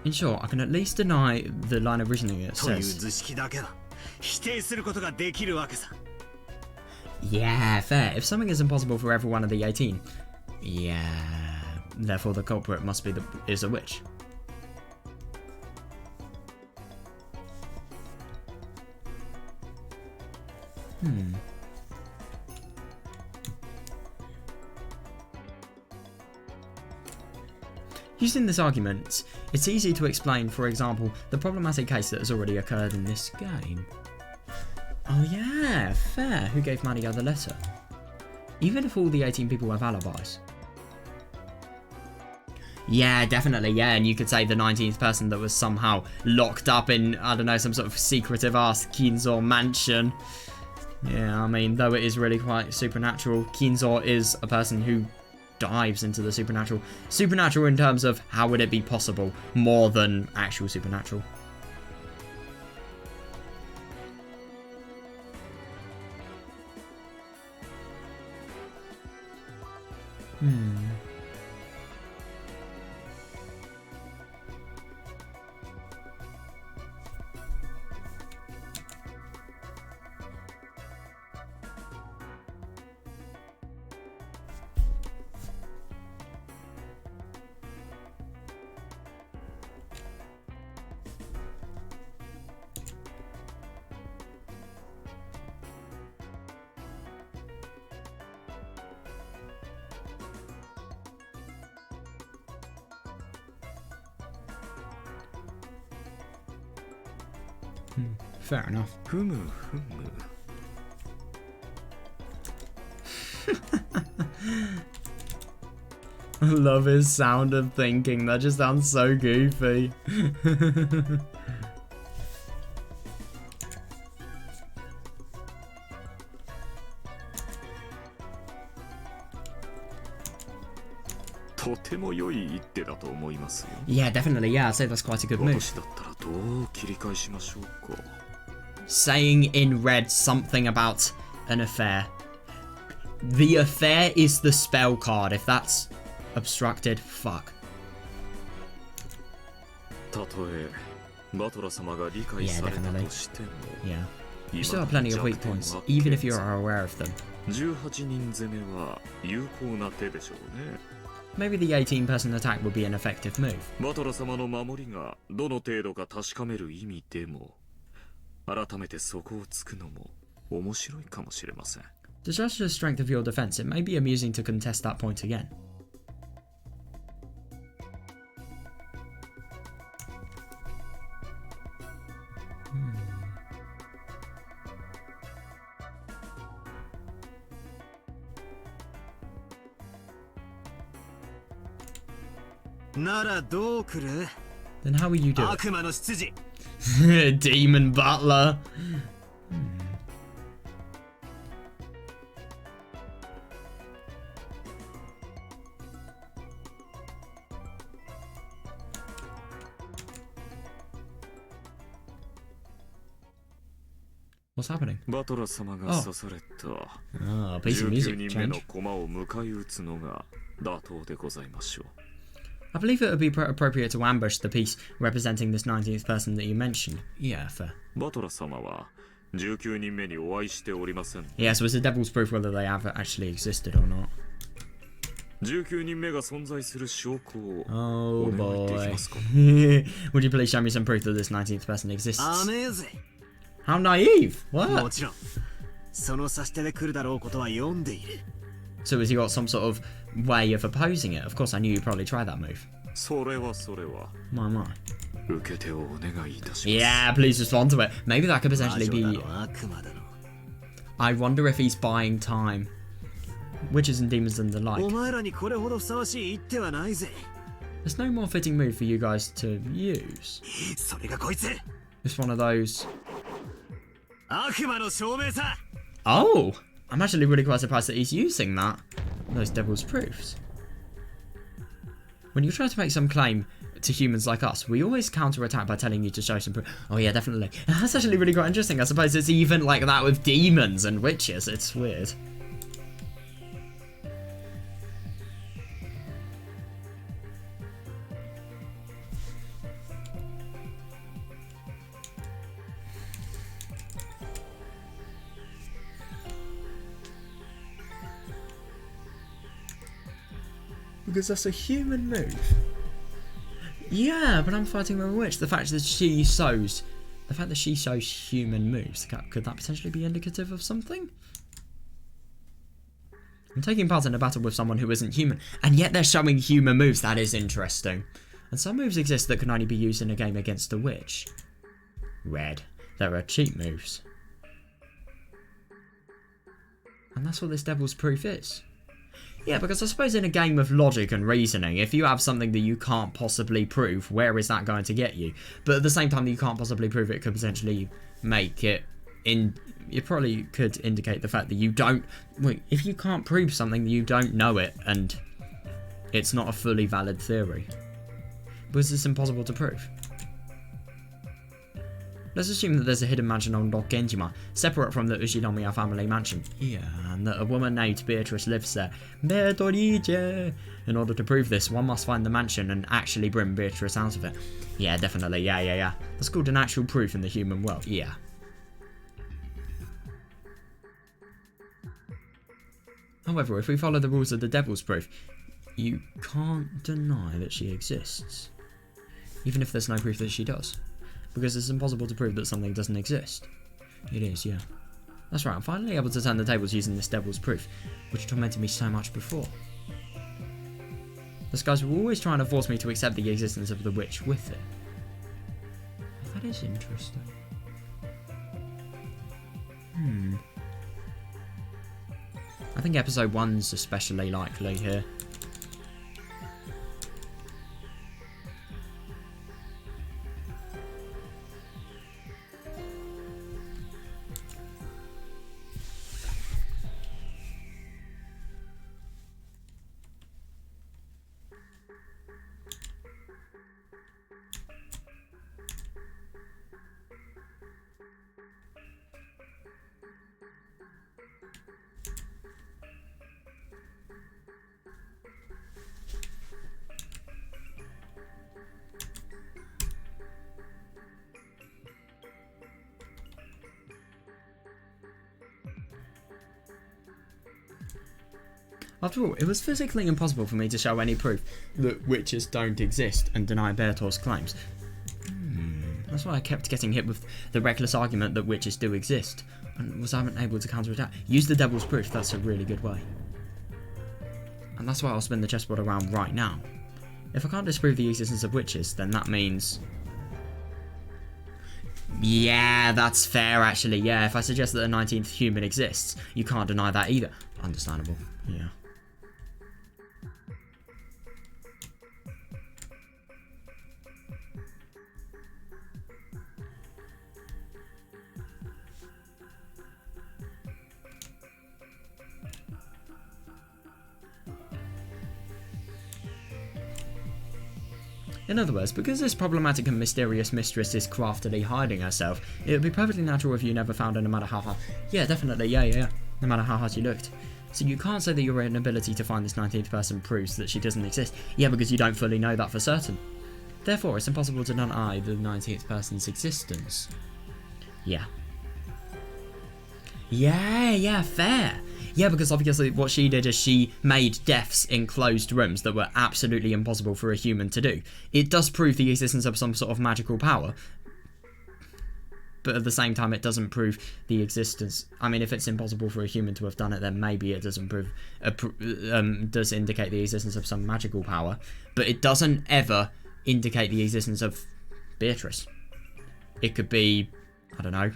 In short, I can at least deny the line of reasoning that says... Yeah, fair. If something is impossible for every one of the 18, yeah, therefore the culprit must be is a witch. Using this argument, it's easy to explain, for example, the problematic case that has already occurred in this game. Oh yeah, fair. Who gave Maria the letter? Even if all the 18 people have alibis. Yeah, definitely, yeah, and you could say the 19th person that was somehow locked up in, I don't know, some sort of secretive-ass Kinzo mansion. Yeah, I mean, though it is really quite supernatural, Kinzo is a person who dives into the supernatural. Supernatural in terms of how would it be possible, more than actual supernatural. Fair enough.
ふむふむ。
I love his sound of thinking. That just sounds so goofy.
とても良い一手だと思いますよ。
Yeah, definitely. Yeah, I'd say that's quite a good move.
私だったらどう切り返しましょうか。
Saying in red something about an affair. The affair is the spell card. If that's obstructed, fuck.
たとえバトラ様が理解
Yeah,
された
definitely.
としても、
Yeah. You still have plenty of weak points, even if you're aware of them.
18人攻めは有効な手でしょうね。
Maybe the 18-person attack would be an effective move.
バトラ様の守りがどの程度か確かめる意味でも、改めてそこをつくのも面白いかもしれません。
To judge the strength of your defense, it may be amusing to contest that point again. Then how will you do it?
悪魔の執事
Demon Butler. What's happening?
バトラ様が刺された
Ah, a piece of
19
music
人目の
change.
駒を迎え撃つのが妥当でございましょう。
I believe it would be appropriate to ambush the piece representing this 19th person that you mentioned. Yeah, fair.
バトラ様は19人目にお会いしておりません。
Yeah, so it's the devil's proof whether they have actually existed or not.
19人目が存在する証拠を
Oh
お願いでき
boy.
ますか。
Would you please show me some proof that this 19th person exists?
甘えぜ
How naive!
も
What?
ちろんその指し手で来るだろうことは読んでいる
So has he got some sort of way of opposing it? Of course, I knew you'd probably try that move.
それは
My, my.
受け手をお願いいたします。
Yeah, please respond to it. Maybe that could
魔
potentially
女だ
be...
の悪魔だの
I wonder if he's buying time. Witches and demons and the like.
お前らにこれほどふさわしい一手はないぜ
There's no more fitting move for you guys to use.
それがこいつ
It's one of those...
悪魔の証明さ
Oh! I'm actually really quite surprised that he's using that. Those devil's proofs. When you try to make some claim to humans like us, we always counterattack by telling you to show some proof. Oh yeah, definitely. That's actually really quite interesting. I suppose it's even like that with demons and witches. It's weird. Because that's a human move. Yeah, but I'm fighting with a witch. The fact that she shows human moves, could that potentially be indicative of something? I'm taking part in a battle with someone who isn't human, and yet they're showing human moves. That is interesting. And some moves exist that can only be used in a game against a witch. Red. There are cheat moves. And that's what this devil's proof is. Yeah, because I suppose in a game of logic and reasoning, if you have something that you can't possibly prove, where is that going to get you? But at the same time that you can't possibly prove it, could potentially make it it probably could indicate the fact that you don't... Wait, if you can't prove something, you don't know it, and it's not a fully valid theory. Because it's impossible to prove. Let's assume that there's a hidden mansion on Lord Genjima, separate from the Ushinomiya family mansion. Yeah, and that a woman named Beatrice lives there. Beatrice! In order to prove this, one must find the mansion and actually bring Beatrice out of it. Yeah, definitely, yeah. That's called an actual proof in the human world, yeah. However, if we follow the rules of the Devil's Proof, you can't deny that she exists. Even if there's no proof that she does. Because it's impossible to prove that something doesn't exist. It is, yeah. That's right, I'm finally able to turn the tables using this Devil's Proof, which tormented me so much before. Those guys were always trying to force me to accept the existence of the witch with it. That is interesting. I think episode 1's especially likely here. After all, it was physically impossible for me to show any proof that witches don't exist and deny Bertor's claims. That's why I kept getting hit with the reckless argument that witches do exist, and was unable to counterattack. Use the Devil's Proof, that's a really good way. And that's why I'll spin the chessboard around right now. If I can't disprove the existence of witches, then that means... Yeah, that's fair actually, yeah. If I suggest that a 19th human exists, you can't deny that either. Understandable, yeah. In other words, because this problematic and mysterious mistress is craftily hiding herself, it would be perfectly natural if you never found her no matter how hard... Yeah, definitely, yeah. No matter how hard you looked. So you can't say that your inability to find this 19th person proves that she doesn't exist. Yeah, because you don't fully know that for certain. Therefore, it's impossible to deny the 19th person's existence. Yeah. Yeah, fair. Yeah, because obviously what she did is she made deaths in closed rooms that were absolutely impossible for a human to do. It does prove the existence of some sort of magical power, but at the same time it doesn't prove the existence... I mean, if it's impossible for a human to have done it, then maybe it doesn't prove... does indicate the existence of some magical power, but it doesn't ever indicate the existence of Beatrice. It could be, I don't know,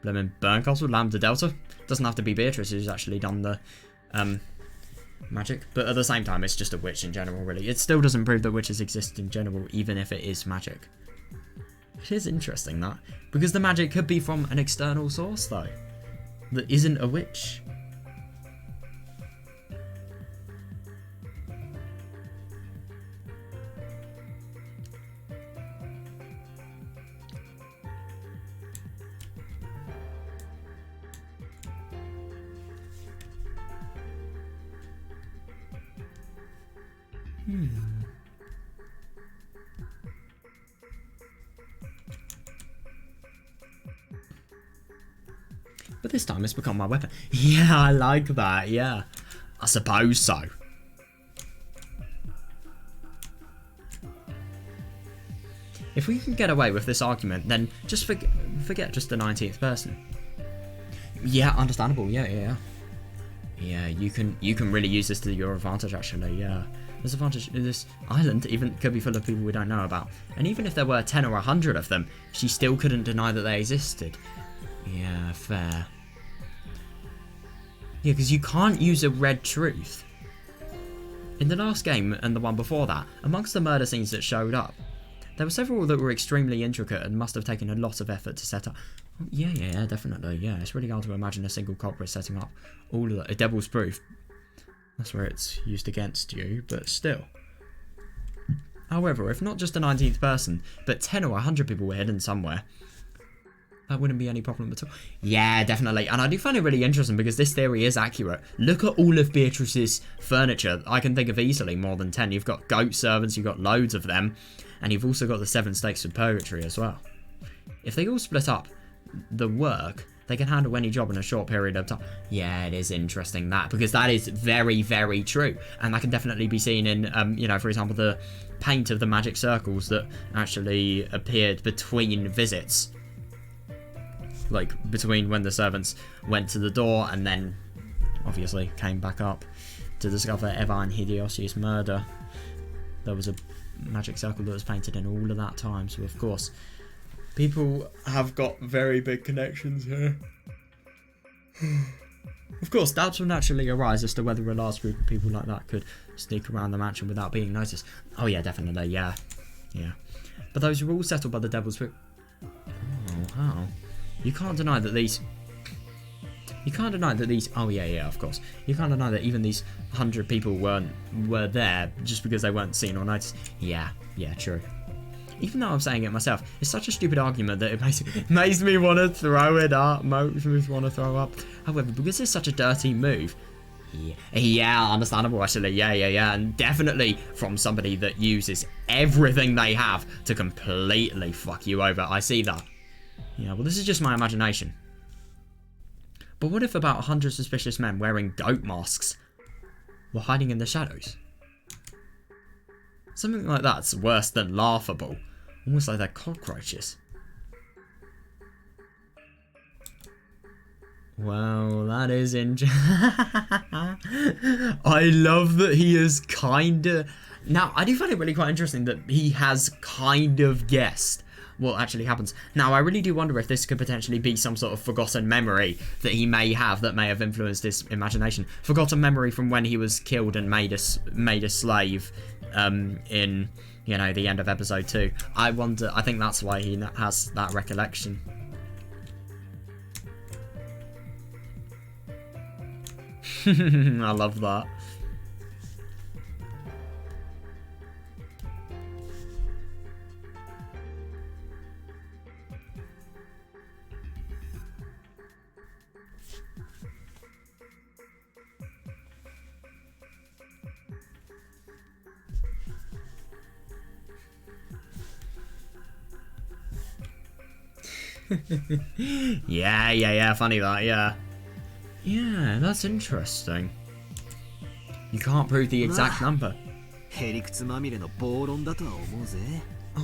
Blemmin Burncastle, Lambda Delta. Doesn't have to be Beatrice who's actually done the magic, but at the same time it's just a witch in general, really. It still doesn't prove that witches exist in general, even if it is magic. It is interesting, that, because the magic could be from an external source, though, that isn't a witch. But this time it's become my weapon. Yeah, I like that, yeah. I suppose so. If we can get away with this argument, then just forget just the 19th person. Yeah, understandable, yeah. Yeah, you can really use this to your advantage, actually, yeah. There's advantage. This island even could be full of people we don't know about. And even if there were 10 or 100 of them, she still couldn't deny that they existed. Yeah, fair. Yeah, because you can't use a red truth. In the last game and the one before that, amongst the murder scenes that showed up, there were several that were extremely intricate and must have taken a lot of effort to set up. Yeah, definitely, yeah. It's really hard to imagine a single culprit setting up all of that. A Devil's Proof. That's where it's used against you, but still. However, if not just a 19th person, but 10 or 100 people were hidden somewhere, That wouldn't be any problem at all. Yeah, definitely. And I do find it really interesting because this theory is accurate. Look at all of Beatrice's furniture. I can think of easily more than 10. You've got goat servants, you've got loads of them. And you've also got the 7 stakes of purgatory as well. If they all split up the work, they can handle any job in a short period of time. Yeah, it is interesting that, because that is very, very true. And that can definitely be seen in, you know, for example, the paint of the magic circles that actually appeared between visits. Like, between when the servants went to the door and then, obviously, came back up to discover Evan Hideyoshi's murder. There was a magic circle that was painted in all of that time, so of course, people have got very big connections here. Of course, doubts will naturally arise as to whether a large group of people like that could sneak around the mansion without being noticed. Oh yeah, definitely, yeah. But those are all settled by the Devil's Whip. Oh, how? You can't deny that these... Oh yeah, of course. You can't deny that even these 100 people were there just because they weren't seen or noticed. Yeah, true. Even though I'm saying it myself, it's such a stupid argument that it makes me want to throw it up. Makes me want to throw up. However, because it's such a dirty move... Yeah, understandable actually. Yeah. And definitely from somebody that uses everything they have to completely fuck you over. I see that. Yeah, well, this is just my imagination. But what if about 100 suspicious men wearing goat masks were hiding in the shadows? Something like that's worse than laughable. Almost like they're cockroaches. Well, that is interesting. I love that he is kinda... Now, I do find it really quite interesting that he has kind of guessed what actually happens. Now, I really do wonder if this could potentially be some sort of forgotten memory that he may have that may have influenced his imagination. Forgotten memory from when he was killed and made a slave in, you know, the end of episode 2. I wonder, I think that's why he has that recollection. I love that. Yeah, funny that, yeah. Yeah, that's interesting. You can't prove the exact number. Oh,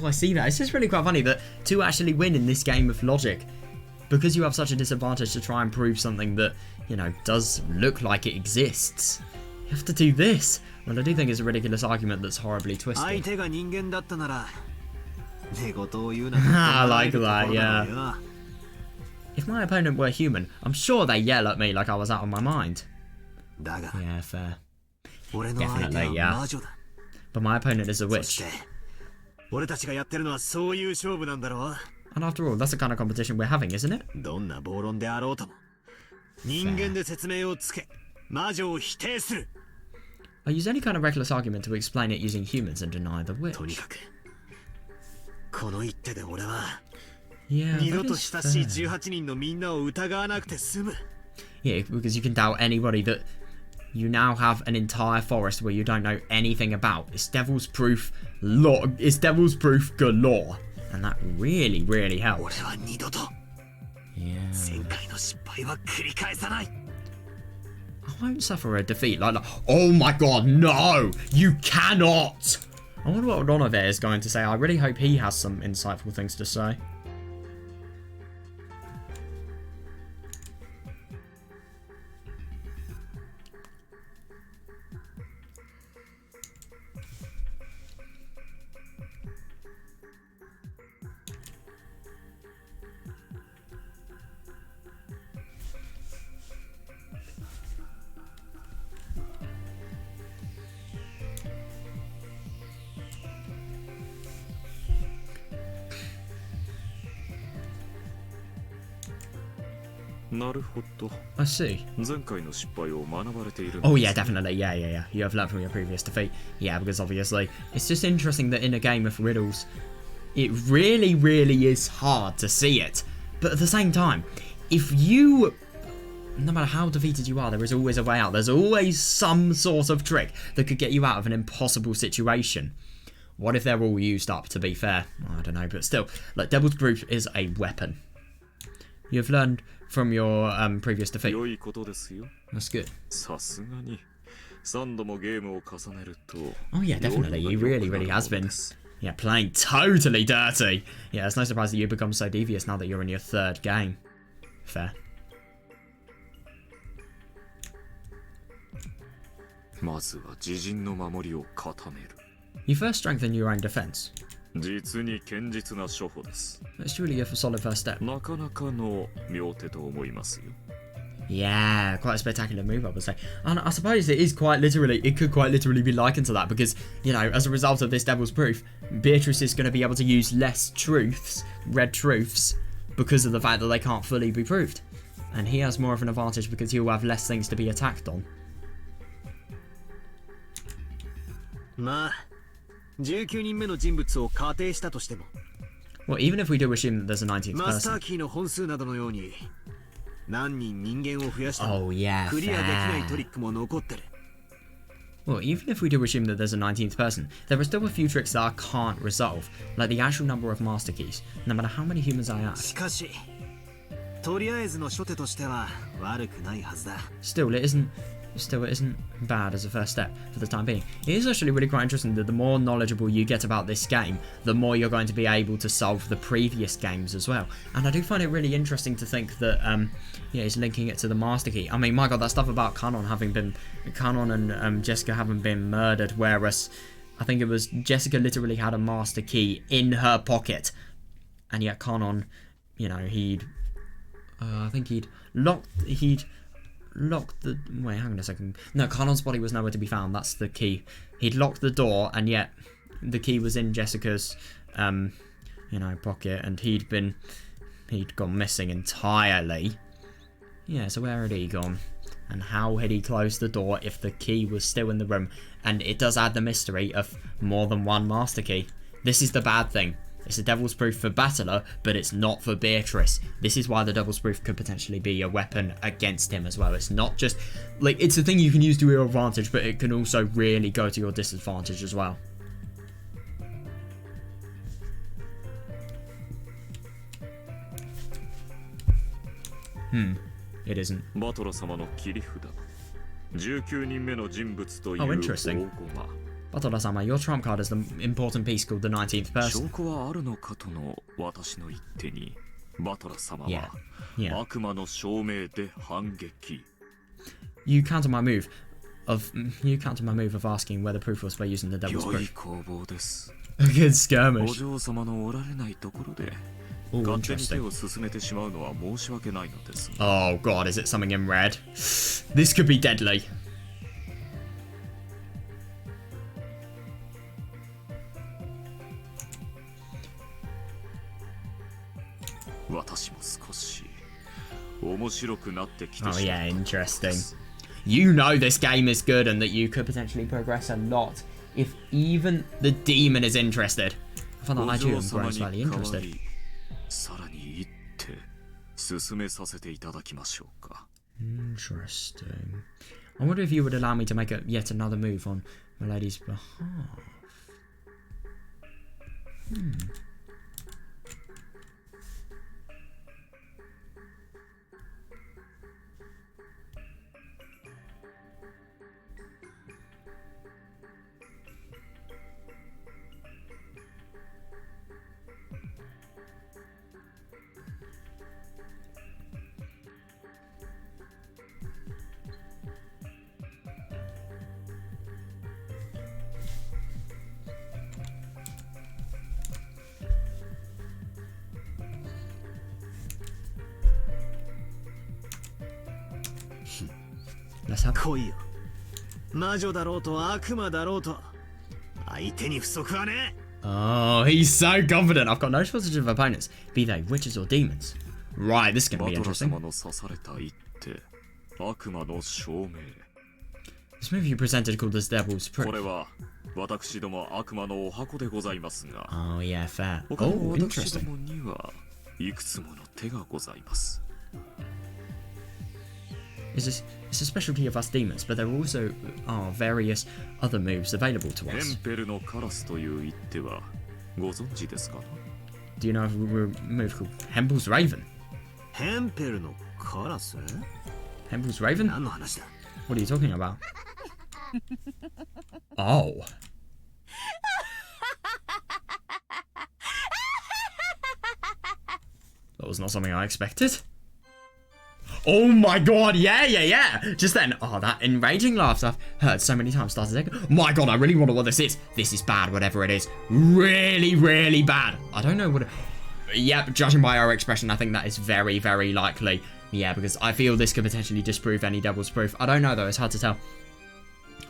I see that. It's just really quite funny that to actually win in this game of logic, because you have such a disadvantage to try and prove something that, you know, does look like it exists, you have to do this. Well, I do think it's a ridiculous argument that's horribly twisted. I like that, yeah. If my opponent were human, I'm sure they'd yell at me like I was out of my mind. Yeah, fair. Definitely, yeah. But my opponent is a witch. And after all, that's the kind of competition we're having, isn't it? I use any kind of reckless argument to explain it using humans and deny the witch. Yeah, because you can doubt anybody that you now have an entire forest where you don't know anything about. It's devil's proof galore. And that really, really helps. Yeah. I won't suffer a defeat like that. Oh my god, no! You cannot! I wonder what Ronover is going to say. I really hope he has some insightful things to say. I see. Oh yeah, definitely. Yeah. You have learned from your previous defeat. Yeah, because obviously it's just interesting that in a game of riddles, it really, really is hard to see it. But at the same time, if you, no matter how defeated you are, there is always a way out. There's always some sort of trick that could get you out of an impossible situation. What if they're all used up, to be fair? I don't know, but still, like, Devil's Proof is a weapon. You've learned from your previous defeat. That's good. Oh yeah, definitely. He really has been, yeah, playing totally dirty. Yeah, it's no surprise that you become so devious now that you're in your 3rd game. Fair. You first strengthen your own defense. That's really a solid first step. Yeah, quite a spectacular move, I would say. And I suppose it could quite literally be likened to that because, you know, as a result of this Devil's Proof, Beatrice is going to be able to use less truths, red truths, because of the fact that they can't fully be proved. And he has more of an advantage because he'll have less things to be attacked on. Well, even if we do assume that there's a 19th person. Oh yeah, fair. Well, even if we do assume that there's a 19th person, there are still a few tricks that I can't resolve, like the actual number of master keys, no matter how many humans I add. Still, it isn't bad as a first step for the time being. It is actually really quite interesting that the more knowledgeable you get about this game, the more you're going to be able to solve the previous games as well. And I do find it really interesting to think that, yeah, he's linking it to the master key. I mean, my god, that stuff about Canon and Jessica having been murdered, whereas I think it was Jessica literally had a master key in her pocket, and yet Canon, you know, I think he'd locked the... Wait, hang on a second. No, Canon's body was nowhere to be found. That's the key. He'd locked the door, and yet the key was in Jessica's, you know, pocket, and he'd gone missing entirely. Yeah, so where had he gone? And how had he closed the door if the key was still in the room? And it does add the mystery of more than one master key. This is the bad thing. It's a Devil's Proof for Battler, but it's not for Beatrice. This is why the Devil's Proof could potentially be a weapon against him as well. It's not just... like, it's a thing you can use to your advantage, but it can also really go to your disadvantage as well. It isn't. Oh, interesting. Batola-sama, your trump card is the important piece called the 19th person. Yeah. You counter my move of asking whether proof was by using the Devil's Proof. A good skirmish. Ooh, interesting. Oh god, is it something in red? This could be deadly. Oh yeah, interesting. You know this game is good and that you could potentially progress a lot if even the demon is interested. I find that Nigerian grows slightly interested. Interesting. I wonder if you would allow me to make yet another move on my lady's behalf. Let's have it. Oh, he's so confident. I've got no shortage of opponents, be they witches or demons. Right, this is going to be interesting. This move you presented called this Devil's Proof. Oh yeah, fair. Oh, interesting.
いくつもの手がございます。
It's a specialty of us demons, but there also are various other moves available to
ヘ
us.
ンペルのカラスという一手はご存知ですか？
Do you know of a move called Hempel's Raven?
ヘンペルのカラス？
Hempel's Raven?
何の話だ？
What are you talking about? Oh. That was not something I expected. Oh my god, yeah. Just then, oh, that enraging laugh I've heard so many times started echoing. My god, I really wonder what this is. This is bad, whatever it is. Really, really bad. I don't know what it... Yep, judging by our expression, I think that is very, very likely. Yeah, because I feel this could potentially disprove any devil's proof. I don't know though, it's hard to tell.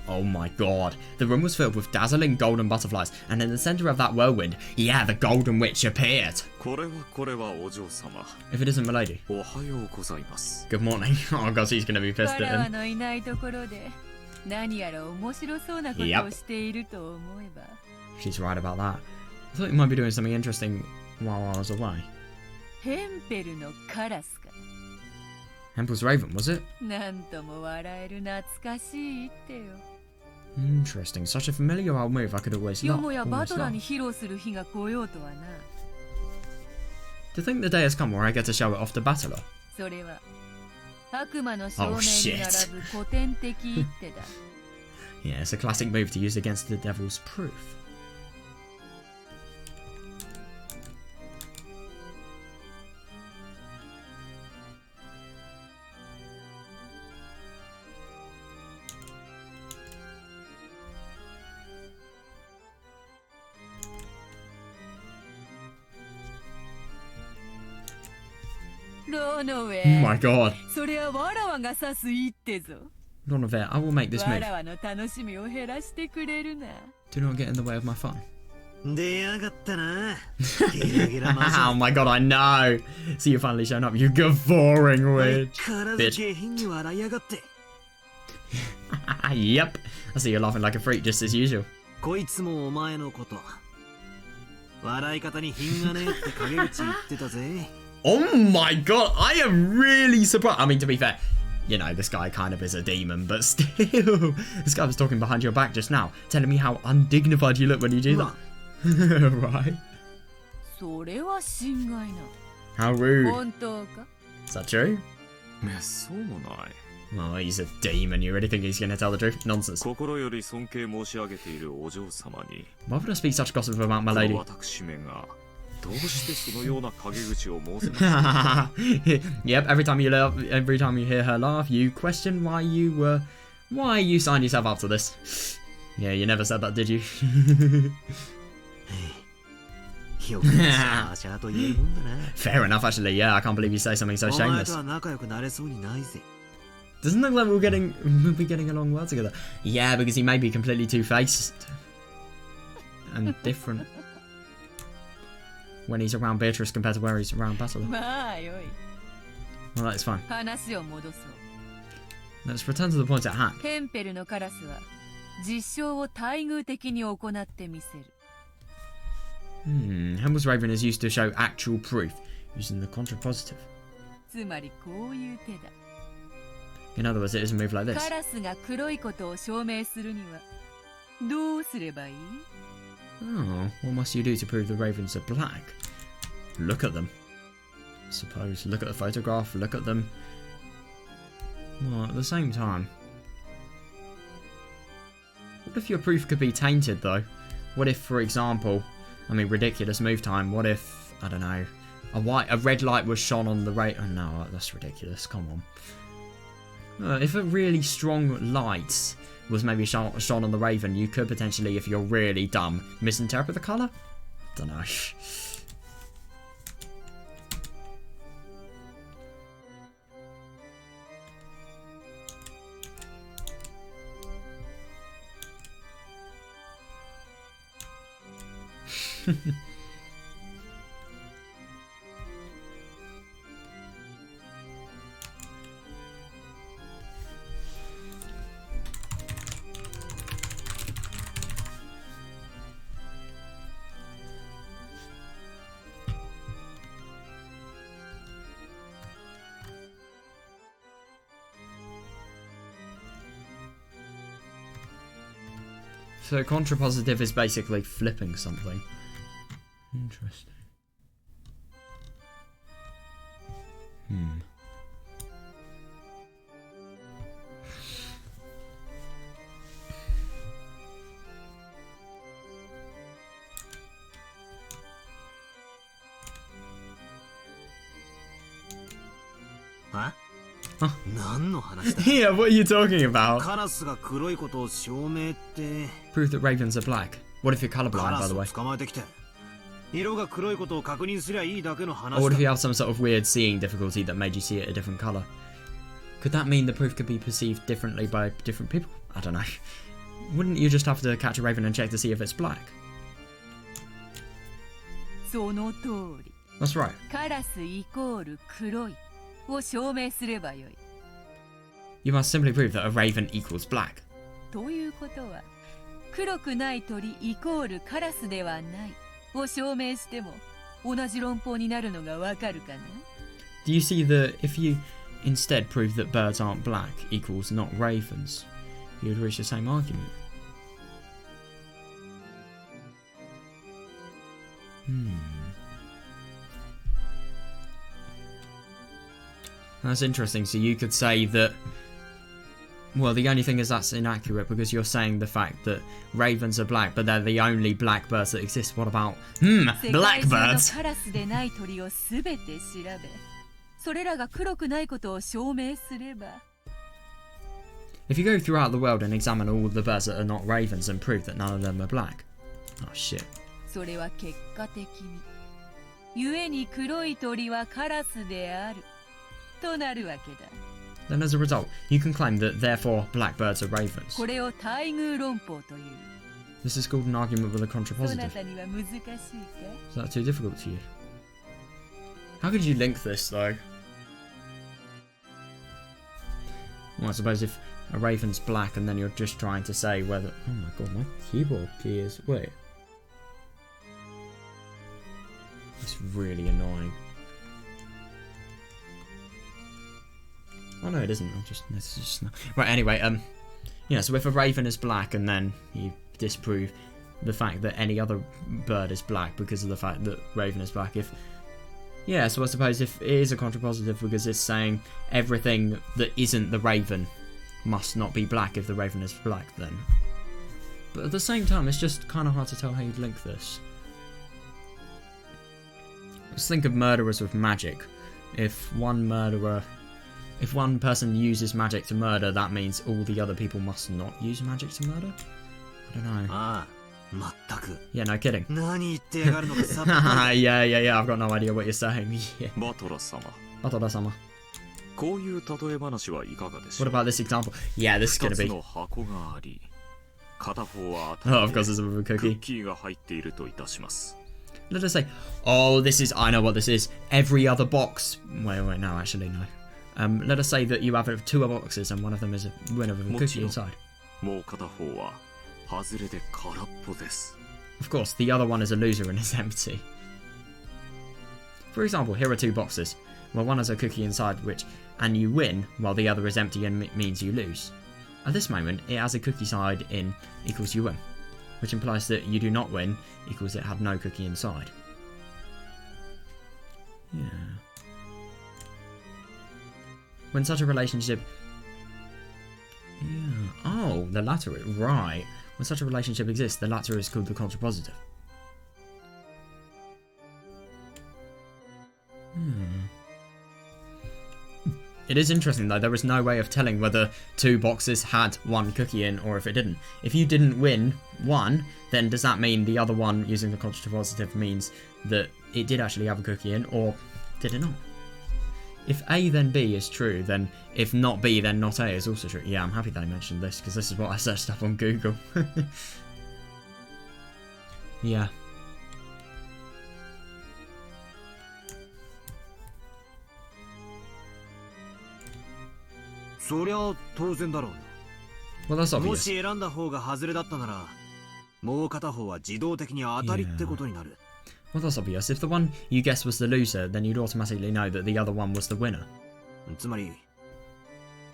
Oh my god. The room was filled with dazzling golden butterflies, and in the center of that whirlwind, yeah, the golden witch appeared.
これはお嬢様。
If it isn't milady.
おはようございます。
Good morning. Oh god, she's gonna be pissed
わら
at
わ
him.
のいないところで何やら面白そうなことをしていると思えば。
She's right about that. I thought you might be doing something interesting while I was away.
ヘンペルのカラスか。
Hempel's Raven, was it?
なんとも笑える懐かしい一手よ。
Interesting. Such a familiar old move I could always
よ
love.
もやバ
Always
トラ
love.
に披露する日が来ようとはな。
To think the day has come where I get to show it off to Battler.
それは悪魔の証明
Oh,
に
shit.
並ぶ古典的一手だ。
Yeah, it's a classic move to use against the devil's proof. Oh my god.
それはわらわが指す一手ぞ。
Donovan, I will make this
わ
move.
らわの楽しみを減らしてくれるな。
Do not get in the way of my fun.
出やがったな。ゲラゲラマジ
Oh my god, I know. See you finally showing up, you guffawing witch.
相変わらず下品に笑いやがって。
Yep. I see you laughing like a freak just as usual.
こいつもお前のこと。笑い方に品がねえって陰口言ってたぜ。
Oh my god, I am really surprised. I mean, to be fair, you know, this guy kind of is a demon, but still. This guy was talking behind your back just now, telling me how undignified you look when you do that. Right?
それは心外な。
How rude.
本当か？
Is that true?
そうもない。
Oh, he's a demon. You really think he's gonna tell the truth? Nonsense.
心より尊敬申し上げているお嬢様に、
Why would I speak such gossip about my lady?
私めがどうしてそのような陰口を申せましょう。
Yep, every time you hear her laugh, you question why you signed yourself up to this. Yeah, you never said that, did you?
よくシャーシャーと言えるもんだな。
Fair enough, actually. Yeah, I can't believe you say something so
お前
shameless.
とは仲良くなれそうにないぜ。
Doesn't look like we'll be getting along well together. Yeah, because he may be completely two-faced and different when he's around Beatrice compared to where he's around Battler.
まあよい。
Well, that's fine.
話を戻そう
Let's return to the point at hand.
テンペルのカラスは実証を待遇的に行ってみせる
Hempel's Raven is used to show actual proof using the contrapositive.
つまりこういう手だ
In other words, it is a move like this.
カラスが黒いことを証明するにはどうすればいい
Oh, what must you do to prove the ravens are black? Look at them. Suppose. Look at the photograph, look at them. Well, at the same time. What if your proof could be tainted, though? What if, for example, I mean, ridiculous move time, what if, I don't know, a red light was shone on the oh no, that's ridiculous, come on. If a really strong light was maybe shone on the raven, you could potentially, if you're really dumb, misinterpret the colour? Don't know. So contrapositive is basically flipping something. Interesting.
Huh?
Huh?
何の話だ?
Yeah, what are you talking about?
カラスが黒いことを証明って
Prove that ravens are black. What if you're
カ
colorblind,
ラ
by
ス
the
を
way?
捕まえてきて色が黒いことを確認すりゃいいだけの
Or
話
what if you
だ
have some sort of weird seeing difficulty that made you see it a different color? Could that mean the proof could be perceived differently by different people? I don't know. Wouldn't you just have to catch a raven and check to see if it's black?
その通り。
That's right.
カラスイコール黒いを証明すればよい。
You must simply prove that a raven equals black.
ということは、黒くない鳥イコールカラスではないを証明しても同じ論法になるのがわかるかな?
Do you see that if you instead prove that birds aren't black equals not ravens, you would reach the same argument? That's interesting. So you could say that, well, the only thing is that's inaccurate because you're saying the fact that ravens are black, but they're the only black birds that exist. What about, blackbirds?
カラスでない鳥をすべて調べ、それらが黒くないことを証明すれば。
If you go throughout the world and examine all the birds that are not ravens and prove that none of them are black. Oh shit.
それは結果的に、故に黒い鳥はカラスであるとなるわけだ。
Then as a result, you can claim that therefore blackbirds are ravens.
これを対偶論法という。
This is called an argument with a
そな
contrapositive.
たには難しいか?
Is that too difficult to you? How could you link this though? Well, I suppose if a raven's black and then you're just trying to say whether... Oh my god, my keyboard key is... Wait. It's really annoying. Oh no, it isn't. I'm just... This is just... Right, anyway, yeah, so if a raven is black and then you disprove the fact that any other bird is black because of the fact that raven is black, if... Yeah, so I suppose if it is a contrapositive because it's saying everything that isn't the raven must not be black if the raven is black then. But at the same time, it's just kind of hard to tell how you'd link this. Let's think of murderers with magic. If one person uses magic to murder, that means all the other people must not use magic to murder? I don't know.
ああ、まったく
Yeah, no kidding.
何言ってやがるのかさっぱり
yeah, I've got no idea what you're saying. Yeah.
バトラ様、
Batora-sama.
こういう例え話はいかがでしょ
What
う?
about this example? Yeah, this is
2
gonna
つ
be...
の箱があり、片方は
Oh, of course
当
it's
た
a
り
rubber
クッ
cookie.
キーが入っているといたします。
Let us say, oh, this is... I know what this is. Every other box... Wait, no, actually, no. Let us say that you have 2 boxes and one of them is a winner with a cookie inside.
もう片方は外れで空っぽです。
Of course, the other one is a loser and is empty. For example, here are 2 boxes. Well, one has a cookie inside, and you win, while the other is empty and means you lose. At this moment, it has a cookie side in equals you win, which implies that you do not win equals it had no cookie inside. Yeah. When such a relationship... Yeah. Oh, the latter... Right. When such a relationship exists, the latter is called the contrapositive. It is interesting though, there was no way of telling whether 2 boxes had 1 cookie in or if it didn't. If you didn't win 1, then does that mean the other one using the contrapositive means that it did actually have a cookie in, or did it not? If A then B is true, then if not B then not A is also true. Yeah, I'm happy that I mentioned this because this is what I searched up on Google. Yeah.
そりゃ当然だろう
Well, that's
も
obvious.
し選んだ方が外れだったならもう片方は自動的に当たりってことになる
Well, that's obvious. If the one you guessed was the loser, then you'd automatically know that the other one was the winner.
つまり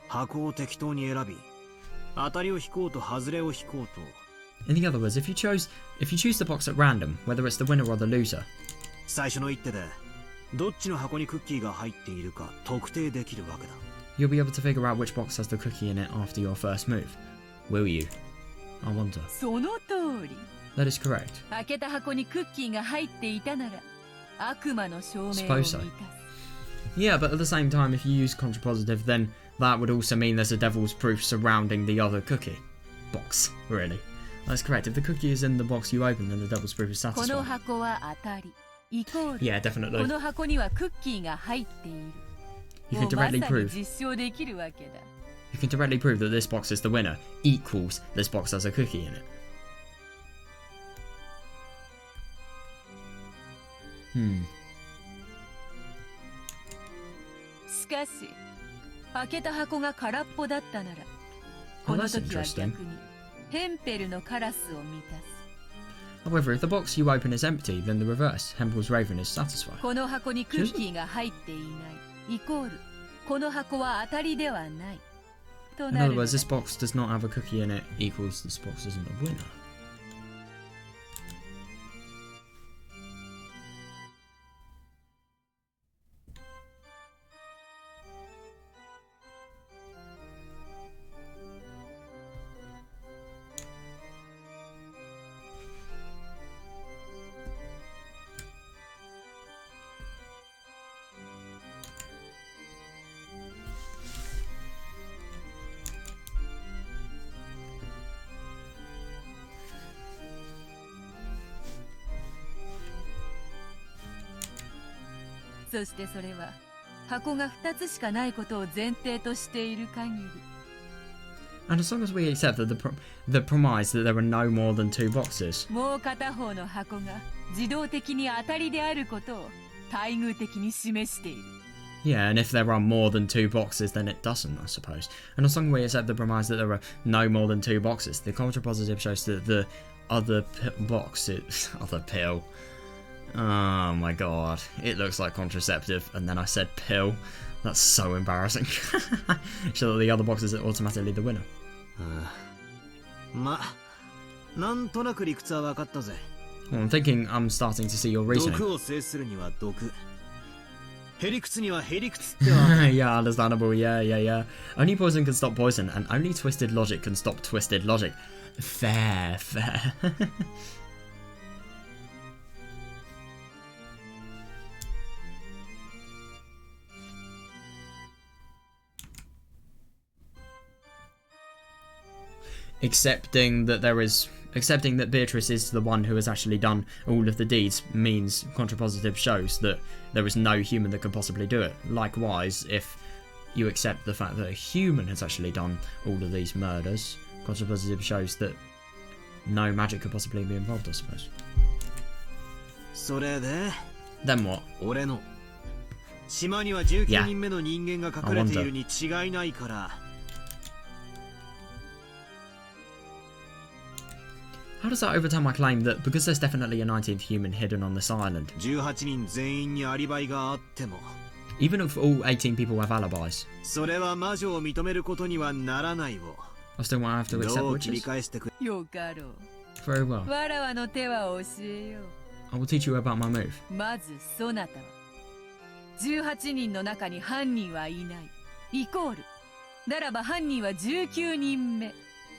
箱を適当に選び当たりを引こうと外れを引こうと
In other words, if you choose the box at random, whether it's the winner or the loser,
最初の一手でどっちの箱にクッキーが入っているか特定できるわけだ。
you'll be able to figure out which box has the cookie in it after your first move. Will you? I wonder.
その通り。
That is correct.
開けた箱にクッキーが入っていたなら悪魔の証明を満
Suppose
たす
so. Yeah, but at the same time, if you use contrapositive, then that would also mean there's a devil's proof surrounding the other cookie box, really. That's correct. If the cookie is in the box you open, then the devil's proof is
この
satisfied.
箱は当たりイコール
Yeah,
こ
definitely.
の箱にはクッキーが入っている
You
も
can
うまさ
directly
に
prove.
実証できるわけだ
You can directly prove that this box is the winner equals this box has a cookie in it. Hmm.
しかし開けた箱が空っぽだったなら
Oh,
この
that's
時は
interesting.
逆にヘンペルのカラスを満たす
However, if the box you open is empty, then the reverse, Hempel's Raven, is satisfied.
この箱にクッキーが入っていないイコールこの箱は当たりではないと
In
なる
other
の
words,
だ
this box does not have a cookie in it equals this box isn't a winner.
「そしてそれは箱が2つしかないことを前提としている限り
And as long as we accept that the premise that there are no more than 2 boxes,
もう片方の箱が自動的に当たりであることを対偶的に示している
yeah, and if there are more than 2 boxes, then it doesn't, I suppose. And as long as we accept the premise that there are no more than 2 boxes, the contrapositive shows that the other box is other pill. Oh my god, it looks like contraceptive, and then I said pill. That's so embarrassing. So that the other box is automatically the winner.
ま、なんとなく理屈は分かったぜ。
Well, I'm thinking I'm starting to see your reasoning.
毒を制するには毒。へりくつにはへりくつっては。
Yeah, understandable. Yeah. Only poison can stop poison, and only twisted logic can stop twisted logic. Fair. Accepting that Beatrice is the one who has actually done all of the deeds means contrapositive shows that there is no human that can possibly do it. Likewise, if you accept the fact that a human has actually done all of these murders, contrapositive shows that no magic could possibly be involved, I suppose.
それで
Then what?
俺の島には19人目の人間が隠れているに違いないから。
How does that overturn my claim that because there's definitely a 19th human hidden on this island,
18人全員にアリバイがあっても
even if all 18 people have alibis,
それは魔女を認めることにはならないを
I still won't have to accept
どう切り
witches?
返してくれ。
よかろう
Very well.
わらわの手は教えよ
I will teach you about my move.
うまずそなたは18人の中に犯人はいないイコールならば犯人は19人目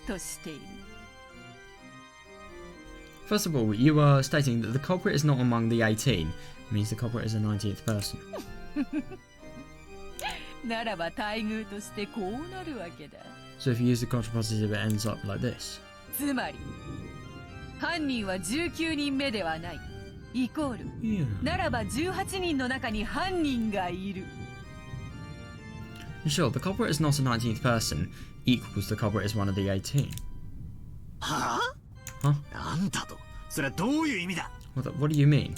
としている
First of all, you are stating that the culprit is not among the 18. It means the culprit is a 19th person.
ならば待遇としてこうなるわけだ
So if you use the contrapositive, it ends up like this.
つまり犯人は19人目ではないイコール
Yeah.
ならば18人の中に犯人がいる
Sure, the culprit is not a 19th person equals the culprit is one of the 18.
は
ぁ、
なんだとそれはどういう意味だ
What do you mean?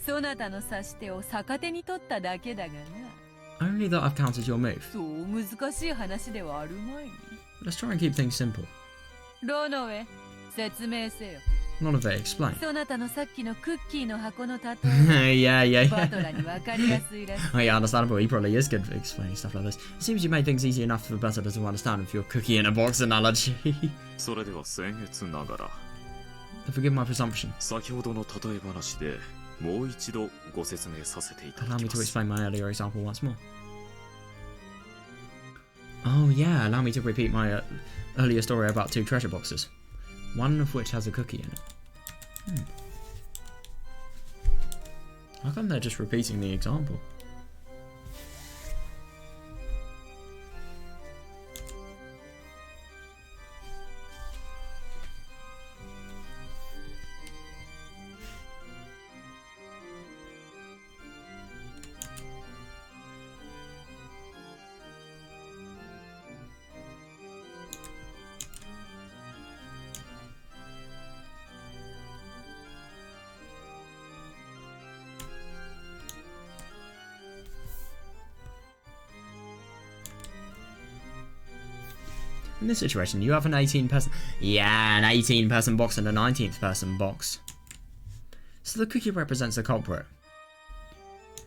そなたの指し手を逆手に取っただけだがな
Only that I've countered your move.
そう難しい話ではあるまいに
Let's try and keep things simple.
ロノウェ説明せよ
None of it explained.
そなたのさっきのクッキーの箱の例え
yeah, yeah,
バ
yeah.
トラーに分かりやすいらしい
Oh, yeah, understandable. He probably is good at explaining stuff like this. It seems you made things easy enough for Butler to understand with your cookie in a box analogy.
それでは僭越ながら
Forgive my presumption.
先ほどの例え話でもう一度ご説明させていただ
Allow
き
me
ま
to
す
explain my earlier example once more. Oh, yeah, allow me to repeat my earlier story about 2 treasure boxes. One of which has a cookie in it. How come they're just repeating the example? In this situation, you have an 18-person... Yeah, an 18-person box and a 19th-person box. So the cookie represents the culprit.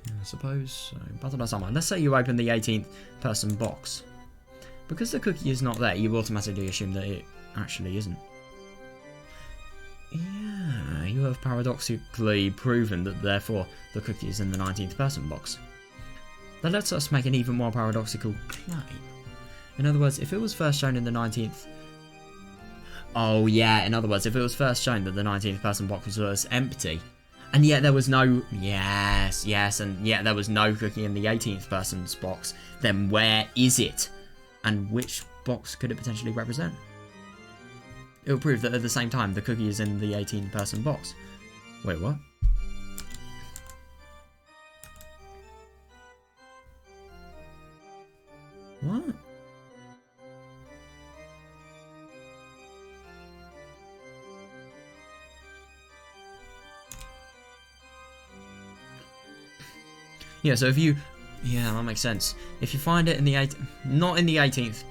I suppose so. But let's say you open the 18th-person box. Because the cookie is not there, you automatically assume that it actually isn't. Yeah, you have paradoxically proven that therefore the cookie is in the 19th-person box. That lets us make an even more paradoxical claim. In other words, if it was first shown in the 19th... Oh yeah, in other words, if it was first shown that the 19th person box was empty, and yet there was no... Yes, and yet there was no cookie in the 18th person's box, then where is it? And which box could it potentially represent? It will prove that at the same time the cookie is in the 18th person box. Wait, what? What? Yeah, so if you... Yeah, that makes sense. If you find it in the... Not in the 18th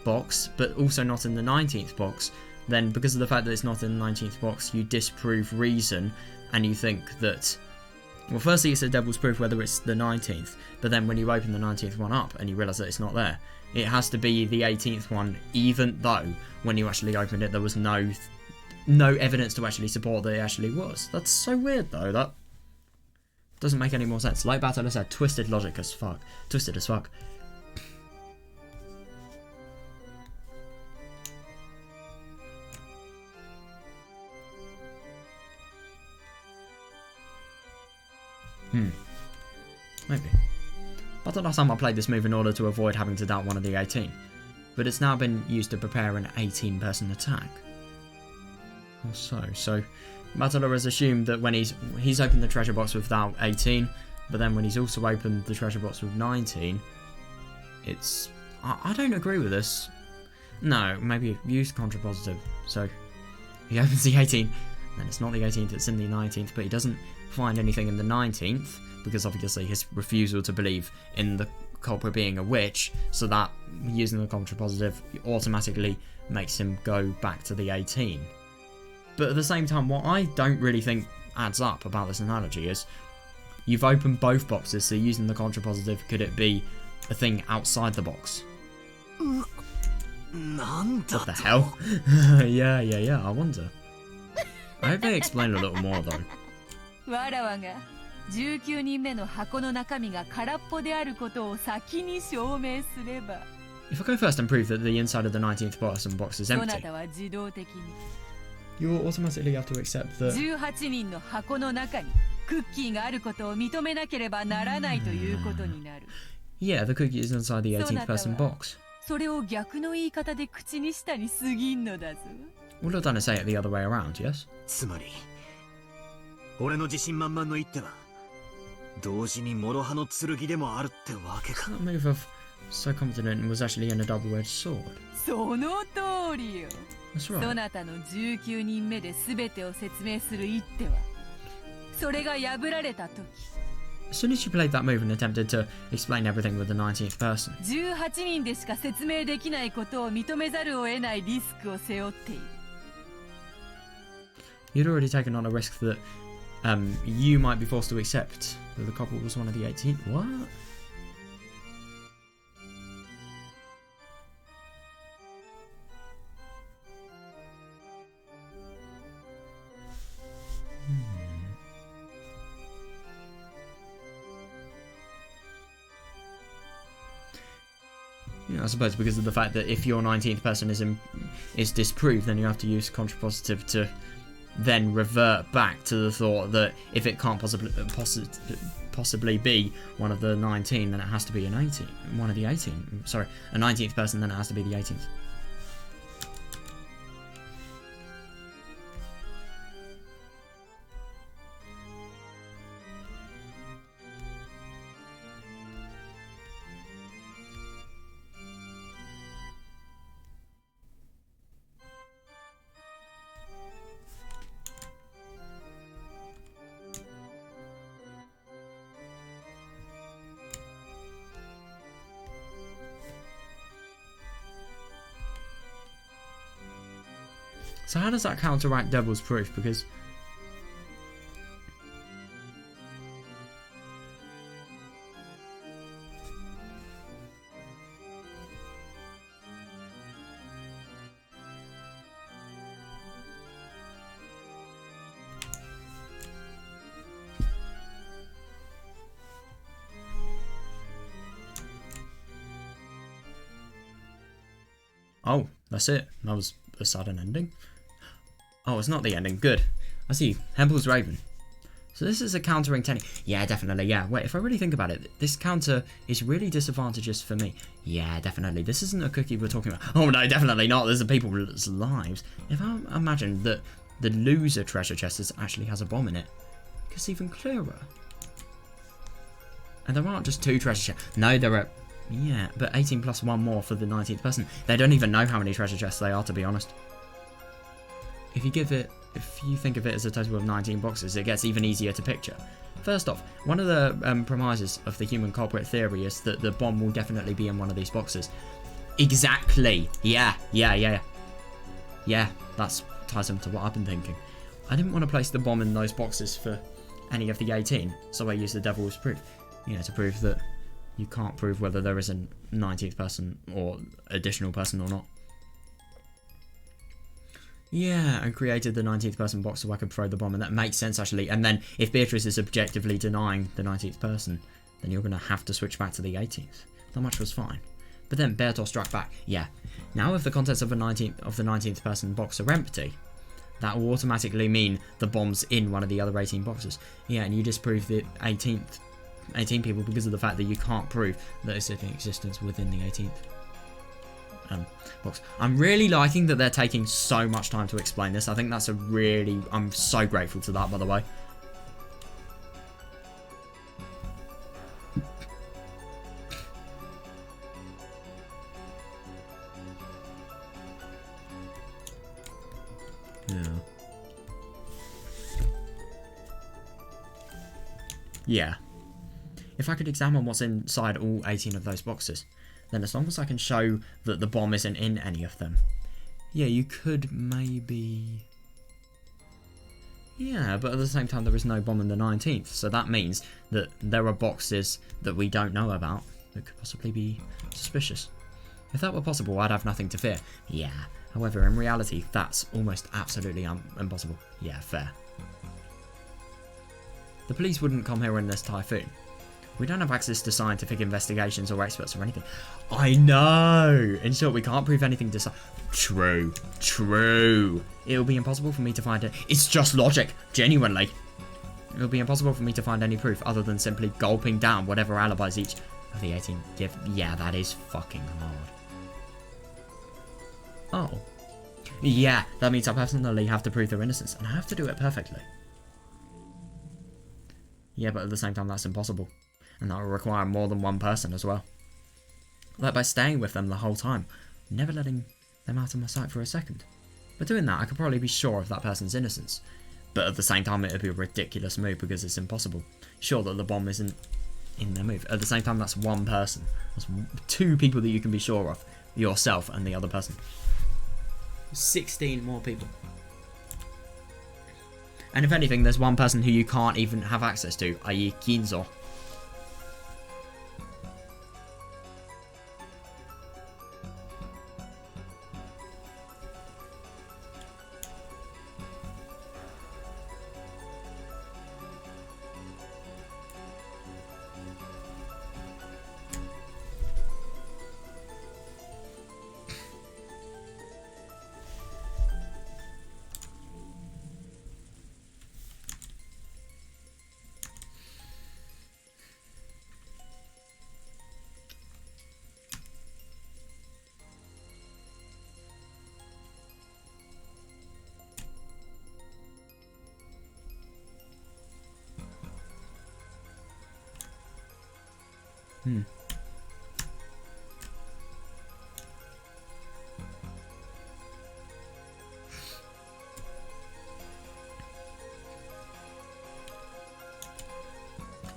box, but also not in the 19th box, then because of the fact that it's not in the 19th box, you disprove reason, and you think that... Well, firstly, it's a devil's proof whether it's the 19th, but then when you open the 19th one up and you realise that it's not there, it has to be the 18th one, even though when you actually opened it, there was no evidence to actually support that it actually was. That's so weird, though. That doesn't make any more sense. Like Battle said, twisted logic as fuck. Twisted as fuck. Maybe. But the last time I played this move in order to avoid having to doubt one of the 18. But it's now been used to prepare an 18-person attack. Or so Battler has assumed that when he's opened the treasure box without 18, but then when he's also opened the treasure box with 19, it's... I don't agree with this. No, maybe use contrapositive. So he opens the 18, then it's not the 18th, it's in the 19th, but he doesn't find anything in the 19th, because obviously his refusal to believe in the culprit being a witch, so that using the contrapositive automatically makes him go back to the 18. But at the same time, what I don't really think adds up about this analogy is you've opened both boxes, so using the contrapositive, could it be a thing outside the box? What the hell? yeah, I wonder. I hope they explain a little more though.
わらわが19人目の箱の中身が空っぽであることを先に証明すれば
If I go first and prove that the inside of the 19th person box is
そ
empty,
なたは自動的に
you will automatically have to accept that...
18人の箱の中にクッキーがあることを認めなければならないということになる
Yeah, the cookie is inside the 18th person box.
それを逆の言い方で口にしたに過ぎんのだぞ
Well, you're trying to say it the other way around, yes?
つまり俺の自信満々の一手は同時に諸刃の剣でもあるってわけか
That move of so confident was actually in a double-edged sword.
その通りよ
That's
そ
right.
なたの19人目で全てを説明する一手はそれが破られた時
As soon as you played that move and attempted to explain everything with the 19th person,
18人でしか説明できないことを認めざるを得ないリスクを背負っている。
you'd already taken on a risk that you might be forced to accept that the couple was one of the 18th. What? Yeah, I suppose because of the fact that if your 19th person is disproved, then you have to use contrapositive to then revert back to the thought that if it can't possibly be one of the 19, then it has to be an 18. One of the 18. Sorry, a 19th person, then it has to be the 18th. So how does that counteract Devil's Proof? Because oh, that's it. That was a sudden ending. Oh, it's not the ending. Good. I see. Hempel's Raven. So this is a countering technique. Yeah, definitely. Yeah. Wait, if I really think about it, this counter is really disadvantageous for me. Yeah, definitely. This isn't a cookie we're talking about. Oh, no, definitely not. There's a people's lives. If I imagine that the loser treasure chest actually has a bomb in it, it's even clearer. And there aren't just 2 treasure chests. No, there are... Yeah, but 18 plus 1 more for the 19th person. They don't even know how many treasure chests they are, to be honest. If you think of it as a total of 19 boxes, it gets even easier to picture. First off, one of the premises of the human culprit theory is that the bomb will definitely be in one of these boxes. Exactly. Yeah. That ties into what I've been thinking. I didn't want to place the bomb in those boxes for any of the 18, so I used the Devil's Proof. You know, to prove that you can't prove whether there is a 19th person or additional person or not. Yeah, I created the 19th person box so I could throw the bomb, and that makes sense actually. And then if Beatrice is objectively denying the 19th person, then you're going to have to switch back to the 18th. That much was fine. But then Bertor struck back. Yeah. Now if the contents of the 19th person box are empty, that will automatically mean the bomb's in one of the other 18 boxes. Yeah, and you disprove the 18 people because of the fact that you can't prove that it's in existence within the 18th. Box. I'm really liking that they're taking so much time to explain this. I think that's I'm so grateful to that, by the way. Yeah. If I could examine what's inside all 18 of those boxes, then as long as I can show that the bomb isn't in any of them, yeah, you could maybe... Yeah, but at the same time there is no bomb in the 19th, so that means that there are boxes that we don't know about that could possibly be suspicious. If that were possible, I'd have nothing to fear. Yeah, however, in reality, that's almost absolutely impossible. Yeah, fair. The police wouldn't come here in this typhoon. We don't have access to scientific investigations or experts or anything. I know! In short, we can't prove anything to... True. It will be impossible for me to find it. It's just logic, genuinely. It will be impossible for me to find any proof other than simply gulping down whatever alibis each of the 18 give. Yeah, that is fucking hard. Oh. Yeah, that means I personally have to prove their innocence, and I have to do it perfectly. Yeah, but at the same time, that's impossible. And that will require more than one person as well. Like by staying with them the whole time, never letting them out of my sight for a second. By doing that, I could probably be sure of that person's innocence. But at the same time, it would be a ridiculous move because it's impossible. Sure that the bomb isn't in their move. At the same time, that's one person. That's 2 people that you can be sure of. Yourself and the other person. 16 more people. And if anything, there's one person who you can't even have access to, i.e. Kinzo.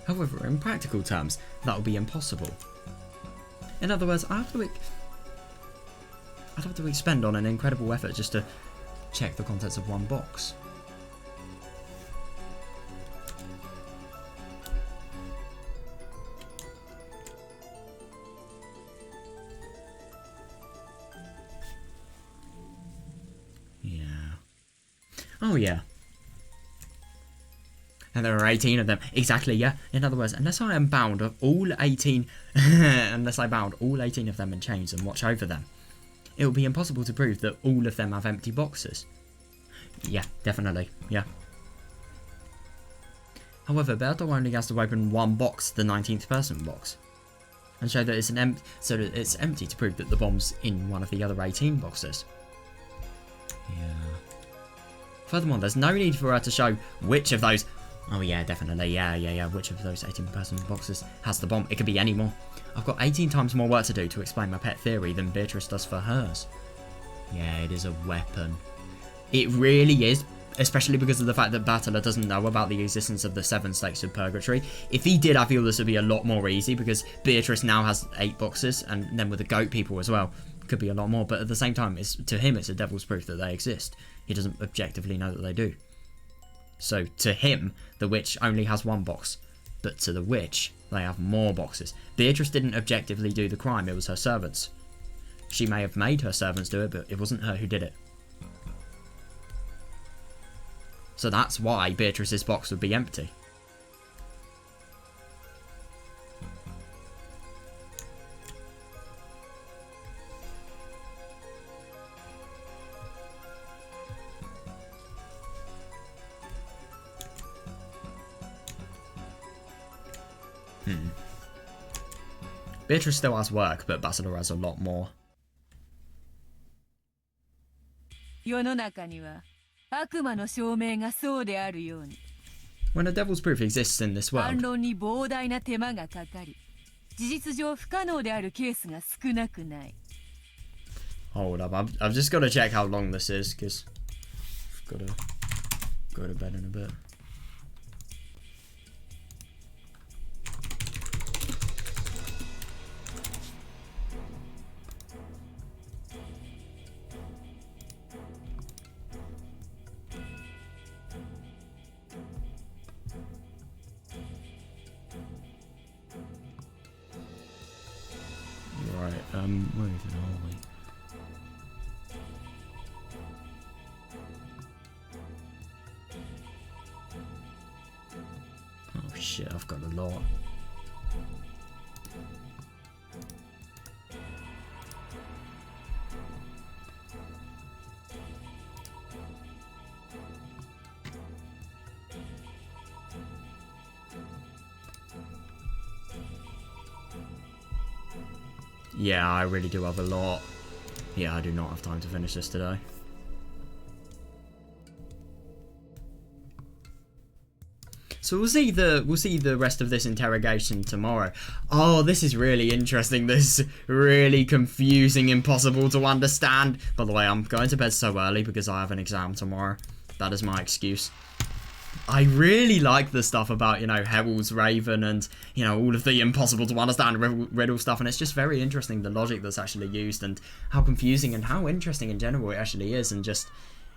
However, in practical terms, that would be impossible. In other words, I'd have to expend on an incredible effort just to check the contents of one box. Yeah. Oh yeah. And there are 18 of them. Exactly, yeah. In other words, unless I am bound of all 18... unless I bound all 18 of them in chains and watch over them, it will be impossible to prove that all of them have empty boxes. Yeah, definitely, yeah. However, Berto only has to open one box, the 19th person box, and show that it's it's empty to prove that the bomb's in one of the other 18 boxes. Yeah. Furthermore, there's no need for her to show which of those... Oh yeah, definitely, yeah. Which of those 18-person boxes has the bomb? It could be any more. I've got 18 times more work to do to explain my pet theory than Beatrice does for hers. Yeah, it is a weapon. It really is, especially because of the fact that Battler doesn't know about the existence of the 7 states of Purgatory. If he did, I feel this would be a lot more easy, because Beatrice now has 8 boxes, and then with the goat people as well, could be a lot more. But at the same time, to him, it's a devil's proof that they exist. He doesn't objectively know that they do. So, to him, the witch only has 1 box. But to the witch, they have more boxes. Beatrice didn't objectively do the crime, it was her servants. She may have made her servants do it, but it wasn't her who did it. So that's why Beatrice's box would be empty. Beatrice still has work, but Battler has a lot more.
世の中には悪魔の証明がそうであるように
When a devil's proof exists in this
反
world,
論に膨大な手間がかかり事実上不可能であるケースが少なくない
hold up, I've just got to check how long this is, because I've got to go to bed in a bit. Where even are we? Oh shit, I've got a lot. Yeah, I really do have a lot. Yeah, I do not have time to finish this today. So we'll see the rest of this interrogation tomorrow. Oh, this is really interesting. This is really confusing, impossible to understand. By the way, I'm going to bed so early because I have an exam tomorrow. That is my excuse. I really like the stuff about, you know, Herald's Raven and, you know, all of the impossible to understand riddle stuff, and it's just very interesting, the logic that's actually used and how confusing and how interesting in general it actually is, and just,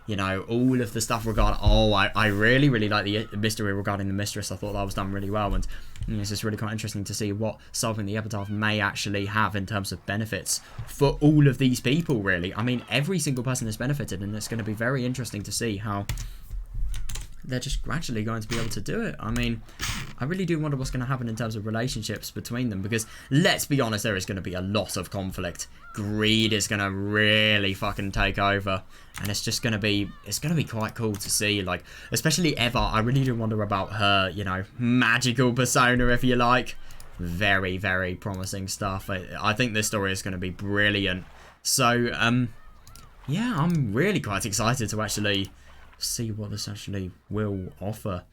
you know, all of the stuff regarding, I really, really like the mystery regarding the Mistress. I thought that was done really well, and you know, it's just really quite interesting to see what solving the epitaph may actually have in terms of benefits for all of these people, really. I mean, every single person has benefited, and it's going to be very interesting to see how they're just gradually going to be able to do it. I mean, I really do wonder what's going to happen in terms of relationships between them, because let's be honest, there is going to be a lot of conflict. Greed is going to really fucking take over, and it's just going to be, it's going to be quite cool to see, like, especially Eva. I really do wonder about her, you know, magical persona, if you like. Very, very promising stuff. I think this story is going to be brilliant. So, yeah, I'm really quite excited to actually see what this actually will offer.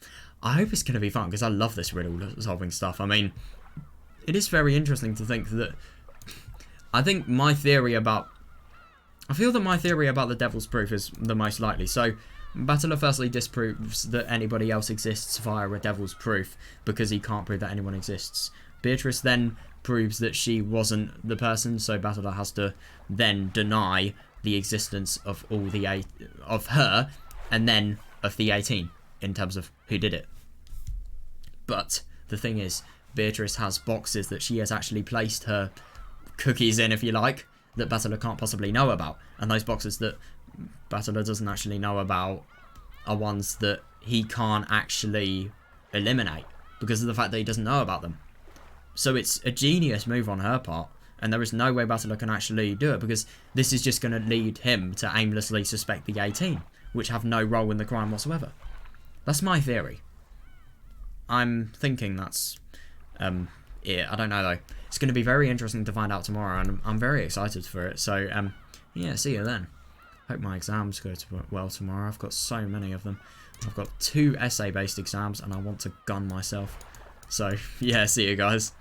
I hope it's going to be fun, because I love this riddle solving stuff. I mean, it is very interesting to think that, I feel that my theory about the Devil's Proof is the most likely. So Battler firstly disproves that anybody else exists via a Devil's Proof, because he can't prove that anyone exists. Beatrice then proves that she wasn't the person, so Battler has to then deny the existence of all the of her, and then of the 18 in terms of who did it. But the thing is, Beatrice has boxes that she has actually placed her cookies in, if you like, that Battler can't possibly know about, and those boxes that Battler doesn't actually know about are ones that he can't actually eliminate because of the fact that he doesn't know about them. So it's a genius move on her part, and there is no way Battler can actually do it, because this is just going to lead him to aimlessly suspect the 18, which have no role in the crime whatsoever. That's my theory. I'm thinking that's it. I don't know though. It's going to be very interesting to find out tomorrow, and I'm very excited for it. So yeah, see you then. Hope my exams go well tomorrow. I've got so many of them. I've got 2 essay-based exams, and I want to gun myself. So yeah, see you guys.